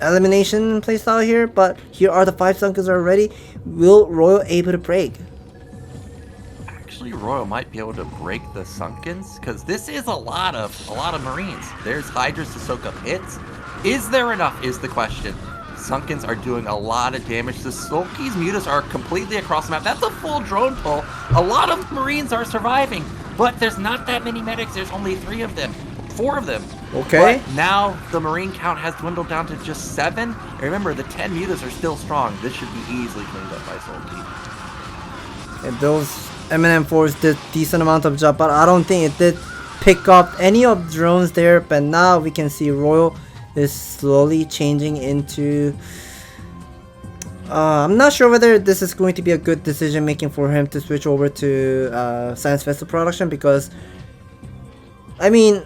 elimination playstyle here, but here are the 5 Sunkers already. Will Royal able to break? Actually, Royal might be able to break the Sunkens, because this is a lot of Marines. There's Hydras to soak up hits. Is there enough is the question. Sunkens are doing a lot of damage. The Soulkey's mutas are completely across the map. That's a full drone pull. A lot of Marines are surviving, but there's not that many medics. There's only 3 of them. 4 of them. Okay. But now the Marine count has dwindled down to just 7. And remember, the 10 mutas are still strong. This should be easily cleaned up by Soulkey. And those M4s did decent amount of job, but I don't think it did pick up any of the drones there. But now we can see Royal is slowly changing into I'm not sure whether this is going to be a good decision making for him to switch over to science vessel production, because I mean,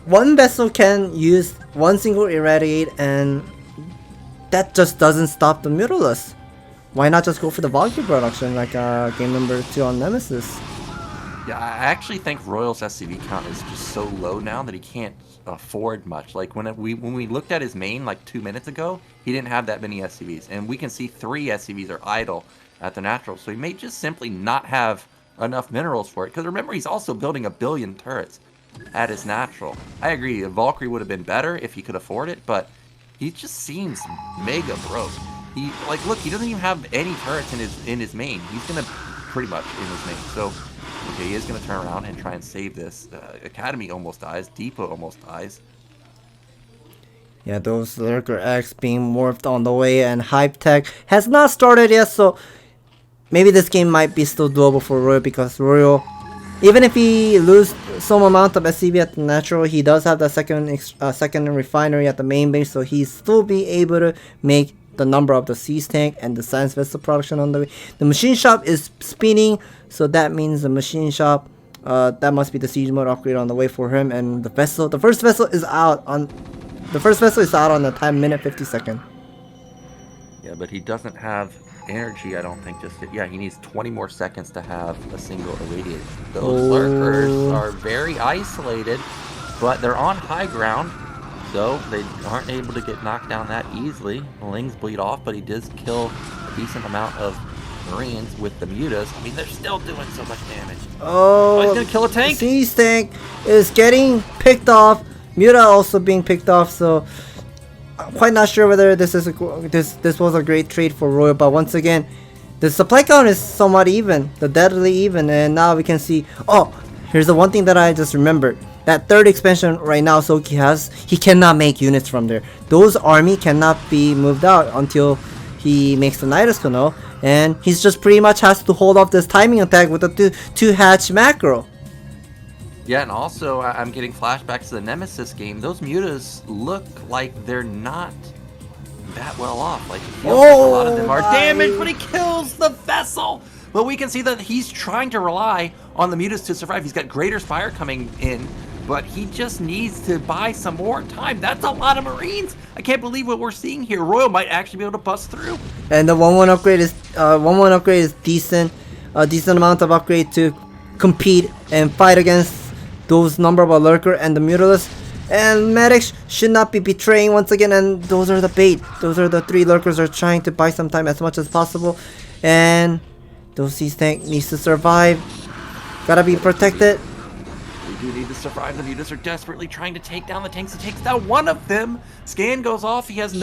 one vessel can use one single irradiate and that just doesn't stop the Mutulus. Why not just go for the Valkyrie production like game number 2 on Nemesis? Yeah, I actually think Royal's SCV count is just so low now that he can't afford much. Like when we looked at his main like 2 minutes ago, he didn't have that many SCVs, and we can see 3 SCVs are idle at the natural, so he may just simply not have enough minerals for it. Because remember, he's also building 1 billion turrets at his natural. I agree, a Valkyrie would have been better if he could afford it, but he just seems mega broke. He look, he doesn't even have any turrets in his main. He's gonna pretty much in his main. So okay, he is gonna turn around and try and save this. Academy almost dies. Depot almost dies. Yeah, those Lurker X being morphed on the way, and Hype Tech has not started yet, so maybe this game might be still doable for Royal, because Royal, even if he lose some amount of SCV at the natural, he does have the second refinery at the main base, so he still be able to make the number of the siege tank and the science vessel production on the way. The machine shop is spinning, so that means the machine shop, that must be the siege mode upgrade on the way for him. And the first vessel is out on the time minute 50-second. Yeah, but he doesn't have energy, I don't think. Yeah, he needs 20 more seconds to have a single irradiate. Those lurkers are very isolated, but they're on high ground, so they aren't able to get knocked down that easily. Lings bleed off, but he does kill a decent amount of Marines with the mutas. I mean, they're still doing so much damage. Oh, he's gonna kill a tank. Siege tank is getting picked off. Muta also being picked off, so I'm quite not sure whether this was a great trade for Royal. But once again, the supply count is somewhat even, the deadly even, and now we can see. Oh, here's the one thing that I just remembered. That third expansion right now Soulkey has, he cannot make units from there. Those army cannot be moved out until he makes the Nidus Canal, and he's just pretty much has to hold off this timing attack with the two hatch macro. Yeah, and also I'm getting flashbacks to the Nemesis game. Those mutas look like they're not that well off. Like, it feels like a lot of them are damaged, but he kills the vessel. But we can see that he's trying to rely on the mutas to survive. He's got Greater Spire coming in, but he just needs to buy some more time. That's a lot of Marines. I can't believe what we're seeing here. Royal might actually be able to bust through. And the 1-1 upgrade is decent. A decent amount of upgrade to compete and fight against those number of lurker and the Mutulus. And medics should not be betraying once again, and those are the bait. Those are the 3 lurkers are trying to buy some time as much as possible. And those siege tank needs to survive. Gotta be protected. We do need to survive. The mutas are desperately trying to take down the tanks. It takes down one of them. Scan goes off. He has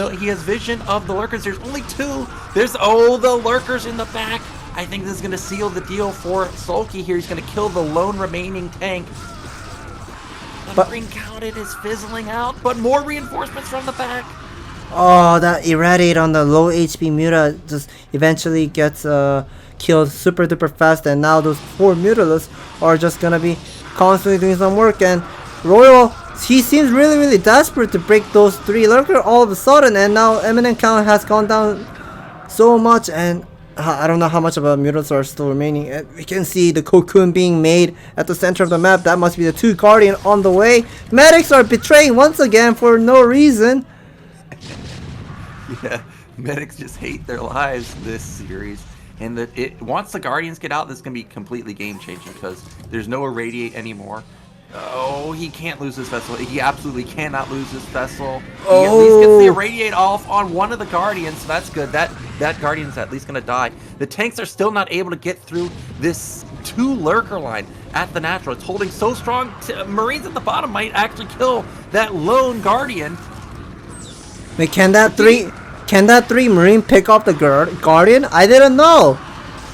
vision of the lurkers. There's only 2. There's the lurkers in the back. I think this is gonna seal the deal for Soulkey here. He's gonna kill the lone remaining tank. The Marine count is fizzling out, but more reinforcements from the back. Oh, that irradiate on the low HP Muta just eventually gets killed super duper fast, and now those 4 Mutulus are just gonna be constantly doing some work, and Royal he seems really desperate to break those 3 lurker all of a sudden, and now Emmett count has gone down so much, and I don't know how much of a mutants are still remaining. And we can see the cocoon being made at the center of the map. That must be the 2 Guardian on the way. Medics are betraying once again for no reason. Yeah, medics just hate their lives this series. And once the Guardians get out, this is going to be completely game changing because there's no irradiate anymore. Oh, he can't lose this vessel. He absolutely cannot lose this vessel. He at least gets the irradiate off on one of the Guardians, so that's good. That Guardian's at least going to die. The tanks are still not able to get through this 2 lurker line at the natural. It's holding so strong. Marines at the bottom might actually kill that lone Guardian. Wait, can that 3 Marine pick off the Guardian? I didn't know.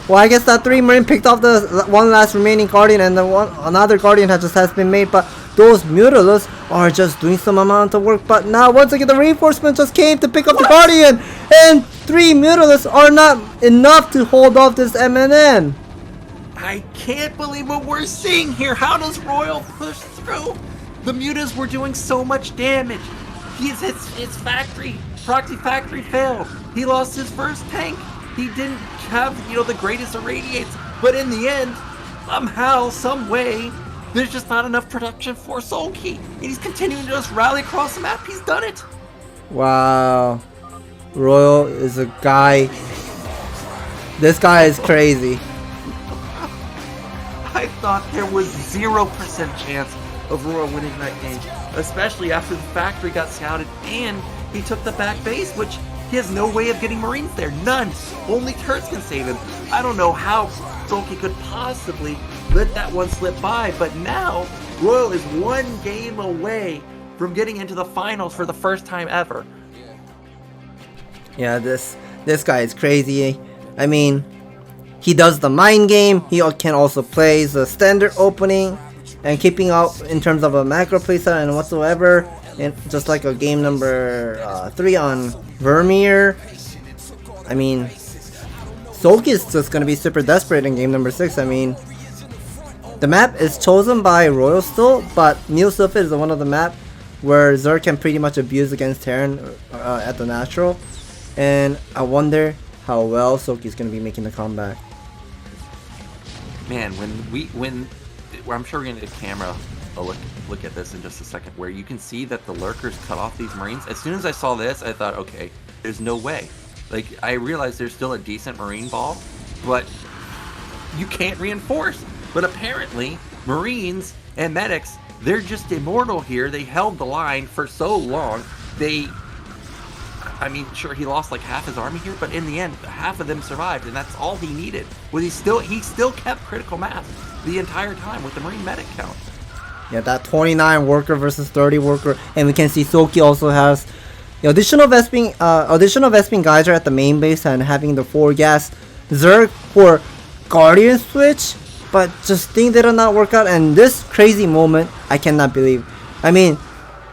Well, I guess that 3 Marine picked off the one last remaining Guardian, and another Guardian has been made, but those Mutilas are just doing some amount of work. But now, once again, the reinforcement just came to pick up the Guardian, and 3 Mutilas are not enough to hold off this M&M. I can't believe what we're seeing here. How does Royal push through? The Mutas were doing so much damage. His factory, Proxy factory failed. He lost his first tank. He didn't have, the greatest irradiates. But in the end, somehow, some way, there's just not enough production for Soulkey. And he's continuing to just rally across the map. He's done it. Wow. Royal is a guy. This guy is crazy. I thought there was 0% chance of Royal winning that game, especially after the factory got scouted and he took the back base, which he has no way of getting Marines there. None. Only turrets can save him. I don't know how Soulkey could possibly let that one slip by, but now Royal is 1 game away from getting into the finals for the first time ever. Yeah, this guy is crazy. I mean, he does the mind game. He can also play the standard opening and keeping up in terms of a macro playset and whatsoever. And just like a game number 3 on Vermeer. I mean, Soulkey is just gonna be super desperate in game number 6. I mean, the map is chosen by Royal still, but Neil Silphid is one of the map where Zerg can pretty much abuse against Terran at the natural. And I wonder how well Soulkey is gonna be making the comeback. Man, when I'm sure we're gonna get a camera look at this in just a second, where you can see that the lurkers cut off these Marines. As soon as I saw this, I thought, okay, there's no way. Like, I realized there's still a decent Marine ball, but you can't reinforce. But apparently, Marines and medics, they're just immortal here. They held the line for so long. I mean, sure, he lost like half his army here, but in the end, half of them survived, and that's all he needed. He still kept critical mass the entire time with the Marine medic count. Yeah, that 29 worker versus 30 worker, and we can see Soulkey also has the additional Vesping Geyser at the main base and having the 4 gas Zerg for Guardian switch, but just things did not work out. And this crazy moment, I cannot believe. I mean,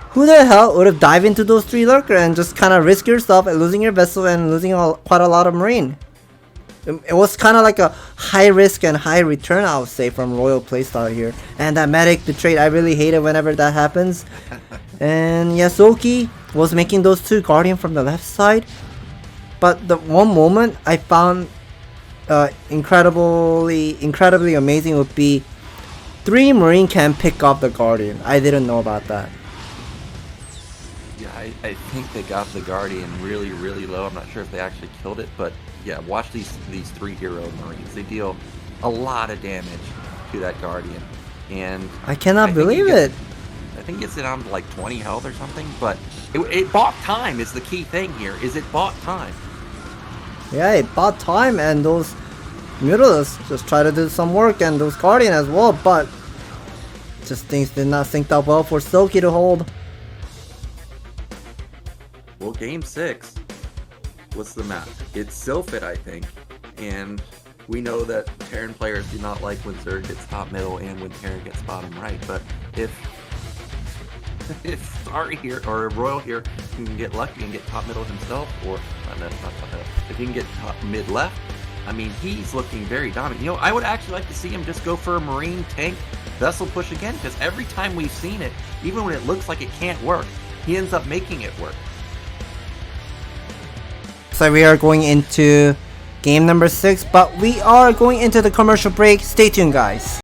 who the hell would have dived into those 3 lurker and just kind of risk yourself and losing your vessel and losing quite a lot of Marine? It was kind of like a high risk and high return, I would say, from Royal playstyle here. And that medic betrayed, I really hate it whenever that happens. And yeah, Soulkey was making those 2 Guardian from the left side. But the one moment I found incredibly amazing would be 3 Marine can pick up the Guardian. I didn't know about that. Yeah, I think they got the Guardian really, really low. I'm not sure if they actually killed it, but yeah, watch these 3 hero Marines. They deal a lot of damage to that Guardian, and I cannot believe it. I think it's down to like 20 health or something, but it bought time is the key thing here. Is it bought time? Yeah, it bought time, and those Mutilas just try to do some work, and those Guardian as well, but just things did not sync up well for Soulkey to hold. Well, game 6. What's the map? It's Silphid, I think, and we know that Terran players do not like when Zerg gets top middle and when Terran gets bottom right, but if Star here, or Royal here, can get lucky and get top middle himself, or not top middle, if he can get top mid left, I mean, he's looking very dominant. You know, I would actually like to see him just go for a Marine tank vessel push again, because every time we've seen it, even when it looks like it can't work, he ends up making it work. So we are going into game number 6, but we are going into the commercial break. Stay tuned, guys.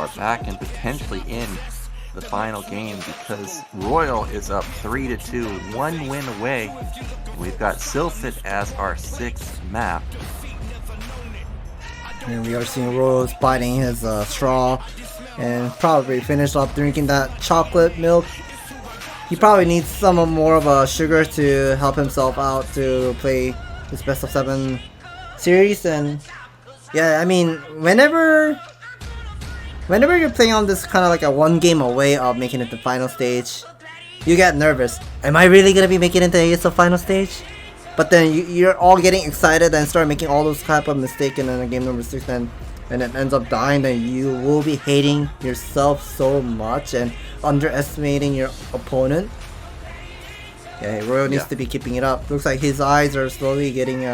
are back and potentially in the final game because Royal is up 3-2, 1 win away. We've got Sylphid as our 6th map. And we are seeing Royal biting his straw and probably finished off drinking that chocolate milk. He probably needs some more of a sugar to help himself out to play this best of 7 series. And yeah, I mean, whenever you're playing on this kind of like a 1 game away of making it to final stage, you get nervous. Am I really gonna be making it to ASL final stage? But then you're all getting excited and start making all those type of mistakes, and then in game number 6 and it ends up dying, then you will be hating yourself so much and underestimating your opponent. Yeah, Royal needs to be keeping it up. Looks like his eyes are slowly getting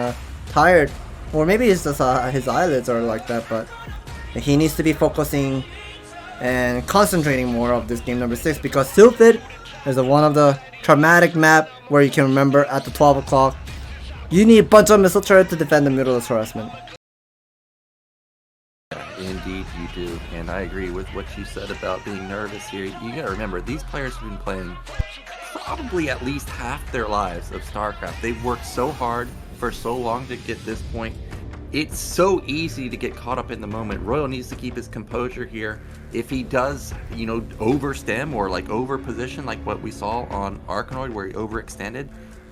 tired, or maybe it's just his eyelids are like that, but he needs to be focusing and concentrating more of this game number 6, because Sylphid is one of the traumatic map where you can remember at the 12 o'clock. You need a bunch of missile turret to defend the middle harassment. Indeed you do, and I agree with what you said about being nervous here. You gotta remember, these players have been playing probably at least half their lives of StarCraft. They've worked so hard for so long to get this point. It's so easy to get caught up in the moment. Royal needs to keep his composure here. If he does, you know, overstem or like over position like what we saw on Arkanoid where he overextended,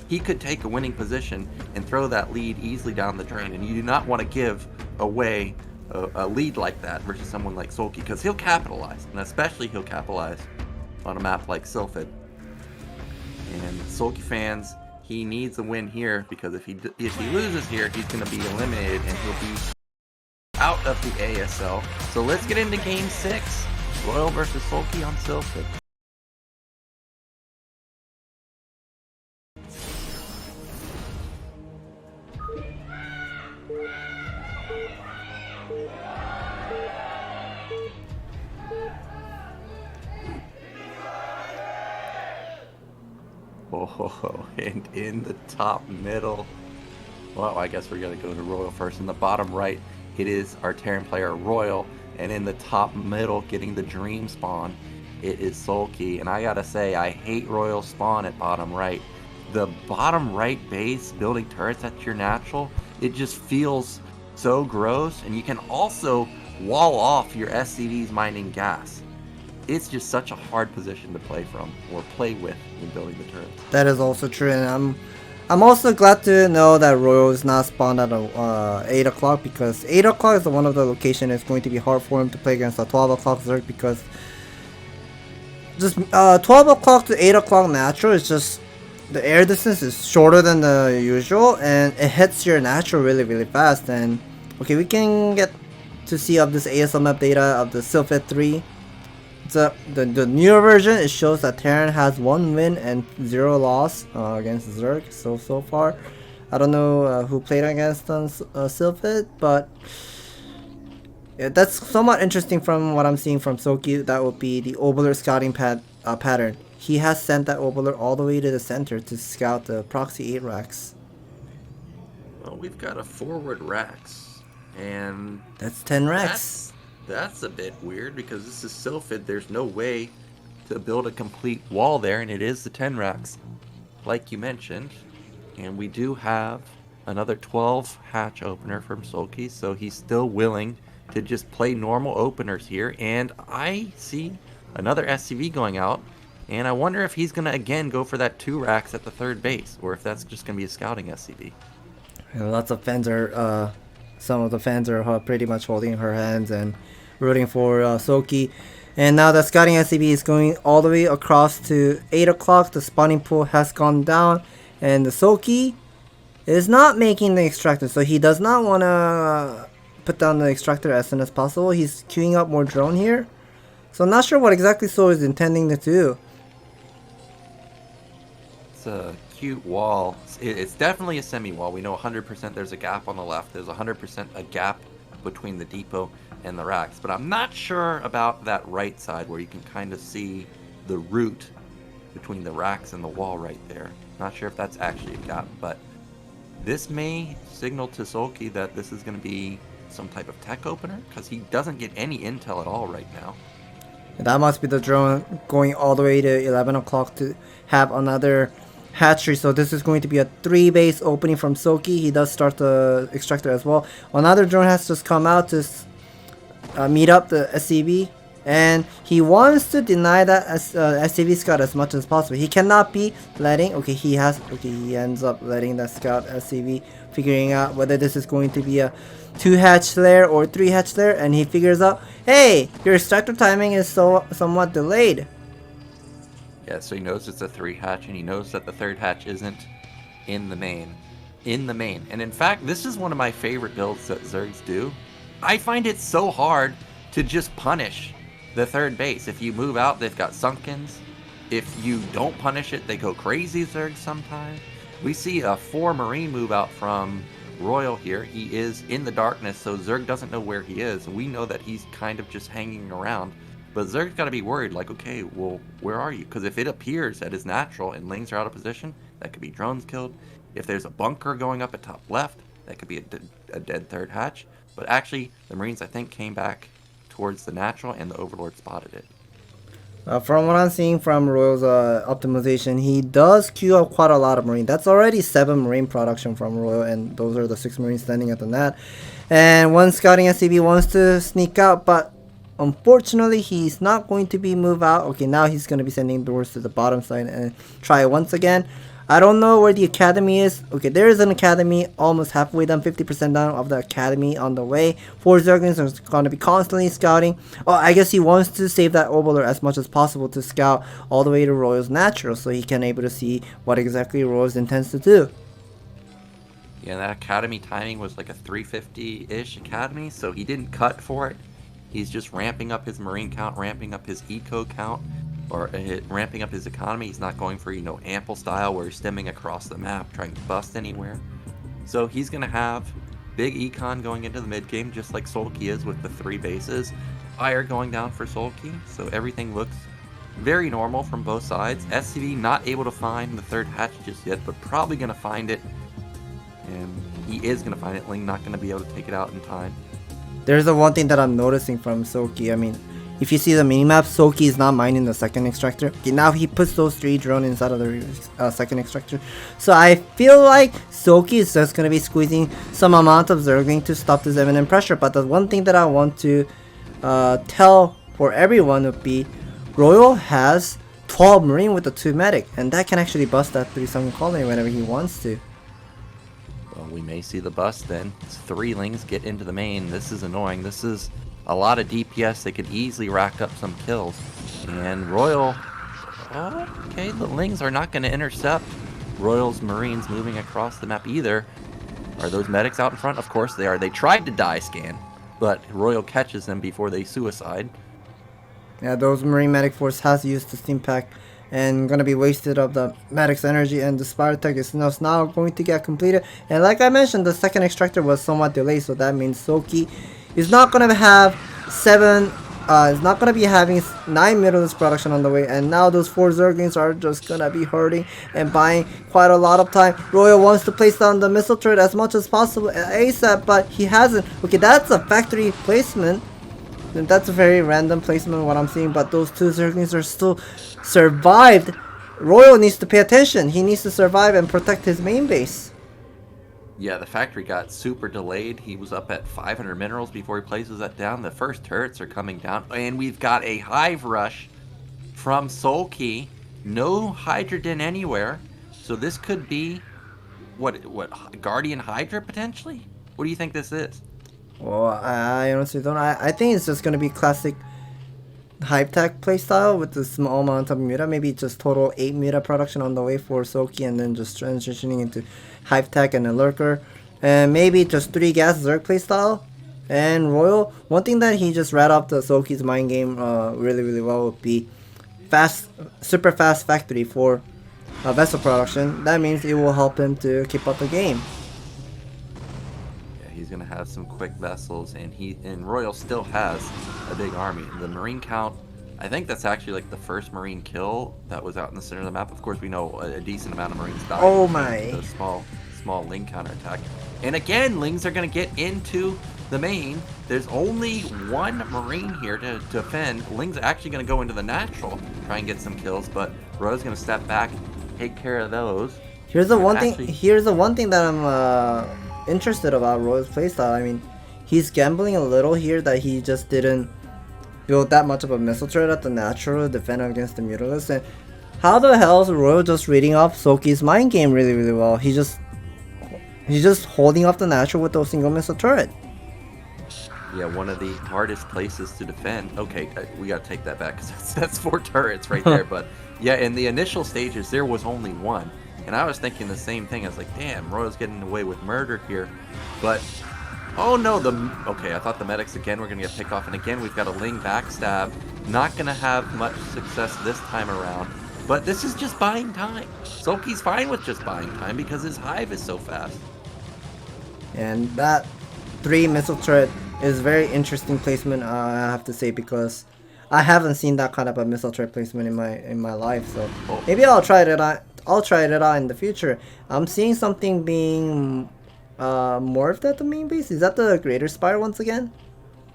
he could take a winning position and throw that lead easily down the drain. And you do not want to give away a lead like that versus someone like Soulkey, because he'll capitalize, and especially he'll capitalize on a map like Sylphid. And Soulkey fans, he needs a win here, because if he loses here, he's going to be eliminated and he'll be out of the ASL. So let's get into game 6, Royal versus Soulkey on Sylphid. Oh, and in the top middle, well, I guess we're going to go to Royal first. In the bottom right, it is our Terran player Royal, and in the top middle, getting the dream spawn, it is Soulkey. And I gotta say, I hate Royal spawn at bottom right. The bottom right base, building turrets, that's your natural. It just feels so gross, and you can also wall off your SCVs mining gas. It's just such a hard position to play from or play with when building the turrets. That is also true, and I'm also glad to know that Royal is not spawned at 8 o'clock, because 8 o'clock is one of the locations it's going to be hard for him to play against a 12 o'clock Zerg, because just 12 o'clock to 8 o'clock natural is just, the air distance is shorter than the usual, and it hits your natural really fast. And okay, we can get to see of this ASL map data of the Sylphid 3. The newer version, it shows that Terran has 1 win and 0 loss against Zerg so far. I don't know who played against Sylphid, but yeah, that's somewhat interesting from what I'm seeing from Soulkey. That would be the Oboler scouting pattern. He has sent that Oboler all the way to the center to scout the Proxy 8 racks. Well, we've got a forward racks, and that's 10 racks. That's a bit weird, because this is Sylphid. There's no way to build a complete wall there, and it is the 10 racks, like you mentioned. And we do have another 12 hatch opener from Soulkey, so he's still willing to just play normal openers here. And I see another SCV going out, and I wonder if he's going to again go for that 2 racks at the third base, or if that's just going to be a scouting SCV. And lots of fans are, some of the fans are pretty much holding her hands and rooting for Soulkey. And now the scouting SCV is going all the way across to 8 o'clock. The spawning pool has gone down, and the Soulkey is not making the extractor, so he does not want to put down the extractor as soon as possible. He's queuing up more drone here, so I'm not sure what exactly Soul is intending to do. It's a cute wall. It's definitely a semi-wall. We know 100% there's a gap on the left. There's 100% a gap between the depot and the racks, but I'm not sure about that right side where you can kind of see the route between the racks and the wall right there. Not sure if that's actually a gap, but this may signal to Soulkey that this is going to be some type of tech opener? Because he doesn't get any intel at all right now. That must be the drone going all the way to 11 o'clock to have another hatchery. So this is going to be a 3-base opening from Soulkey. He does start the extractor as well. Another drone has just come out to meet up the SCV. And he wants to deny that SCV scout as much as possible. He cannot be letting... Okay, he ends up letting that scout SCV, figuring out whether this is going to be a 2-hatch layer or 3-hatch layer. And he figures out, hey, your extractor timing is somewhat delayed. Yeah, so he knows it's a 3-hatch, and he knows that the 3rd hatch isn't in the main. And in fact, this is one of my favorite builds that Zergs do. I find it so hard to just punish the 3rd base. If you move out, they've got Sunkens. If you don't punish it, they go crazy, Zergs, sometimes. We see a 4 Marine move out from Royal here. He is in the darkness, so Zerg doesn't know where he is. We know that he's kind of just hanging around. But Zerg's got to be worried, like, okay, well, where are you? Because if it appears that is natural and Lings are out of position, that could be drones killed. If there's a bunker going up at top left, that could be a dead 3rd hatch. But actually, the Marines, I think, came back towards the natural, and the Overlord spotted it. From what I'm seeing from Royal's optimization, he does queue up quite a lot of Marine. That's already 7 Marine production from Royal, and those are the 6 Marines standing at the net. And one scouting SCV wants to sneak out, but unfortunately, he's not going to be moved out. Okay, now he's going to be sending doors to the bottom side and try it once again. I don't know where the academy is. Okay, there is an academy almost halfway done, 50% down of the academy on the way. 4 Zerglings are going to be constantly scouting. Oh, I guess he wants to save that Overlord as much as possible to scout all the way to Royal's natural so he can able to see what exactly Royal's intends to do. Yeah, that academy timing was like a 350-ish academy, so he didn't cut for it. He's just ramping up his Marine count, ramping up his eco count, or ramping up his economy. He's not going for, ample style where he's stemming across the map, trying to bust anywhere. So he's going to have big econ going into the mid game, just like Soulkey is with the 3 bases. Fire going down for Soulkey, so everything looks very normal from both sides. SCV not able to find the 3rd hatch just yet, but probably going to find it. And he is going to find it. Ling not going to be able to take it out in time. There's the one thing that I'm noticing from Soulkey. I mean, if you see the minimap, Soulkey is not mining the 2nd extractor. Okay, now he puts those 3 drones inside of the 2nd extractor. So I feel like Soulkey is just going to be squeezing some amount of Zergling to stop this imminent pressure. But the one thing that I want to tell for everyone would be Royal has 12 Marine with the 2 medic. And that can actually bust that 3-7 colony whenever he wants to. Well, we may see the bust then. It's 3 Lings get into the main. This is annoying. This is a lot of DPS. They could easily rack up some kills. And Royal... okay, the Lings are not going to intercept Royal's Marines moving across the map either. Are those medics out in front? Of course they are. They tried to die scan, but Royal catches them before they suicide. Yeah, those Marine medic force has used the steam pack and gonna be wasted of the medic's energy, and the Spire Tech is now going to get completed. And like I mentioned, the 2nd extractor was somewhat delayed, so that means Soulkey is not gonna have is not gonna be having 9 middleless production on the way, and now those 4 Zerglings are just gonna be hurting and buying quite a lot of time. Royal wants to place down the missile turret as much as possible ASAP, but he hasn't. Okay, that's a factory placement. And that's a very random placement what I'm seeing, but those 2 Zerglings are still survived. Royal needs to pay attention. He needs to survive and protect his main base. Yeah, the factory got super delayed. He was up at 500 minerals before he places that down. The first turrets are coming down, and we've got a hive rush from Soulkey. No Hydrogen anywhere, so this could be what Guardian Hydra potentially? What do you think this is? Well, I honestly don't. I think it's just gonna be classic Hype Tech playstyle with the small amount of Muta. Maybe just total 8 Muta production on the way for Soulkey, and then just transitioning into Hype Tech and a Lurker. And maybe just 3 gas Zerg playstyle. And Royal, one thing that he just read off the Soulkey's mind game really well would be super fast factory for vessel production. That means it will help him to keep up the game. He's gonna have some quick vessels, and Royal still has a big army. The Marine count, I think that's actually like the first Marine kill that was out in the center of the map. Of course, we know a decent amount of Marines died. Oh my! The small Ling counterattack, and again, Lings are gonna get into the main. There's only one Marine here to defend. Ling's actually going to go into the natural, try and get some kills, but Royal's going to step back, take care of those. Here's the one Actually- thing. Here's the one thing that I'm interested about Royal's playstyle. I mean, he's gambling a little here that he just didn't build that much of a missile turret at the natural to defend against the Mutalisk. And how the hell is Royal just reading off Soulkey's mind game really well? He's just holding off the natural with those single missile turret. Yeah, one of the hardest places to defend. Okay, we gotta take that back because that's 4 turrets right there. But yeah, in the initial stages, there was only one. And I was thinking the same thing. I was like, damn, Royal's getting away with murder here. But, oh no, okay, I thought the medics again were gonna get picked off. And again, we've got a Ling backstab. Not gonna have much success this time around. But this is just buying time. Soulkey's fine with just buying time because his hive is so fast. And that 3 missile turret is very interesting placement, I have to say, because I haven't seen that kind of a missile turret placement in my life. So maybe I'll try it out. I'll try it out in the future. I'm seeing something being morphed at the main base. Is that the Greater Spire once again?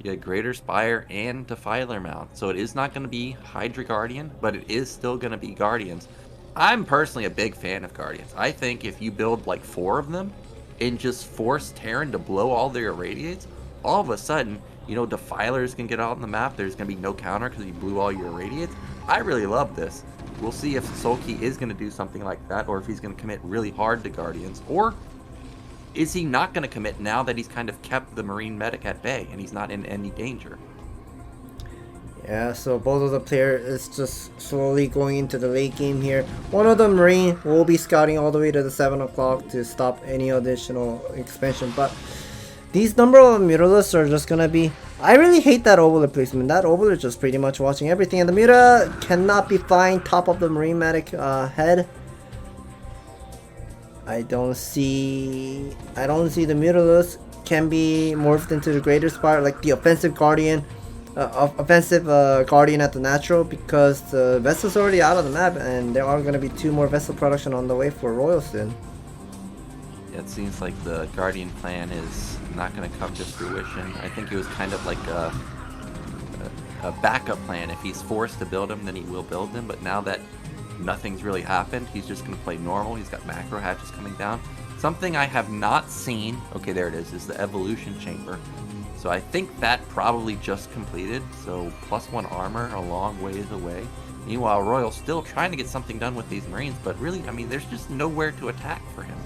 Yeah, Greater Spire and Defiler Mount. So it is not going to be Hydra Guardian, but it is still going to be Guardians. I'm personally a big fan of Guardians. I think if you build like 4 of them and just force Terran to blow all their irradiates, all of a sudden, you know, Defilers can get out on the map. There's going to be no counter because you blew all your irradiates. I really love this. We'll see if Soulkey is going to do something like that, or if he's going to commit really hard to Guardians, or is he not going to commit now that he's kind of kept the Marine medic at bay and he's not in any danger? Yeah, so both of the players is just slowly going into the late game here. One of the Marine will be scouting all the way to the 7 o'clock to stop any additional expansion, but these number of Mutalisks are just gonna be... I really hate that Overlord placement. That Overlord is just pretty much watching everything, and the Muta cannot be flying top of the Marine medic head. I don't see the Mutalisk can be morphed into the Greater Spire, like the offensive Guardian. Guardian at the natural, because the vessel's already out of the map and there are going to be 2 more vessel production on the way for Royal soon. Yeah, it seems like the Guardian plan is not going to come to fruition. I think it was kind of like a backup plan. If he's forced to build him, then he will build him, but now that nothing's really happened, he's just going to play normal. He's got macro hatches coming down. Something I have not seen, okay, there it is the evolution chamber. So I think that probably just completed, so +1 armor a long ways away. Meanwhile, Royal's still trying to get something done with these Marines, but really, I mean, there's just nowhere to attack for him.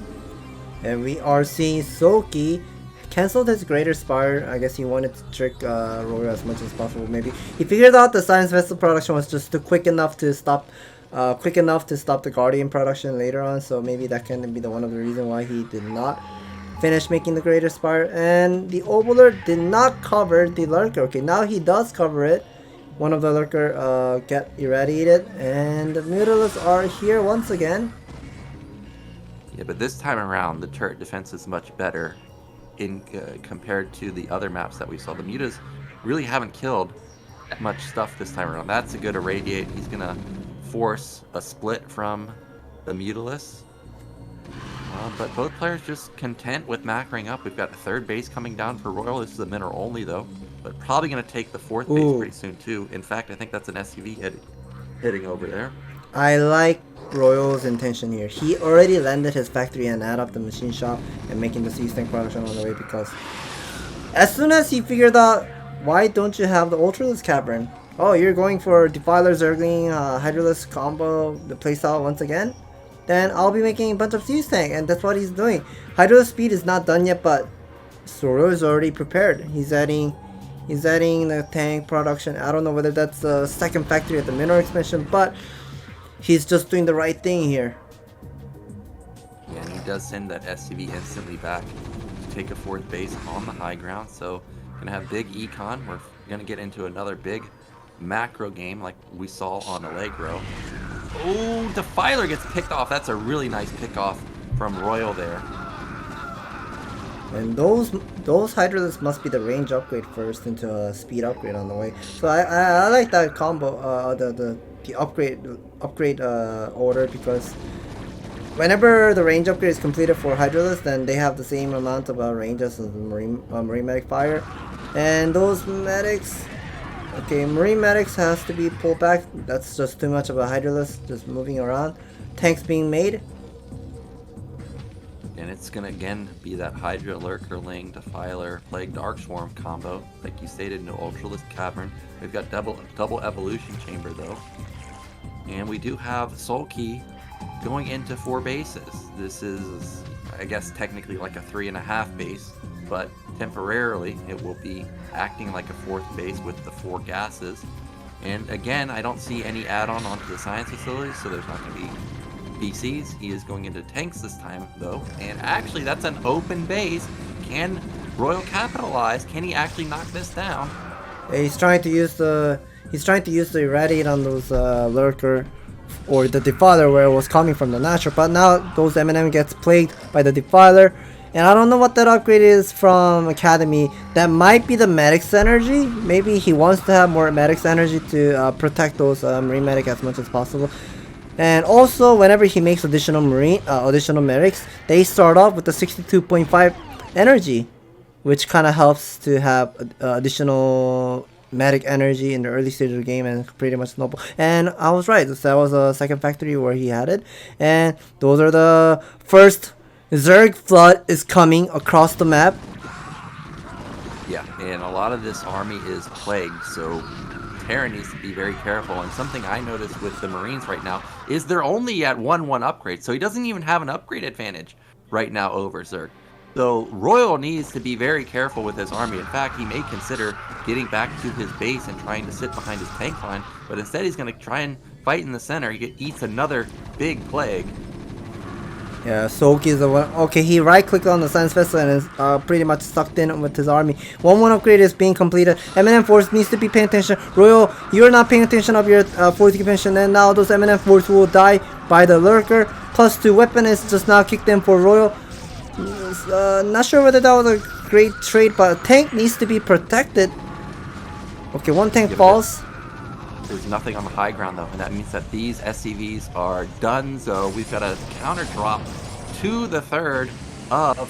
And we are seeing Soulkey canceled his Greater Spire. I guess he wanted to trick Royal as much as possible. Maybe he figured out the Science Vessel production was just quick enough to stop the Guardian production later on, so maybe that can be one of the reasons why he did not finish making the Greater Spire. And the Overlord did not cover the Lurker. Okay, now he does cover it. One of the Lurker get irradiated, and the Mutalisks are here once again. Yeah, but this time around, the turret defense is much better in compared to the other maps that we saw. The Mutas really haven't killed that much stuff this time around. That's a good irradiate. He's gonna force a split from the Mutalisks. But both players just content with macroing up. We've got a 3rd base coming down for Royal. This is a mineral only though, but probably going to take the 4th base pretty soon too. In fact, I think that's an SUV hitting over there. I like Royal's intention here. He already landed his factory and add up the machine shop and making the sea tank production on the way, because as soon as he figured out, why don't you have the Ultralisk Cavern? Oh, you're going for Defiler, Zergling, Hydralisk combo, the playstyle once again? Then I'll be making a bunch of siege tank, and that's what he's doing. Hydro speed is not done yet, but Soro is already prepared. He's adding the tank production. I don't know whether that's the 2nd factory at the mineral expansion, but he's just doing the right thing here. Yeah, and he does send that SCV instantly back to take a 4th base on the high ground. So gonna have big econ. We're gonna get into another big macro game like we saw on Allegro. Oh, Defiler gets picked off. That's a really nice pick off from Royal there. And those Hydralisks must be the range upgrade first into a speed upgrade on the way. So I like that combo, the upgrade order, because whenever the range upgrade is completed for Hydralisk, then they have the same amount of range as the Marine Medic Fire. And those medics, okay, Marine Medics has to be pulled back. That's just too much of a Hydralisk just moving around. Tanks being made. And it's gonna again be that Hydra, Lurker, Ling, Defiler, Plague, Dark Swarm combo. Like you stated, no Ultralisk Cavern. We've got double Evolution Chamber though. And we do have Soulkey going into 4 bases. This is, I guess, technically like a 3.5 base, but temporarily it will be acting like a 4th base with the 4 gases. And again, I don't see any add-on onto the science facilities, so there's not going to be BCs. He is going into tanks this time though, and actually that's an open base. Can Royal capitalize? Can he actually knock this down? He's trying to use the irradiate on those Lurker or the Defiler where it was coming from the natural, but now those M&M gets plagued by the Defiler. And I don't know what that upgrade is from Academy. That might be the Medic's energy. Maybe he wants to have more Medic's energy to protect those Marine Medic as much as possible. And also, whenever he makes additional medics, they start off with the 62.5 energy, which kind of helps to have additional medic energy in the early stage of the game and pretty much snowball. And I was right. That was a second factory where he had it. And those are the first Zerg flood is coming across the map. Yeah, and a lot of this army is plagued, so Terran needs to be very careful. And something I noticed with the Marines right now is they're only at 1-1 upgrade, so he doesn't even have an upgrade advantage right now over Zerg. So Royal needs to be very careful with his army. In fact, he may consider getting back to his base and trying to sit behind his tank line, but instead he's going to try and fight in the center. He eats another big plague. Yeah, Soulkey is the one. Okay, he right-clicked on the Science Vessel and is pretty much sucked in with his army. 1-1 upgrade is being completed. M&M Force needs to be paying attention. Royal, you're not paying attention of your fortification, and now those M&M Force will die by the Lurker. +2 weapon is just now kicked in for Royal. Not sure whether that was a great trade, but tank needs to be protected. Okay, one tank falls. There's nothing on the high ground though, and that means that these SCVs are done. So we've got a counter drop to the 3rd of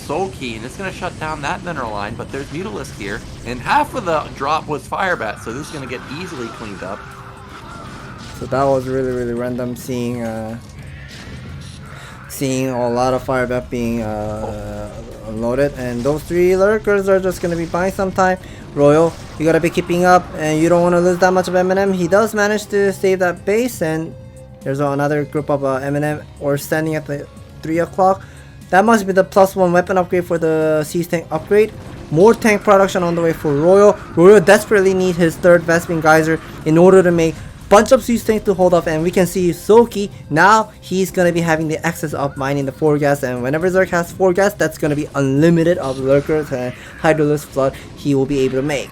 Soulkey, and it's going to shut down that mineral line. But there's Mutalisk here, and half of the drop was Firebat, so this is going to get easily cleaned up. So that was really random, seeing a lot of Firebat being unloaded, and those 3 Lurkers are just going to be buying some time. Royal, you gotta be keeping up, and you don't want to lose that much of M&M. He does manage to save that base, and there's another group of M&M or standing at the 3 o'clock. That must be the +1 weapon upgrade for the Siege Tank upgrade. More tank production on the way for Royal. Royal desperately need his 3rd Vespene Geyser in order to make bunch of Siege Tanks to hold off, and we can see Soulkey now. He's gonna be having the access of mining the 4 gas, and whenever Zerg has 4 gas, that's gonna be unlimited of Lurkers and Hydralisk flood he will be able to make.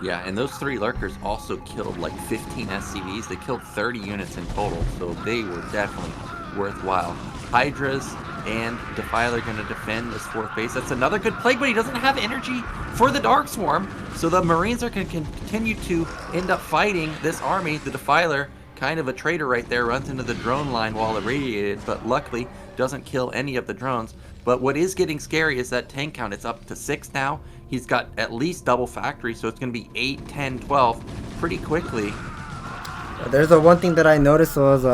Yeah, and those 3 Lurkers also killed like 15 SCVs. They killed 30 units in total, so they were definitely worthwhile. Hydras and Defiler going to defend this 4th base. That's another good plague, but he doesn't have energy for the Dark Swarm, so the Marines are going to continue to end up fighting this army. The Defiler, kind of a traitor right there, runs into the drone line while irradiated, but luckily doesn't kill any of the drones. But what is getting scary is that tank count. It's up to 6 now. He's got at least double factory, so it's going to be 8, 10, 12 pretty quickly. There's one thing that I noticed was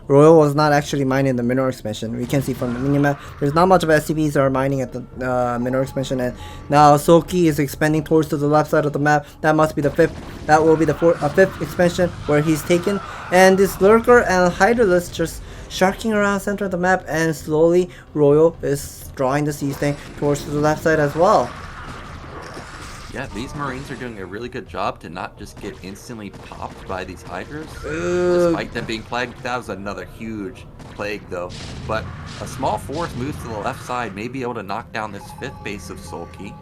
Royal was not actually mining the mineral expansion. We can see from the minimap there's not much of SCVs that are mining at the mineral expansion, and now Soulkey is expanding towards to the left side of the map. That must be the 5th. That will be the 5th expansion where he's taken, and this Lurker and Hydralisk just sharking around center of the map, and slowly Royal is drawing the Siege Tank towards to the left side as well. Yeah, these Marines are doing a really good job to not just get instantly popped by these Hydras, despite them being plagued. That was another huge plague, though. But a small force moves to the left side, may be able to knock down this 5th base of Soulkey.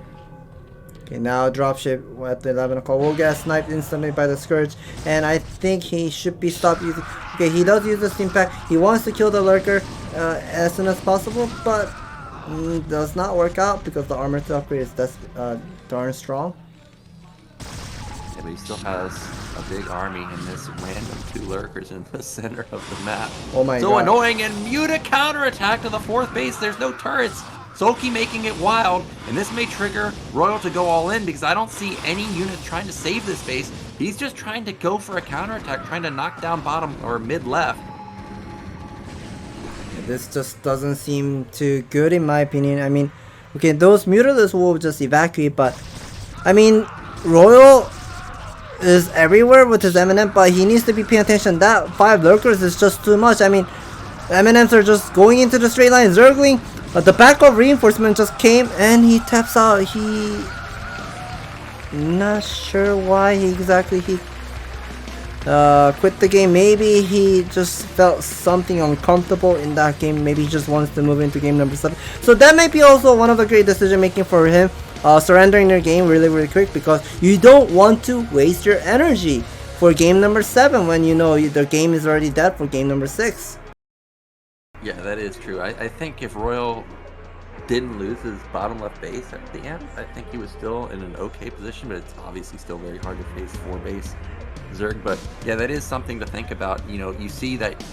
Okay, now dropship at the 11 o'clock will get sniped instantly by the Scourge, and I think he should be stopped using. Okay, he does use the Steam Pack. He wants to kill the Lurker as soon as possible, but does not work out because the armor to upgrade is darn strong. Yeah, but he still has a big army and this random 2 lurkers in the center of the map. Oh my so god. annoying, and Muta counterattack to the 4th base. There's no turrets. Soulkey making it wild, and this may trigger Royal to go all in because I don't see any units trying to save this base. He's just trying to go for a counterattack, trying to knock down bottom or mid left. This just doesn't seem too good in my opinion. I mean, okay, those Mutalists will just evacuate, but I mean, Royal is everywhere with his M&M, but he needs to be paying attention. That 5 lurkers is just too much. I mean, M&Ms are just going into the straight line, zergling, but the backup reinforcement just came and he taps out. He not sure why he quit the game. Maybe he just felt something uncomfortable in that game. Maybe he just wants to move into game number 7. So that might be also one of the great decision making for him. Surrendering your game really quick, because you don't want to waste your energy for game number 7 when you know the game is already dead for game number 6. Yeah, that is true. I think if Royal didn't lose his bottom left base at the end, I think he was still in an okay position, but it's obviously still very hard to face 4 base Zerg. But yeah, that is something to think about. You know, you see that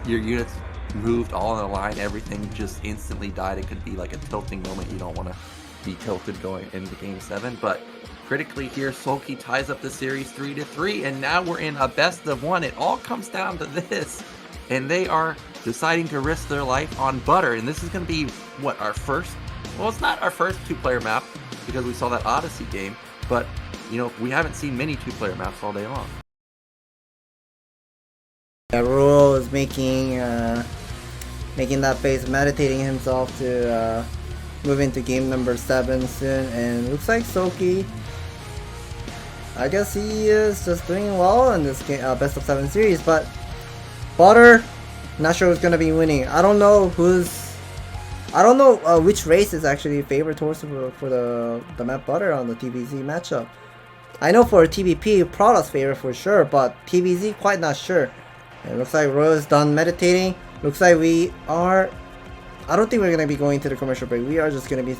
your units moved all in a line, everything just instantly died. It could be like a tilting moment. You don't want to be tilted going into game 7, but critically here, Soulkey ties up the series 3-3, and now we're in a best of 1. It all comes down to this, and they are deciding to risk their life on Butter, and this is going to be what, our first, well, it's not our first 2-player map because we saw that Odyssey game, but you know, we haven't seen many 2-player maps all day long. Royal is making that base, meditating himself to move into game number 7 soon, and looks like Soulkey, I guess he is just doing well in this game, best of 7 series, but Butter, not sure who's gonna be winning. I don't know which race is actually favored towards for the map Butter on the TVZ matchup. I know for TVP, Prada's favorite for sure, but TVZ quite not sure. It looks like Royal is done meditating. Looks like we are, I don't think we're gonna be going to the commercial break. We are just gonna be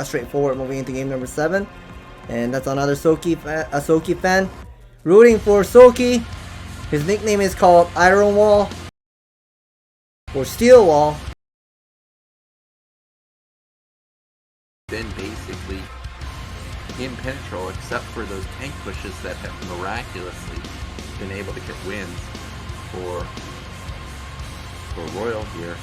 straightforward moving into game number 7, and that's another Soulkey fan rooting for Soulkey. His nickname is called Iron Wall or Steel Wall. Been basically impenetrable except for those tank pushes that have miraculously been able to get wins for Royal here.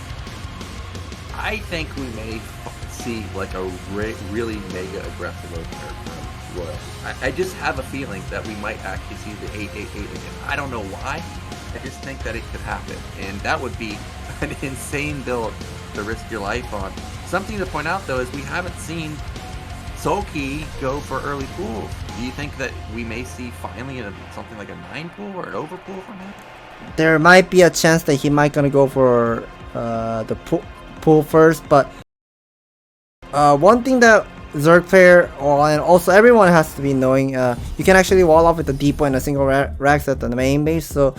I think we may see like a really mega aggressive opener from Royal. I just have a feeling that we might actually see the 888 again. I don't know why. I just think that it could happen, and that would be an insane build to risk your life on. Something to point out though is we haven't seen Soulkey go for early pools. Do you think that we may see finally something like a 9 pool or an over pool from him? There might be a chance that he might gonna go for the pool first, but one thing that Zerg player and also everyone has to be knowing, you can actually wall off with the depot and a single racks at the main base. So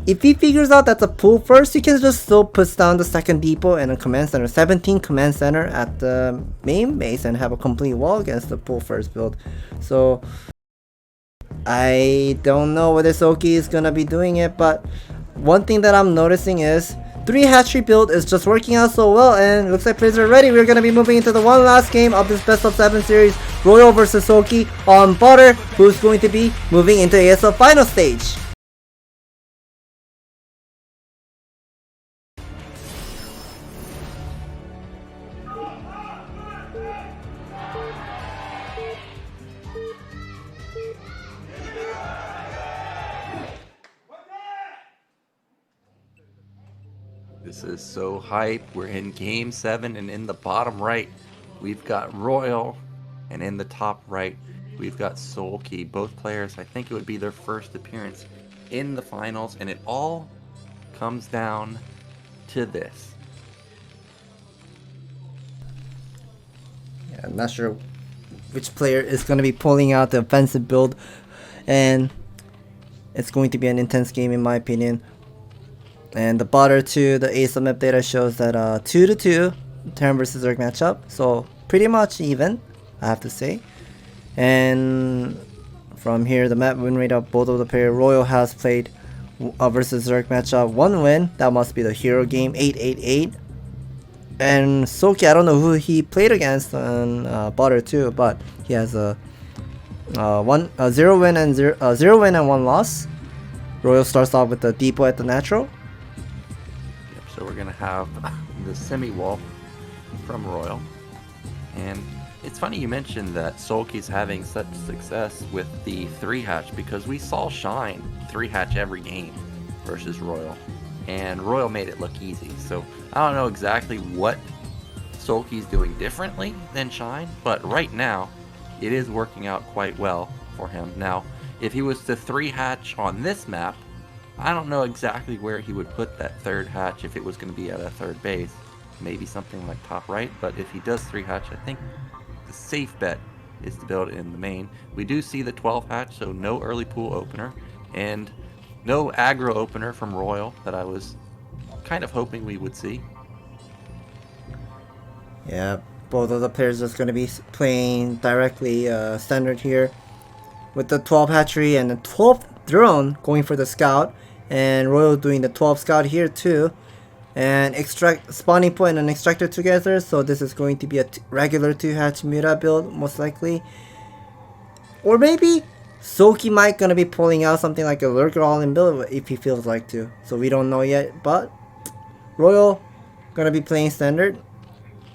if he figures out that's a pool first, he can just still put down the second depot and a command center, 17 command center at the main base, and have a complete wall against the pool first build. So I don't know whether Soulkey is gonna be doing it, but one thing that I'm noticing is 3 hatchery build is just working out so well, and looks like players are ready. We're gonna be moving into the one last game of this best of 7 series, Royal versus Soulkey on Butter, who's going to be moving into ASL final stage. This is so hype. We're in game 7, and in the bottom right we've got Royal, and in the top right we've got Soulkey. Both players, I think it would be their first appearance in the finals, and it all comes down to this. Yeah, I'm not sure which player is going to be pulling out the offensive build, and it's going to be an intense game in my opinion. And the Butter 2, the ASL map data shows that 2-2 Terran versus Zerg matchup, so pretty much even, I have to say. And from here, the map win rate of both of the pair. Royal has played versus Zerg matchup 1 win. That must be the hero game, 888. And Soulkey, I don't know who he played against on Butter too, but he has a 0 win and 1 loss. Royal starts off with the depot at the natural. Yep, so we're gonna have the semi-wall from Royal. And it's funny you mentioned that Soulkey's having such success with the 3-hatch, because we saw Shine 3-hatch every game versus Royal, and Royal made it look easy. So I don't know exactly what Soulkey's doing differently than Shine, but right now it is working out quite well for him. Now, if he was to 3-hatch on this map, I don't know exactly where he would put that 3rd hatch if it was going to be at a 3rd base. Maybe something like top right, but if he does 3-hatch, I think the safe bet is to build it in the main. We do see the 12-hatch, so no early pool opener, and no aggro opener from Royal that I was kind of hoping we would see. Yeah, both of the players just going to be playing directly standard here with the 12 hatchery and the 12th drone going for the scout, and Royal doing the 12 scout here too, and extract spawning point and extractor together. So this is going to be a regular 2-hatch Mira build most likely, or maybe Soulkey might gonna be pulling out something like a lurker all-in build if he feels like to. So we don't know yet, but Royal gonna be playing standard.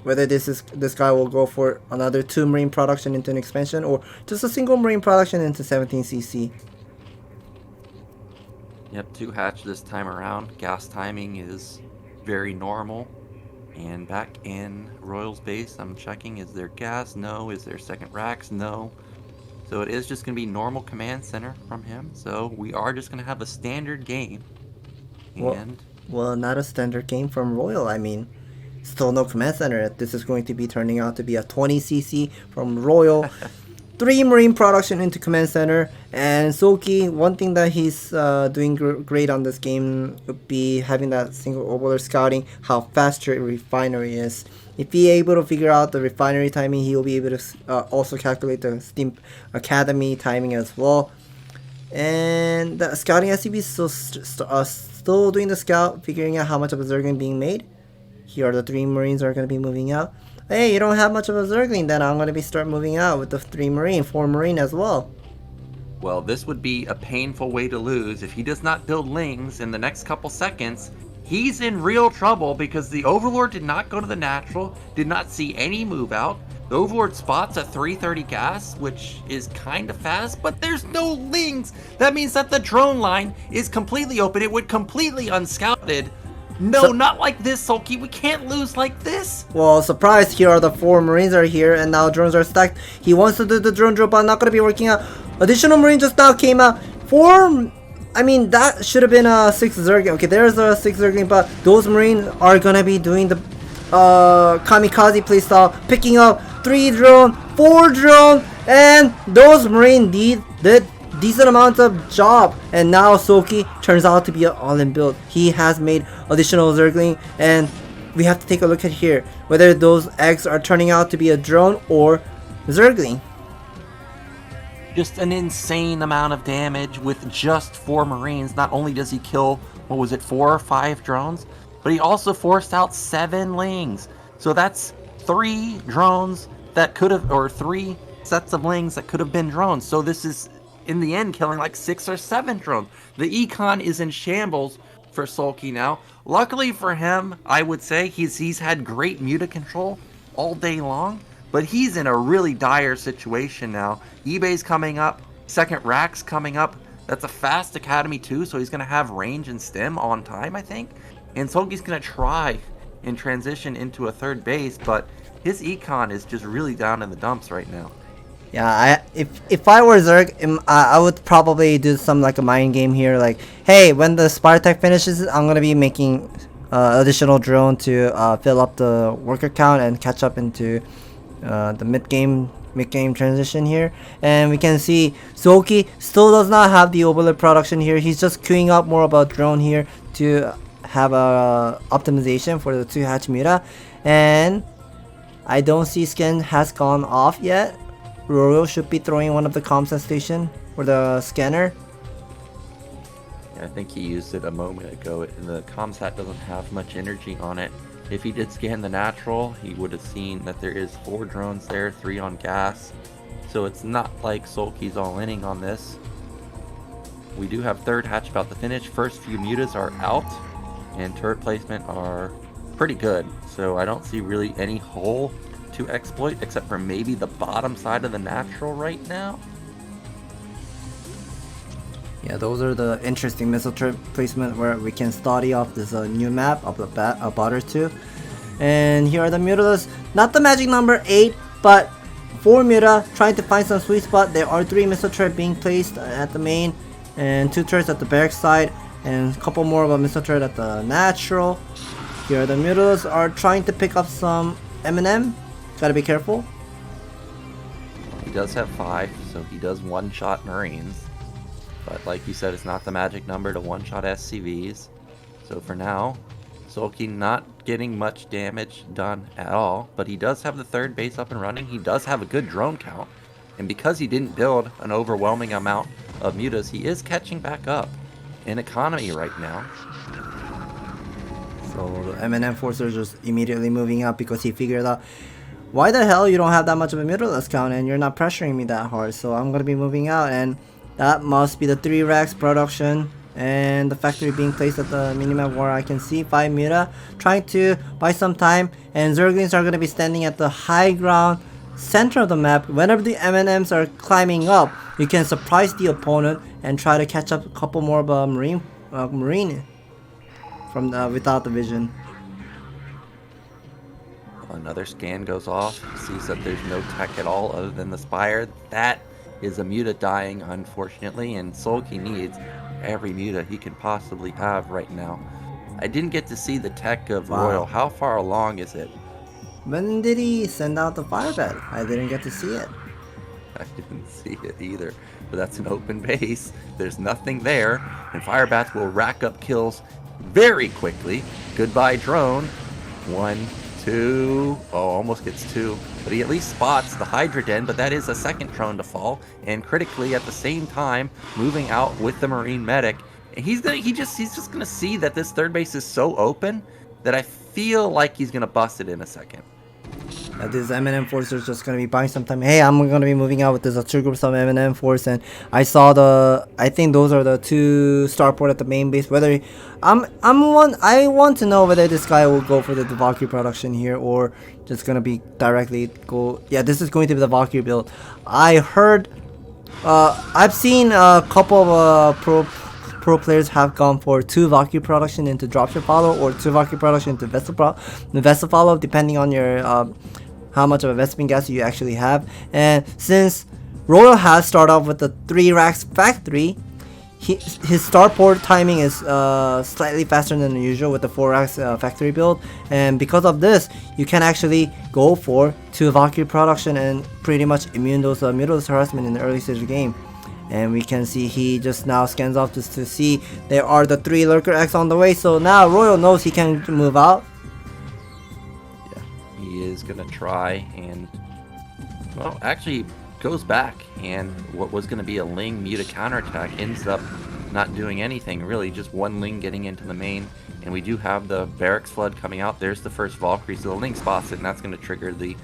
Whether this guy will go for another 2 marine production into an expansion, or just a single marine production into 17cc. Yep, 2-hatch this time around. Gas timing is very normal. And back in Royal's base, I'm checking, is there gas? No. Is there second racks? No. So it is just going to be normal command center from him. So we are just going to have a standard game. And well, not a standard game from Royal. I mean, still no command center. This is going to be turning out to be a 20cc from Royal. 3 marine production into command center. And Soulkey, one thing that he's doing great on this game would be having that single overlord scouting how fast your refinery is. If he able to figure out the refinery timing, he will be able to also calculate the Steam Academy timing as well. And the scouting SCP is still doing the scout, figuring out how much of a Zergling being made. Here are the 3 marines are going to be moving out. Hey, you don't have much of a Zergling, then I'm going to be start moving out with the 3 marine, 4 marine as well. well, this would be a painful way to lose. If he does not build Lings in the next couple seconds, he's in real trouble because the Overlord did not go to the natural, did not see any move out. The Overlord spots at 330 gas, which is kind of fast, but there's no Lings. That means that the drone line is completely open. It went completely unscouted. No, not like this, Soulkey. We can't lose like this. Well, surprise, here are the 4 Marines are here, and now drones are stacked. He wants to do the drone drop, but not going to be working out. Additional Marine just now came out. 4... I mean, that should have been a 6 Zergling. Okay, there's a 6 Zergling, but those Marines are going to be doing the kamikaze playstyle, picking up 3 drone, 4 drone, and those Marines did decent amount of job. And now Soulkey turns out to be an all-in build. He has made additional Zergling, and we have to take a look at here whether those eggs are turning out to be a drone or Zergling. Just an insane amount of damage with just 4 Marines. Not only does he kill, what was it, 4 or 5 drones, but he also forced out 7 Lings. So that's 3 drones that could have, or 3 sets of Lings that could have been drones. So this is, in the end, killing like 6 or 7 drones. The econ is in shambles for Soulkey now. Luckily for him, I would say he's had great muta control all day long, but he's in a really dire situation now. eBay's coming up, second rack's coming up. That's a fast academy too, so he's gonna have range and stem on time, I think. And Soulkey's gonna try and transition into a third base, but his econ is just really down in the dumps right now. Yeah, if I were Zerg, I would probably do some like a mind game here. Like, hey, when the Spartak finishes, I'm gonna be making additional drone to fill up the worker count and catch up into the mid game transition here. And we can see Soulkey still does not have the overlay production here. He's just queuing up more about drone here to have a optimization for the 2 hatch muta. And I don't see scan has gone off yet. Royal should be throwing one of the comms station or the scanner. I think he used it a moment ago, and the comsat doesn't have much energy on it. If he did scan the natural, he would have seen that there is 4 drones there, 3 on gas. So it's not like Soulkey's all-inning on this. We do have third hatch about to finish. First few mutas are out, and turret placement are pretty good. So I don't see really any hole to exploit, except for maybe the bottom side of the natural right now. Yeah, those are the interesting missile turret placement where we can study off this new map of the Butter 2. And here are the mutilas. Not the magic number 8, but 4 muta trying to find some sweet spot. There are 3 missile turret being placed at the main, and 2 turrets at the barracks side, and a couple more of a missile turret at the natural. Here the mutilas are trying to pick up some M&M. Gotta be careful. He does have 5, so he does one-shot Marines. But like you said, it's not the magic number to one-shot SCVs. So for now, Soulkey not getting much damage done at all. But he does have the third base up and running. He does have a good drone count. And because he didn't build an overwhelming amount of mutas, he is catching back up in economy right now. So the M&M forcer is just immediately moving up because he figured out, why the hell you don't have that much of a mutilas count and you're not pressuring me that hard. So I'm going to be moving out, and that must be the 3 racks production and the factory being placed at the minimap where I can see 5 muta trying to buy some time, and Zerglings are going to be standing at the high ground center of the map. Whenever the M&Ms are climbing up, you can surprise the opponent and try to catch up a couple more of a marine from without the vision. Another scan goes off, sees that there's no tech at all other than the Spire. That is a muta dying, unfortunately, and Soulkey needs every muta he can possibly have right now. I didn't get to see the tech of Royal. How far along is it? When did he send out the fire bat? I didn't get to see it. I didn't see it either, but that's an open base. There's nothing there, and fire bats will rack up kills very quickly. Goodbye drone. 1, 2, oh, almost gets 2, but he at least spots the Hydra Den, but that is a second drone to fall, and critically at the same time moving out with the Marine medic. And he's just gonna see that this third base is so open that I feel like he's gonna bust it in a second. This M&M force is just gonna be buying some time. Hey, I'm gonna be moving out with this 2 groups of M&M force, and I think those are the 2 starport at the main base. Whether I want to know whether this guy will go for the Valkyrie production here or just gonna be directly go. Yeah, this is going to be the Valkyrie build. I heard, I've seen a couple of pro players have gone for 2 Valkyrie production into dropship follow, or 2 Valkyrie production into vessel follow, depending on your how much of a Vespin gas you actually have. And since Royal has started off with the 3 racks factory, his starport timing is slightly faster than usual with the 4 racks factory build, and because of this you can actually go for 2 Valkyrie production and pretty much immune those mutila's harassment in the early stage of the game. And we can see he just now scans off just to see there are the 3 Lurker X on the way. So now Royal knows he can move out. Yeah, he is gonna try and, well, actually goes back, and what was gonna be a Ling muta counterattack ends up not doing anything really, just 1 Ling getting into the main. And we do have the barracks flood coming out. There's the first Valkyrie, so the Ling spots it, and that's gonna trigger the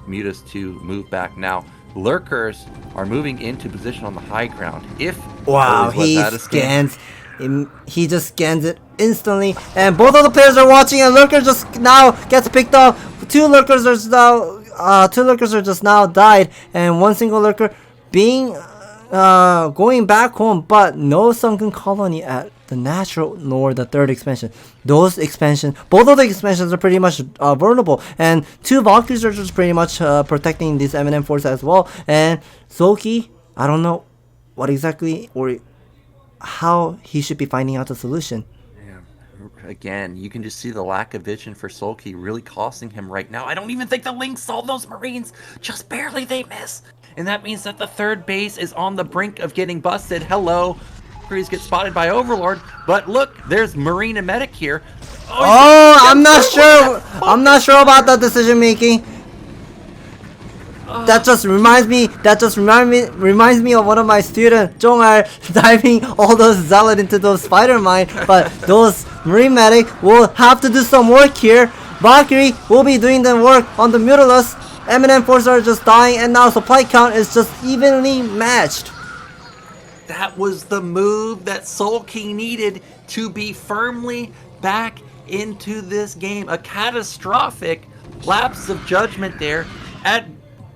mutas to move back. Now Lurkers are moving into position on the high ground. Wow, he scans. He just scans it instantly, and both of the players are watching, and Lurker just now gets picked up. 2 Lurkers are just now died, and 1 single Lurker being going back home, but no sunken colony at the natural nor the 3rd expansion. Both of the expansions are pretty much vulnerable, and 2 Valkyries are just pretty much protecting this M&M force as well. And Soulkey, I don't know what exactly or how he should be finding out the solution. Again, you can just see the lack of vision for Soulkey really costing him right now. I don't even think the Lynx saw those Marines. Just barely they miss. And that means that the 3rd base is on the brink of getting busted. Hello. Preuss gets spotted by Overlord, but look, there's Marine and Medic here. I'm not sure. I'm not sure about that decision making. that just reminds me of one of my students, Jongar, diving all those zealot into those spider mine. But those Marine medic will have to do some work here. Valkyrie will be doing the work on the Mutilus. Eminem forces are just dying, and now supply count is just evenly matched. That was the move that Soulkey needed to be firmly back into this game. A catastrophic lapse of judgment there.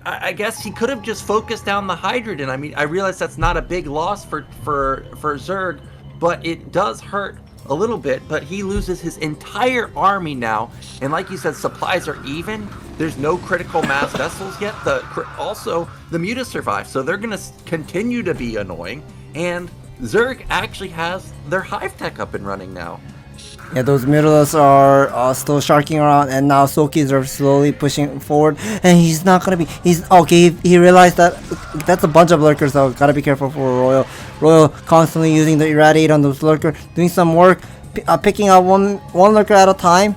I guess he could have just focused down the Hydrogen. I mean, I realize that's not a big loss for Zerg, but it does hurt a little bit. But he loses his entire army now, and like you said, supplies are even. There's no critical mass vessels yet. Also, the Muta survived, so they're going to continue to be annoying. And Zerg actually has their Hive Tech up and running now. Yeah, those Mutilus are still sharking around, and now Soulkeys are slowly pushing forward, and he's not gonna be. He's okay. He realized that that's a bunch of lurkers, so gotta be careful for Royal. Royal constantly using the irradiate on those lurkers, doing some work, picking out one lurker at a time.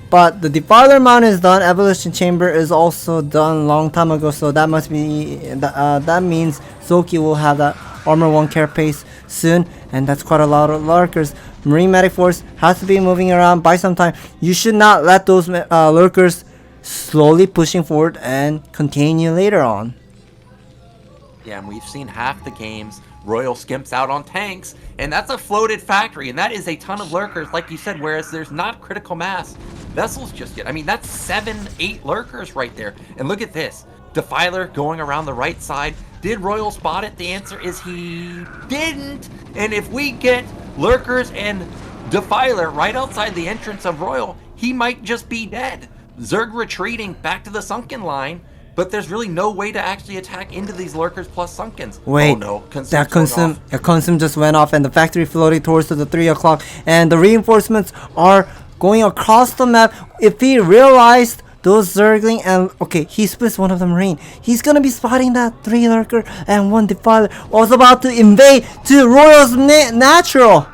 But the Defiler mount is done. Evolution Chamber is also done long time ago, so that must be that means Soulkey will have that Armor 1 carapace soon, and that's quite a lot of lurkers. Marine Medic Force has to be moving around by some time. You should not let those lurkers slowly pushing forward and continue later on. Yeah, and we've seen half the games Royal skimps out on tanks, and that's a floated factory, and that is a ton of lurkers, like you said, whereas there's not critical mass vessels just yet. I mean, that's 7-8 lurkers right there. And look at this. Defiler going around the right side. Did Royal spot it? The answer is he didn't. And if we get lurkers and Defiler right outside the entrance of Royal, he might just be dead. Zerg retreating back to the sunken line, but there's really no way to actually attack into these lurkers plus sunkens. Wait, oh no, that Consume just went off, and the factory floating towards to the 3 o'clock, and the reinforcements are going across the map. If he realized those Zergling, and okay, he splits one of the Marine, he's gonna be spotting that 3 lurker and 1 Defiler was about to invade to Royal's natural.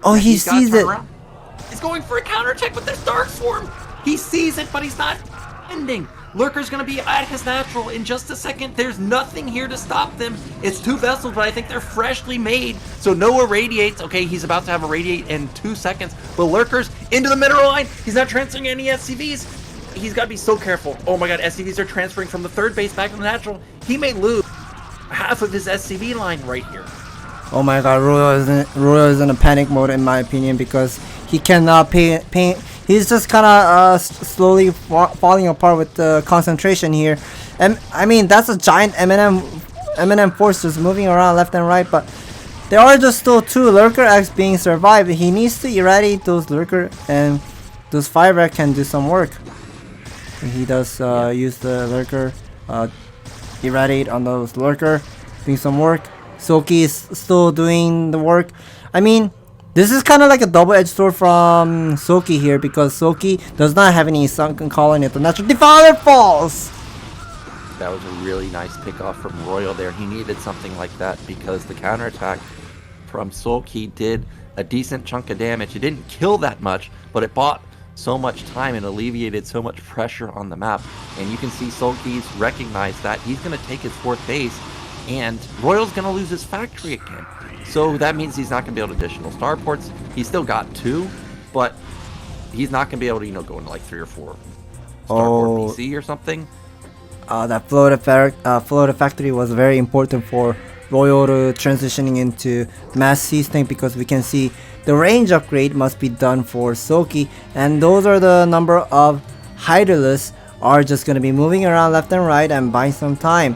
Oh, he sees it. He's going for a counterattack with this Dark Swarm. He sees it, but he's not ending. Lurker's gonna be at his natural in just a second. There's nothing here to stop them. It's 2 vessels, but I think they're freshly made, so no irradiates. Okay, he's about to have irradiate in 2 seconds, but Lurker's into the mineral line. He's not transferring any SCVs. He's got to be so careful. Oh my god, SCVs are transferring from the 3rd base back to the natural. He may lose half of his SCV line right here. Oh my god, Royal is in a panic mode in my opinion, because he cannot pay. He's just kind of slowly falling apart with the concentration here. And I mean, that's a giant M&M force just moving around left and right, but there are just still 2 lurker acts being survived. He needs to irradiate those lurker, and those 5 can do some work. He does use the lurker, irradiate on those lurker, doing some work. Soulkey is still doing the work. I mean, this is kind of like a double-edged sword from Soulkey here, because Soulkey does not have any sunken colony at the natural. Defiler falls! That was a really nice pickoff from Royal there. He needed something like that because the counterattack from Soulkey did a decent chunk of damage. It didn't kill that much, but it bought so much time and alleviated so much pressure on the map. And you can see Soulkey's recognize that. He's going to take his 4th base, and Royal's going to lose his factory again. So that means he's not going to be able to additional starports. He's still got 2, but he's not going to be able to, go into like 3 or 4 starport PC or something. That floated factory was very important for Royal to transitioning into mass seasoning, because we can see the range upgrade must be done for Soulkey, and those are the number of Hydralists are just going to be moving around left and right and buying some time.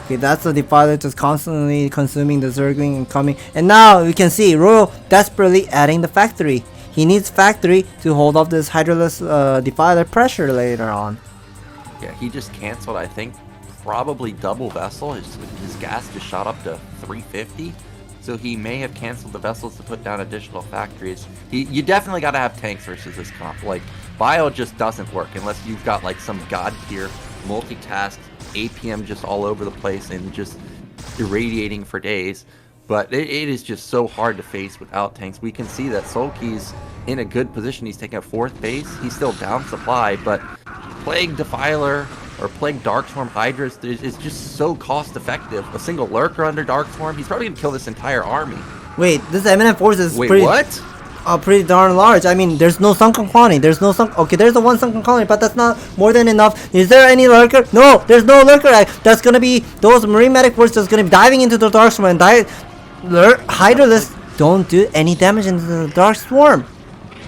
Okay, that's the Defiler just constantly consuming the Zergling and coming, and now we can see Royal desperately adding the factory. He needs factory to hold off this Hydralist Defiler pressure later on. Yeah, he just canceled, I think, probably double vessel. His gas just shot up to 350, so he may have canceled the vessels to put down additional factories. You definitely got to have tanks versus this comp. Like, bio just doesn't work unless you've got like some god tier multitask APM just all over the place and just irradiating for days. But it is just so hard to face without tanks. We can see that Soulkey's in a good position. He's taking a 4th base. He's still down supply, but Plague Defiler or Plague Darkstorm Hydras is just so cost effective. A single Lurker under Darkstorm, he's probably gonna kill this entire army. Wait, this Eminent Force is Wait, pretty... what? Pretty darn large. I mean, there's no sunken colony. Okay, there's the one sunken colony, but that's not more than enough. Is there any lurker? No, there's no lurker. That's gonna be those Marine Medic forces that's gonna be diving into the Dark Swarm and Hydralisk don't do any damage into the Dark Swarm.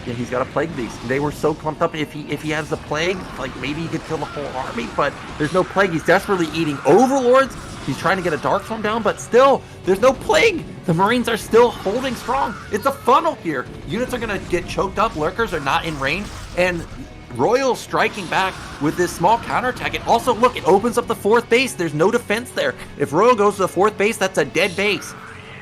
Yeah, he's got a Plague Beast. They were so clumped up. If he has the Plague, like maybe he could kill the whole army, but there's no Plague. He's desperately eating Overlords. He's trying to get a Dark Swarm down, but still, there's no Plague. The Marines are still holding strong. It's a funnel here. Units are going to get choked up. Lurkers are not in range. And Royal striking back with this small counterattack. It also, look, it opens up the 4th base. There's no defense there. If Royal goes to the 4th base, that's a dead base.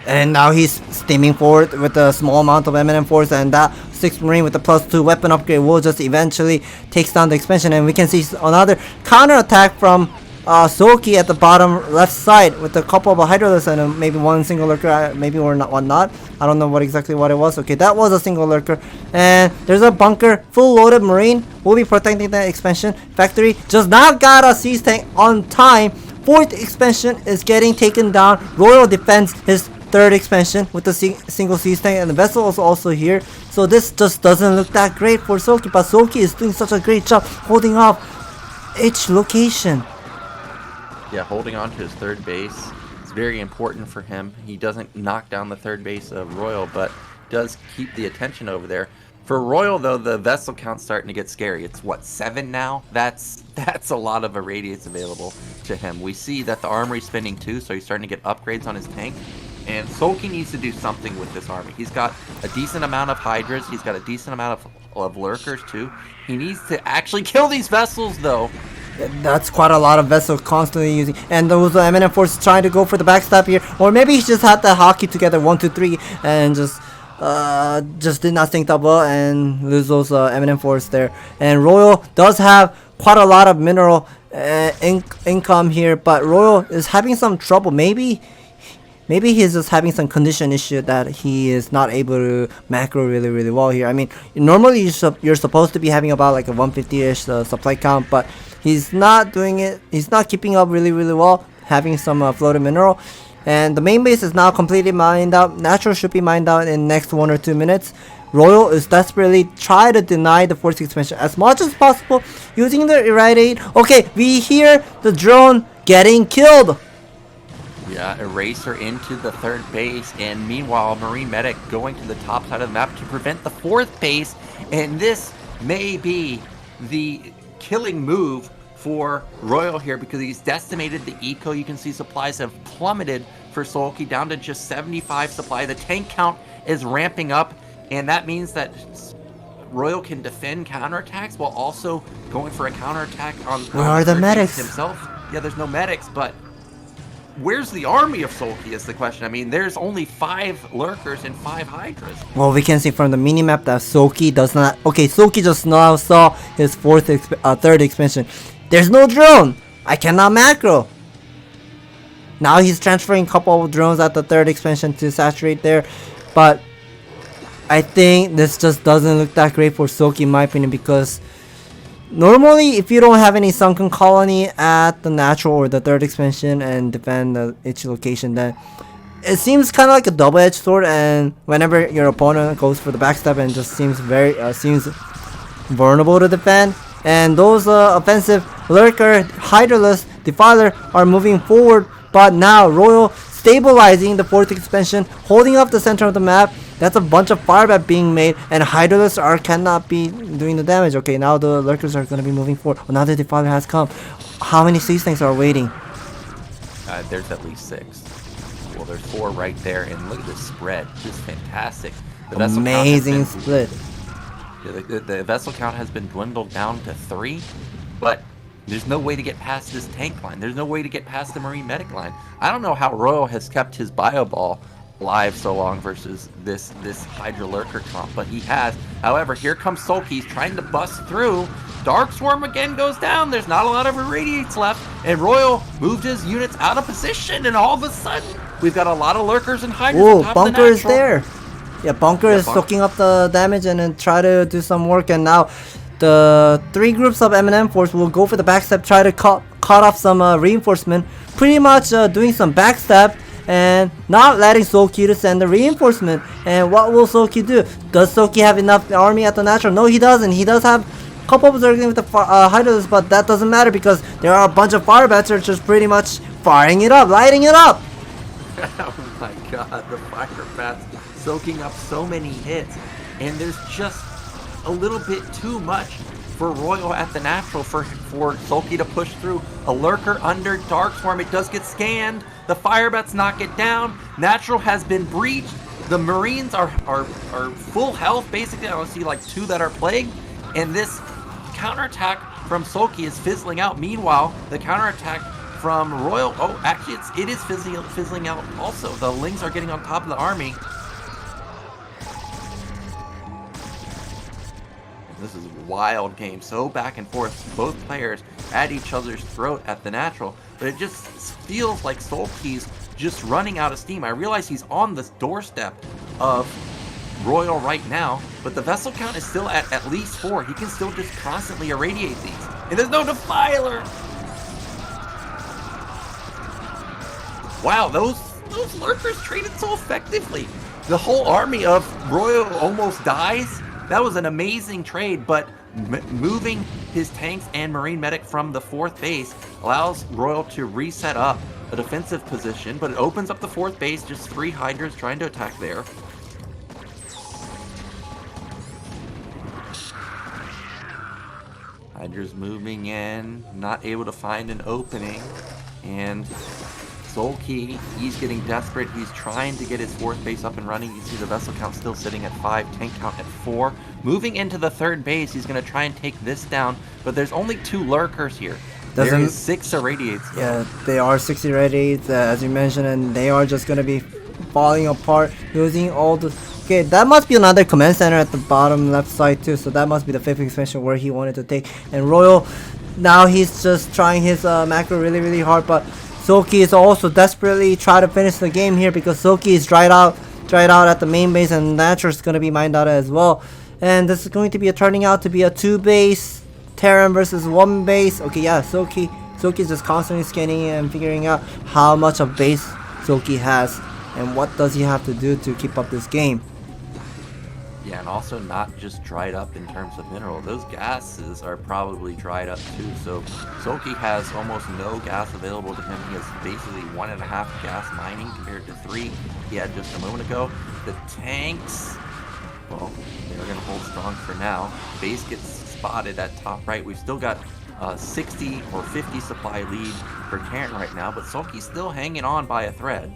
And now he's steaming forward with a small amount of Eminent Force, and that 6th Marine with the +2 weapon upgrade will just eventually takes down the expansion. And we can see another counterattack from Soulkey at the bottom left side with a couple of Hydralisks and maybe one single lurker, maybe or not one not. I don't know what exactly what it was. Okay, that was a single lurker. And there's a bunker, full loaded Marine. Will be protecting the expansion factory. Just not got a siege tank on time. 4th expansion is getting taken down. Royal defends his 3rd expansion with the single siege tank, and the vessel is also here. So this just doesn't look that great for Soulkey, but Soulkey is doing such a great job holding off each location. Yeah, holding on to his 3rd base is very important for him. He doesn't knock down the 3rd base of Royal, but does keep the attention over there. For Royal, though, the vessel count's starting to get scary. It's, what, 7 now? That's a lot of irradiates available to him. We see that the armory's spending 2, so he's starting to get upgrades on his tank. And Soulkey needs to do something with this army. He's got a decent amount of Hydras. He's got a decent amount of Lurkers, too. He needs to actually kill these vessels, though. That's quite a lot of vessels constantly using, and those Eminent Forces trying to go for the backstab here, or maybe he just had the hockey together 1, 2, 3 and just did not sync up well and lose those Eminent Force there. And Royal does have quite a lot of mineral income here, but Royal is having some trouble. Maybe he's just having some condition issue that he is not able to macro really well here. I mean, normally you're supposed to be having about like a 150-ish supply count, but he's not doing it. He's not keeping up really well, having some floated mineral. And the main base is now completely mined out. Natural should be mined out in next 1 or 2 minutes. Royal is desperately trying to deny the 4th expansion as much as possible using the irradiate. Okay, we hear the drone getting killed. Yeah, Eraser into the 3rd base, and meanwhile, Marine Medic going to the top side of the map to prevent the 4th base, and this may be the killing move for Royal here because he's decimated the eco. You can see supplies have plummeted for Soulkey down to just 75 supply. The tank count is ramping up, and that means that Royal can defend counterattacks while also going for a counterattack on where are the medics himself. Yeah, there's no medics, but where's the army of Soulkey is the question. I mean, there's only 5 lurkers and 5 hydras. Well, we can see from the minimap that Soulkey does not... Okay, Soulkey just now saw his 3rd expansion. There's no drone! I cannot macro! Now he's transferring a couple of drones at the 3rd expansion to saturate there. But I think this just doesn't look that great for Soulkey in my opinion, because normally, if you don't have any sunken colony at the natural or the 3rd expansion and defend each location, then it seems kind of like a double-edged sword. And whenever your opponent goes for the backstab, and just seems seems vulnerable to defend. And those offensive lurker, Hydralisk, Defiler are moving forward, but now Royal stabilizing the 4th expansion, holding up the center of the map. That's a bunch of firebat being made, and Hydralisks cannot be doing the damage. Okay, now the lurkers are going to be moving forward. Another Defiler has come. How many siege tanks are waiting? There's at least 6. Well, there's 4 right there, and look at this spread. Just fantastic. The amazing split. The vessel count has been dwindled down to 3, but there's no way to get past this tank line. There's no way to get past the Marine Medic line. I don't know how Royal has kept his bio ball alive so long versus this Hydra Lurker comp, but he has. However, here comes Soulkey. He's trying to bust through. Dark Swarm again goes down. There's not a lot of irradiates left, and Royal moved his units out of position, and all of a sudden, we've got a lot of Lurkers and Hydras on top bunker of the is there. Yeah, bunker is soaking up the damage and then try to do some work, and now the 3 groups of M&M force will go for the backstab, try to cut off some reinforcement, pretty much doing some backstab and not letting Soulkey to send the reinforcement. And what will Soulkey do? Does Soulkey have enough army at the natural? No, he doesn't. He does have a couple of Zergling with the Hydras, but that doesn't matter because there are a bunch of Firebats that are just pretty much firing it up, lighting it up. Oh my god, the fire bats soaking up so many hits, and there's just a little bit too much for Royal at the natural for Soulkey to push through. A lurker under Dark Swarm, it does get scanned, the fire bats knock it down, natural has been breached, the Marines are full health basically. I don't see like 2 that are plagued, and this counterattack from Soulkey is fizzling out. Meanwhile, the counterattack from Royal, oh, actually it is fizzling out also. The Lings are getting on top of the army. This is a wild game, so back and forth. Both players at each other's throat at the natural, but it just feels like Soulkey's just running out of steam. I realize he's on the doorstep of Royal right now, but the vessel count is still at least 4. He can still just constantly irradiate these. And there's no Defiler! Wow, those lurkers traded so effectively. The whole army of Royal almost dies. That was an amazing trade, but moving his tanks and Marine Medic from the 4th base allows Royal to reset up a defensive position, but it opens up the 4th base, just 3 Hydras trying to attack there. Hydra's moving in, not able to find an opening, and Soulkey, he's getting desperate. He's trying to get his 4th base up and running. You see the vessel count still sitting at 5, tank count at 4. Moving into the 3rd base, he's going to try and take this down, but there's only 2 lurkers here. There is 6 irradiates. Yeah, they are 6 irradiates, as you mentioned, and they are just going to be falling apart, losing all the... Okay, that must be another command center at the bottom left side too, so that must be the 5th expansion where he wanted to take. And Royal, now he's just trying his macro really hard, but Soulkey is also desperately trying to finish the game here because Soulkey is dried out at the main base, and Natural is going to be mined out as well. And this is going to be turning out to be a 2 base Terran versus 1 base. Okay, yeah, Soulkey is just constantly scanning and figuring out how much of base Soulkey has and what does he have to do to keep up this game. Yeah, and also not just dried up in terms of mineral. Those gases are probably dried up too. So Soulkey has almost no gas available to him. He has basically 1.5 gas mining compared to 3 he had just a moment ago. The tanks, well, they're going to hold strong for now. Base gets spotted at top right. We've still got 60 or 50 supply lead for Terran right now, but Soulkey's still hanging on by a thread.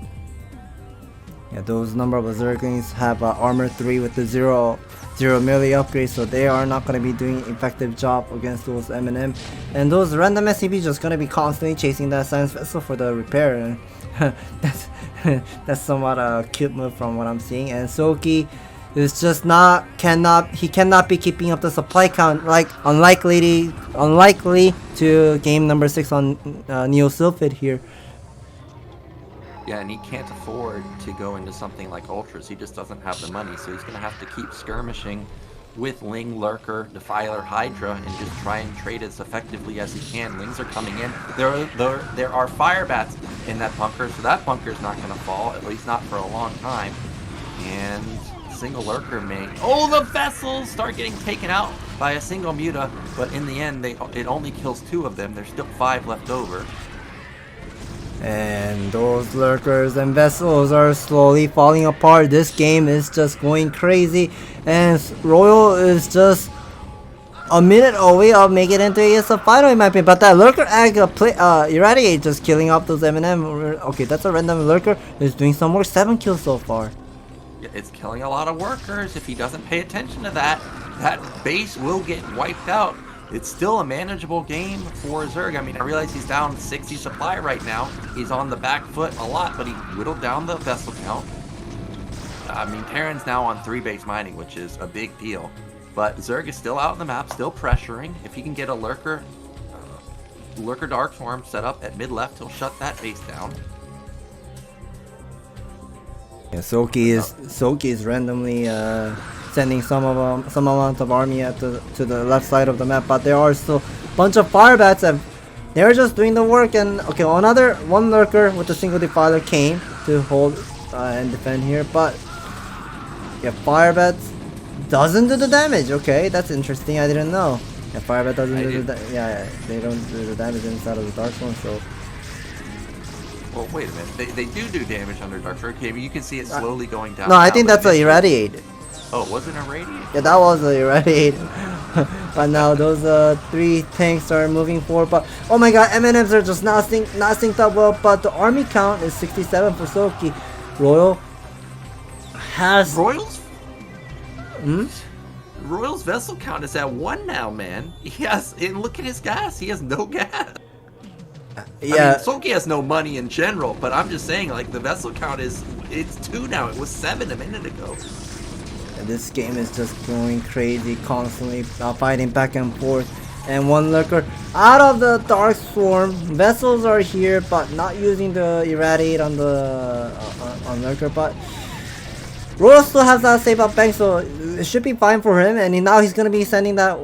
Yeah, those number of Zerglings have armor 3 with the 0 melee upgrade, so they are not going to be doing an effective job against those M&M. And those random SCP just going to be constantly chasing that science vessel for the repair. That's somewhat a cute move from what I'm seeing. And Soulkey is just he cannot be keeping up the supply count, like unlikely to game number 6 on Neo Sylphid here. Yeah, and he can't afford to go into something like Ultras. He just doesn't have the money, so he's going to have to keep skirmishing with Ling, Lurker, Defiler, Hydra, and just try and trade as effectively as he can. Lings are coming in. There are fire bats in that bunker, so that bunker's not going to fall, at least not for a long time. And single Lurker may... Oh, the vessels start getting taken out by a single Muta, but in the end, it only kills 2 of them. There's still 5 left over. And those lurkers and vessels are slowly falling apart. This game is just going crazy, and Royal is just a minute away of making it into ASL final in my opinion. But that lurker Eradicate just killing off those M&M. Okay, that's a random lurker. Is doing some work. 7 kills so far. Yeah, it's killing a lot of workers. If he doesn't pay attention to that, that base will get wiped out. It's still a manageable game for Zerg. I mean, I realize he's down 60 supply right now. He's on the back foot a lot, but he whittled down the vessel count. I mean, Terran's now on 3 base mining, which is a big deal. But Zerg is still out on the map, still pressuring. If he can get a Lurker Dark Swarm set up at mid-left, he'll shut that base down. Yeah, Soulkey is randomly sending some amount of army to the left side of the map, but there are still a bunch of fire bats and they're just doing the work. And okay, one lurker with a single defiler came to hold and defend here, but yeah, fire bats doesn't do the damage. Okay, that's interesting. I didn't know. Yeah, fire bat doesn't do the they don't do the damage inside of the dark zone. So. Well, wait a minute. They do damage under Dark Zone. Okay, you can see it slowly going down. No, I think that's a irradiate. Oh, was it a radiate? Yeah, that was a irradiate. But now those 3 tanks are moving forward. But oh my god, M&Ms are just not synced up well. But the army count is 67 for Soulkey. Royal has Royals. Royal's vessel count is at 1 now, man. He has, and look at his gas. He has no gas. Yeah, I mean, Soulkey has no money in general, but I'm just saying, like, the vessel count it's 2 now. It was 7 a minute ago. and this game is just going crazy, constantly fighting back and forth. And one lurker out of the Dark Swarm. Vessels are here, but not using the irradiate on the on lurker. But Royal still has that save up bank, so it should be fine for him. And now he's gonna be sending that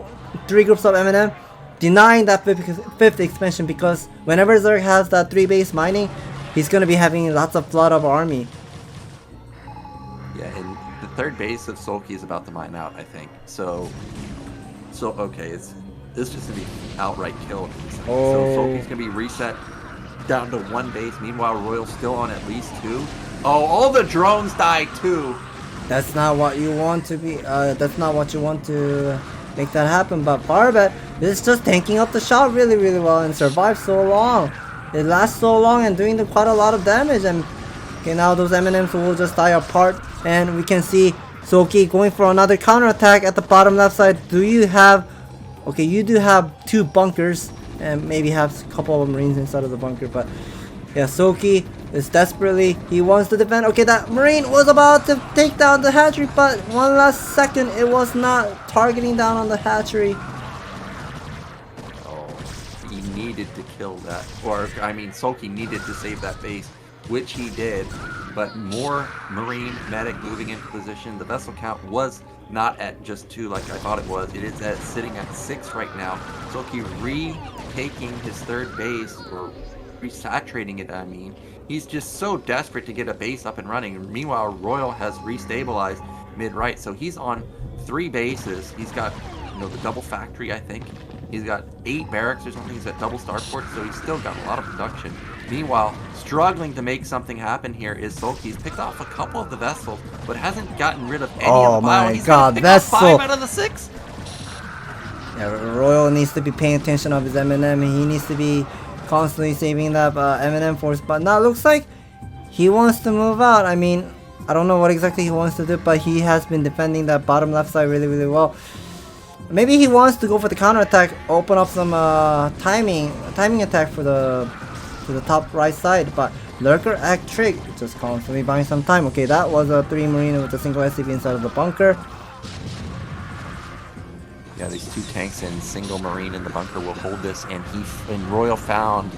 3 groups of M&M, denying that fifth expansion, because whenever Zerg has that 3 base mining, he's gonna be having lots of flood of army. Yeah, and the 3rd base of Soulkey is about to mine out, I think. So okay, it's just gonna be outright kill. Oh. So Soulkey's gonna be reset down to 1 base. Meanwhile, Royal's still on at least 2. Oh, all the drones died too. That's not what you want to be. That's not what you want to make that happen. But Firebat is just tanking up the shot really, really well and survived so long. It lasts so long and doing quite a lot of damage. And okay, now those M&Ms will just die apart. And we can see Soulkey going for another counterattack at the bottom left side. Do you have? Okay, you do have 2 bunkers and maybe have a couple of Marines inside of the bunker. But yeah, Soulkey is desperately, he wants to defend. Okay, that Marine was about to take down the hatchery, but one last second, it was not targeting down on the hatchery. Oh, he needed to kill that, or I mean, Soulkey needed to save that base, which he did. But more Marine medic moving into position. The vessel count was not at just 2 like I thought it was. It is sitting at 6 right now. Soulkey retaking his 3rd base, or resaturating it, I mean. He's just so desperate to get a base up and running. Meanwhile, Royal has restabilized mid-right, so he's on 3 bases. He's got, the double factory, I think. He's got 8 barracks or something. He's got double starports, so he's still got a lot of production. Meanwhile, struggling to make something happen here is Soulkey. He's picked off a couple of the vessels, but hasn't gotten rid of any of the bio. My He's god, picked off vessel! 5 out of the 6? Yeah, Royal needs to be paying attention of his M&M. He needs to be constantly saving that M&M force. But now it looks like he wants to move out. I mean, I don't know what exactly he wants to do, but he has been defending that bottom left side really, really well. Maybe he wants to go for the counterattack, open up some timing attack for the top right side. But Lurker act trick, just constantly buying some time. Okay, that was a 3 Marine with a single SCV inside of the bunker. Yeah, these 2 tanks and single Marine in the bunker will hold this, and Royal found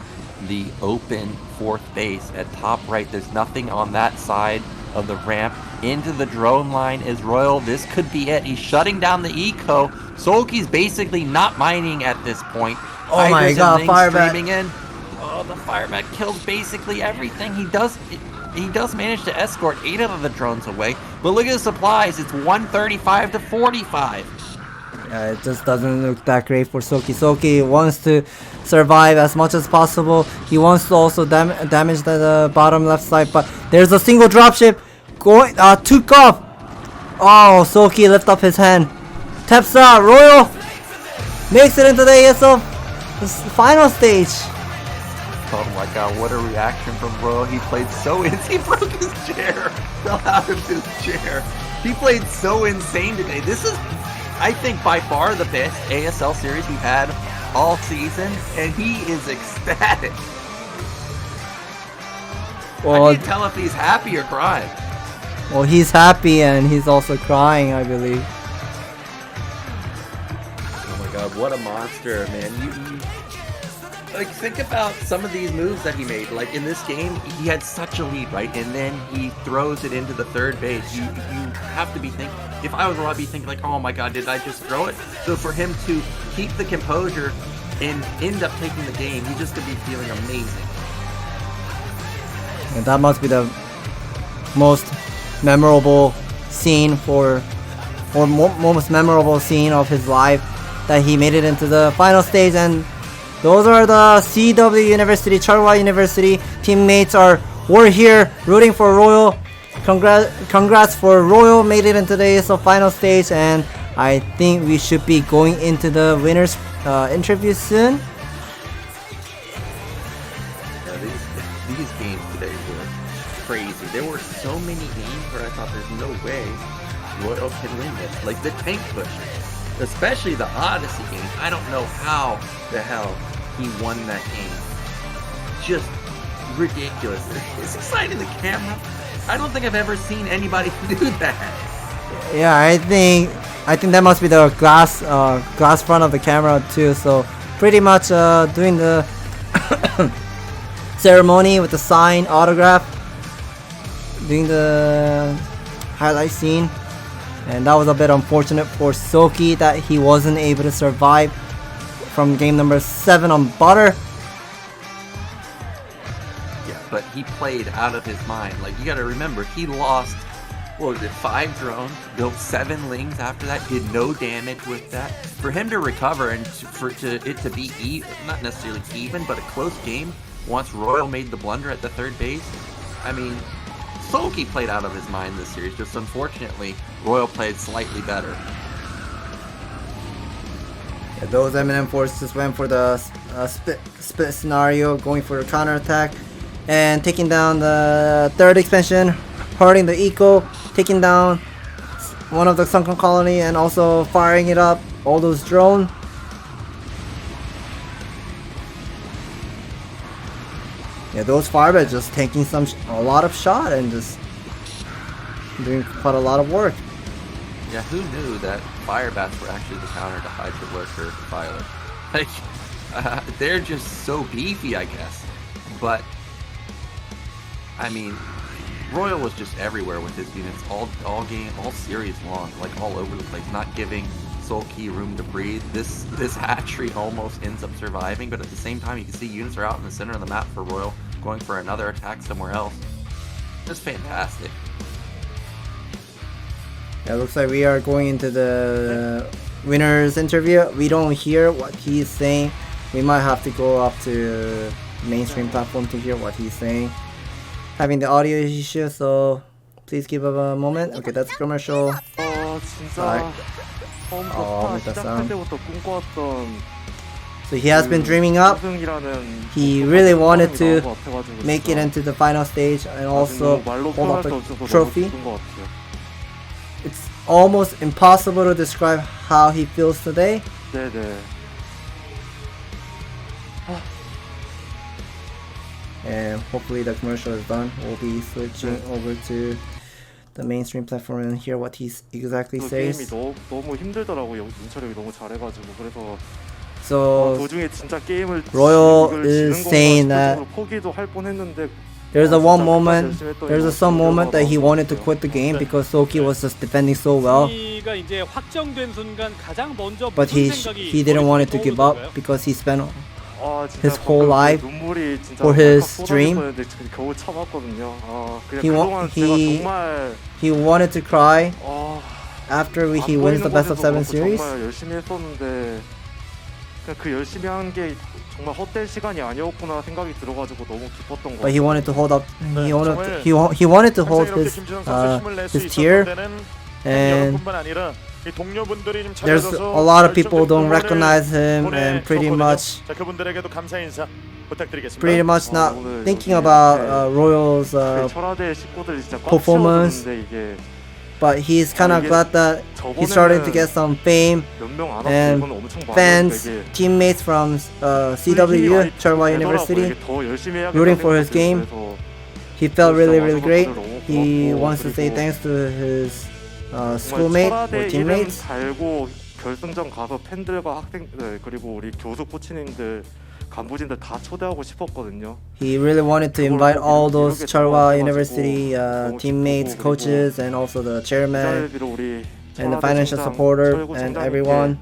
the open 4th base at top right. There's nothing on that side of the ramp. Into the drone line is Royal. This could be it. He's shutting down the eco. Soulkey's basically not mining at this point. Oh my god, Firebat streaming in. Oh, the Firebat kills basically everything. He does manage to escort 8 out of the drones away. But look at the supplies. It's 135 to 45. Yeah, it just doesn't look that great for Soulkey. Soulkey wants to survive as much as possible. He wants to also damage the bottom left side, but there's a single dropship going, took off. Oh, Soulkey lift up his hand. Taps out, Royal makes it into the ASL final stage. Oh my god, what a reaction from Royal. He played so he broke his chair, fell out of his chair. He played so insane today. This is, I think, by far the best ASL series we've had all season, and he is ecstatic. Well, I can't tell if he's happy or crying. Well, he's happy and he's also crying, I believe. Oh my god, what a monster, man. You like, think about some of these moves that he made. Like, in this game, he had such a lead, right? And then he throws it into the 3rd base. You have to be thinking, if I was Rob, I'd be thinking like, oh my god, did I just throw it? So for him to keep the composure and end up taking the game, he's just gonna be feeling amazing. And that must be the most memorable scene most memorable scene of his life, that he made it into the final stage. And those are the CW University, Charwa University teammates were here rooting for Royal. Congrats for Royal, made it into the ASL final stage, and I think we should be going into the winners interview soon. Yeah, these games today were crazy. There were so many games where I thought there's no way Royal can win this. Like the tank push, especially the Odyssey game. I don't know how the hell he won that game. Just ridiculous. It's exciting, the camera. I don't think I've ever seen anybody do that. Yeah, I think that must be the glass front of the camera too. So pretty much doing the ceremony with the sign autograph, doing the highlight scene, and that was a bit unfortunate for Soulkey that he wasn't able to survive from game number 7 on Butter. But he played out of his mind. Like, you gotta remember, he lost, what was it, 5 drones, built 7 lings after that, did no damage with that. For him to recover and for it to be not necessarily even, but a close game once Royal made the blunder at the 3rd base. I mean, Soulkey played out of his mind this series, just unfortunately, Royal played slightly better. Yeah, those Eminem forces went for the split scenario, going for a counterattack, and taking down the 3rd expansion, hurting the eco, taking down one of the sunken colony, and also firing it up, all those drones. Yeah, those firebats just taking a lot of shot and just doing quite a lot of work. Yeah, who knew that firebats were actually the counter to Hydra Lurker Violet? Like, they're just so beefy, I guess. But I mean, Royal was just everywhere with his units, all series long, like all over the place, not giving Soulkey room to breathe. This hatchery almost ends up surviving, but at the same time, you can see units are out in the center of the map for Royal, going for another attack somewhere else. Just fantastic. Yeah, looks like we are going into the winner's interview. We don't hear what he's saying. We might have to go up to mainstream platform to hear what he's saying. Having the audio issue, so please give a moment. Okay, that's commercial. 진짜 that sound. 때부터 꿈꿔왔던 So he has been dreaming up. He really wanted to make it into the final stage and also hold up the trophy. It's almost impossible to describe how he feels today. 네네. And hopefully the commercial is done. We'll be switching over to the mainstream platform and hear what he exactly says. 게임이 너무 힘들더라고요. 민철이 너무 잘해가지고 그래서 So 도중에 진짜 게임을 Royal is saying that 포기도 할 뻔했는데 there's some moment that he wanted to quit the game because Soulkey was just defending so well. But he didn't want it to give up because he spent his whole life for his dream. He wanted to cry after he wins the best of 7 series. 그 열심히 한 게 정말 헛될 시간이 아니었구나 생각이 들어가지고 너무 기뻤던 거. But he wanted to hold up. He wanted to hold his tear, and there's a lot of people who don't recognize him and pretty much not thinking about Royal's performance. But he's kind of glad that he's starting to get some fame and fans, teammates from CW, Charwa University, rooting for his game. He felt really great. He wants to say thanks to his schoolmates or teammates. 결승전 가서 팬들과 학생들 그리고 우리 교수 코치님들 간부진들 다 초대하고 싶었거든요. He really wanted to invite all those Charwa University teammates, coaches, and also the chairman and the financial supporter and everyone.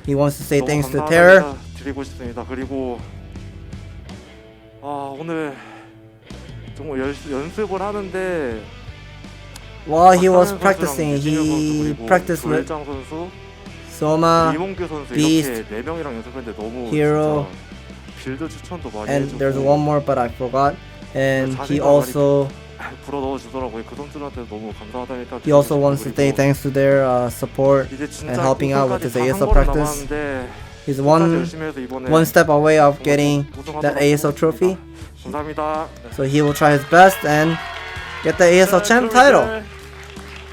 He wants to say 너무 thanks to 감사하다는 Terror. 인사 드리고 싶습니다. 그리고 오늘 정말 연습을 하는데 While he was 박상현 practicing, 선수랑 유진혁 선수, he 그리고 practiced with 조일장 선수, Soma, 이몽규 선수 Beast, 이렇게 4명이랑 연습했는데 너무 Hero, 진짜 빌드 추천도 많이 and 해주고 there's one more but I forgot. And he 자신감 also 불어 넣어주더라고요. 그 선수들한테 너무 감사하다니까. he also wants to say thanks to their support 이제 진짜 and helping out with his 우승까지 ASL 한 걸음 practice. 남았는데 He's 끝까지 열심히 해서 이번에 one step away of getting 우승하도록 that ASL trophy. 감사합니다. So he will try his best and get the ASL champ title.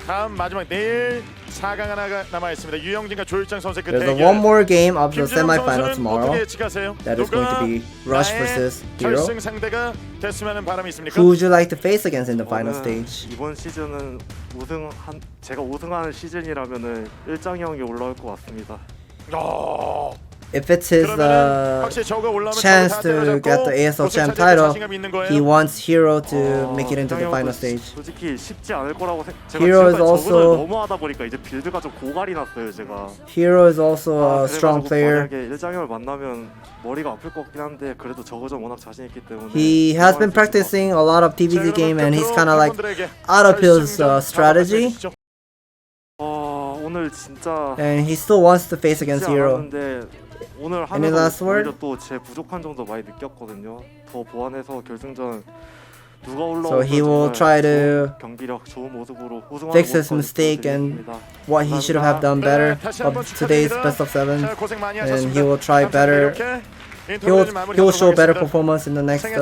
다음 마지막 내일 4강 하나가 남아 있습니다. 유영진과 조일장 선수의 그 There's a 대결. one more game of the 김준영 semifinal 선수는 tomorrow. 어떻게 예측하세요? That is going to be Rush 나의 versus Hero. 결승 상대가 됐으면 하는 바람이 있습니까? Who would you like to face against in the final 저는 stage? 이번 시즌은 제가 우승하는 시즌이라면은 일장이 형이 올라올 것 같습니다. If it's his chance to get the ASL champ title, he wants Hero to make it into the final stage. 솔직히 쉽지 않을 거라고 제가 Hero is 지금까지 also- 적응을 너무 하다 보니까 이제 빌드가 좀 고갈이 났어요 제가. Hero is also a strong 그래가지고 player. 만약에 일장형을 만나면 머리가 아플 것 같긴 한데 그래도 저거전 워낙 자신 있기 때문에 He has been practicing a lot of TVZ game and he's kind of like out of his strategy. 오늘 진짜 And he still wants to face against 쉽지 Hero. 않았는데 오늘 Any last 하면서 word? 오히려 또 제 부족한 점도 많이 느꼈거든요. 더 보완해서 결승전 누가 So 올라오든 he will 정말 try to 좋은 경기력, 좋은 모습으로 우승하는 fix his 모습까지 mistake and 보여드리겠습니다. what he should have done better of today's best of 7. And he will try better. He will show better performance in the next week.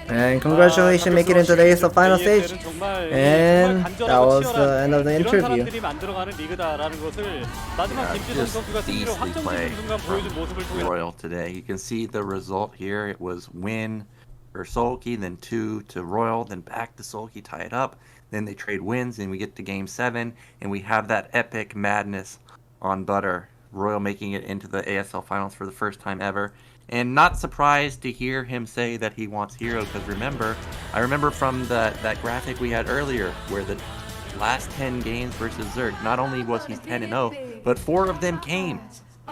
And congratulations, make it into the ASL final stage. And that was the end of the interview. Just beastly play from Royal today. You can see the result here. It was win for Soulkey, then 2 to Royal, then back to Soulkey, tie it up. Then they trade wins, and we get to Game 7, and we have that epic madness on Butter. Royal making it into the ASL Finals for the first time ever. And not surprised to hear him say that he wants Hero, because I remember from that graphic we had earlier, where the last 10 games versus Zerg, not only was he 10-0, but 4 of them came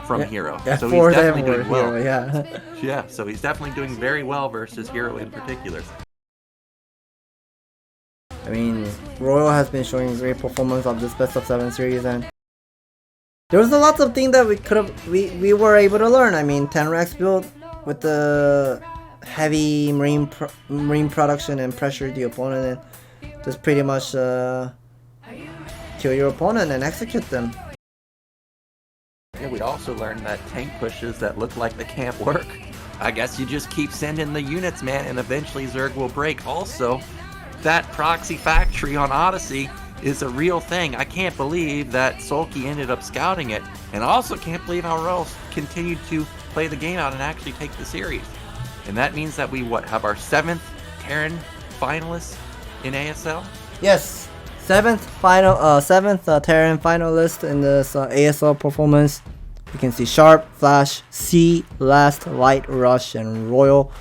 from Hero. Yeah, so 4 he's of them definitely were doing well. Hero, yeah. Yeah, so he's definitely doing very well versus Hero in particular. I mean, Royal has been showing great performance of this best of 7 series, and there was a lot of things that we were able to learn. I mean, 10 racks build with the heavy marine production and pressure the opponent, and just pretty much kill your opponent and execute them. Yeah, we also learned that tank pushes that look like they can't work. I guess you just keep sending the units, man, and eventually Zerg will break. Also, that proxy factory on Odyssey is a real thing. I can't believe that Soulkey ended up scouting it, and I also can't believe how Royals continued to play the game out and actually take the series. And that means that we have our 7th Terran finalists in ASL. Yes, 7th Terran finalist in this ASL performance. You can see Sharp, Flash, C, Last, Light, Rush, and Royal.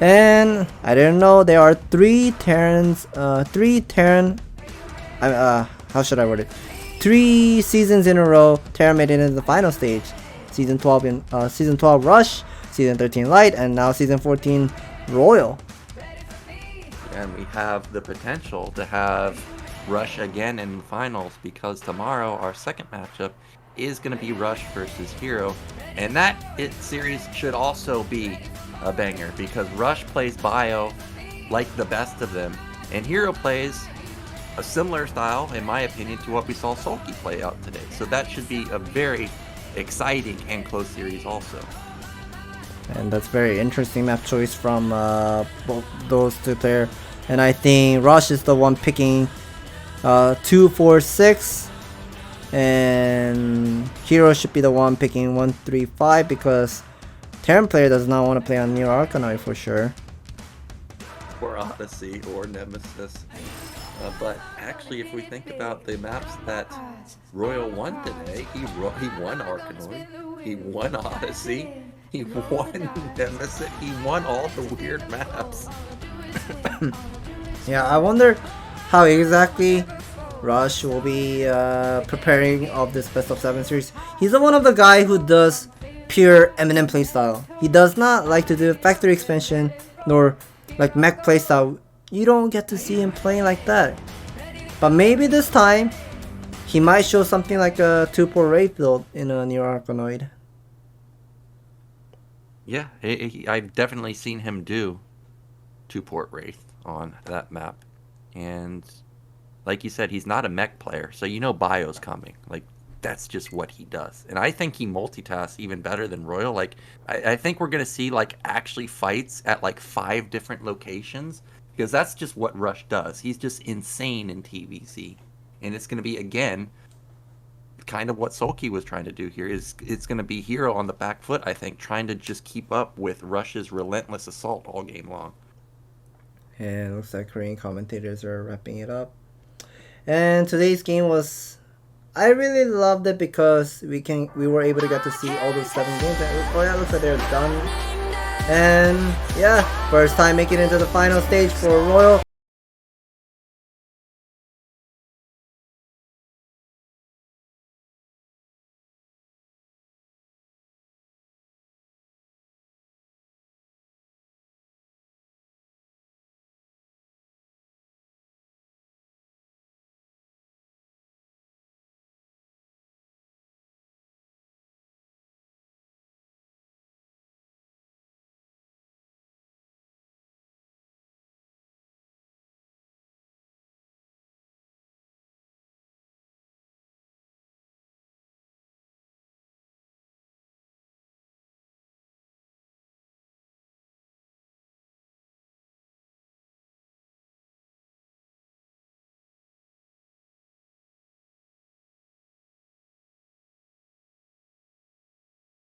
And I didn't know there are 3 Terrans, how should I word it? 3 seasons in a row, Terran made it into the final stage. Season 12 Rush, Season 13 Light, and now Season 14 Royal. And we have the potential to have Rush again in the finals, because tomorrow our second matchup is going to be Rush versus Hero. And that series should also be a banger, because Rush plays Bio like the best of them, and Hero plays a similar style, in my opinion, to what we saw Soulkey play out today. So that should be a very exciting and close series also. And that's very interesting map choice from both those 2 players. And I think Rush is the one picking 2, 4, 6. And Hero should be the one picking 1, 3, 5, because Terran player does not want to play on Neo Arcanine for sure. Or Odyssey or Nemesis. But actually, if we think about the maps that Royal won today, he won Arcanoid, he won Odyssey, he won Nemesis, he won all the weird maps. Yeah, I wonder how exactly Rush will be preparing of this best of 7 series. He's one of the guy who does pure Eminem playstyle. He does not like to do factory expansion nor like mech playstyle. You don't get to see him playing like that. But maybe this time he might show something like a 2-port Wraith build in a Neo Arcanoid. Yeah, I've definitely seen him do 2-port Wraith on that map. And like you said, he's not a mech player, so you know Bio's coming. Like, that's just what he does. And I think he multitasks even better than Royal. Like, I think we're going to see, like, actually fights at, like, 5 different locations. Because that's just what Rush does. He's just insane in TVZ. And it's going to be, again, kind of what Soulkey was trying to do here. It's going to be Hero on the back foot, I think, trying to just keep up with Rush's relentless assault all game long. And it looks like Korean commentators are wrapping it up. And today's game was, I really loved it because we were able to get to see all those 7 games. And, oh yeah, it looks like they're done. And yeah, first time making it into the final stage for Royal.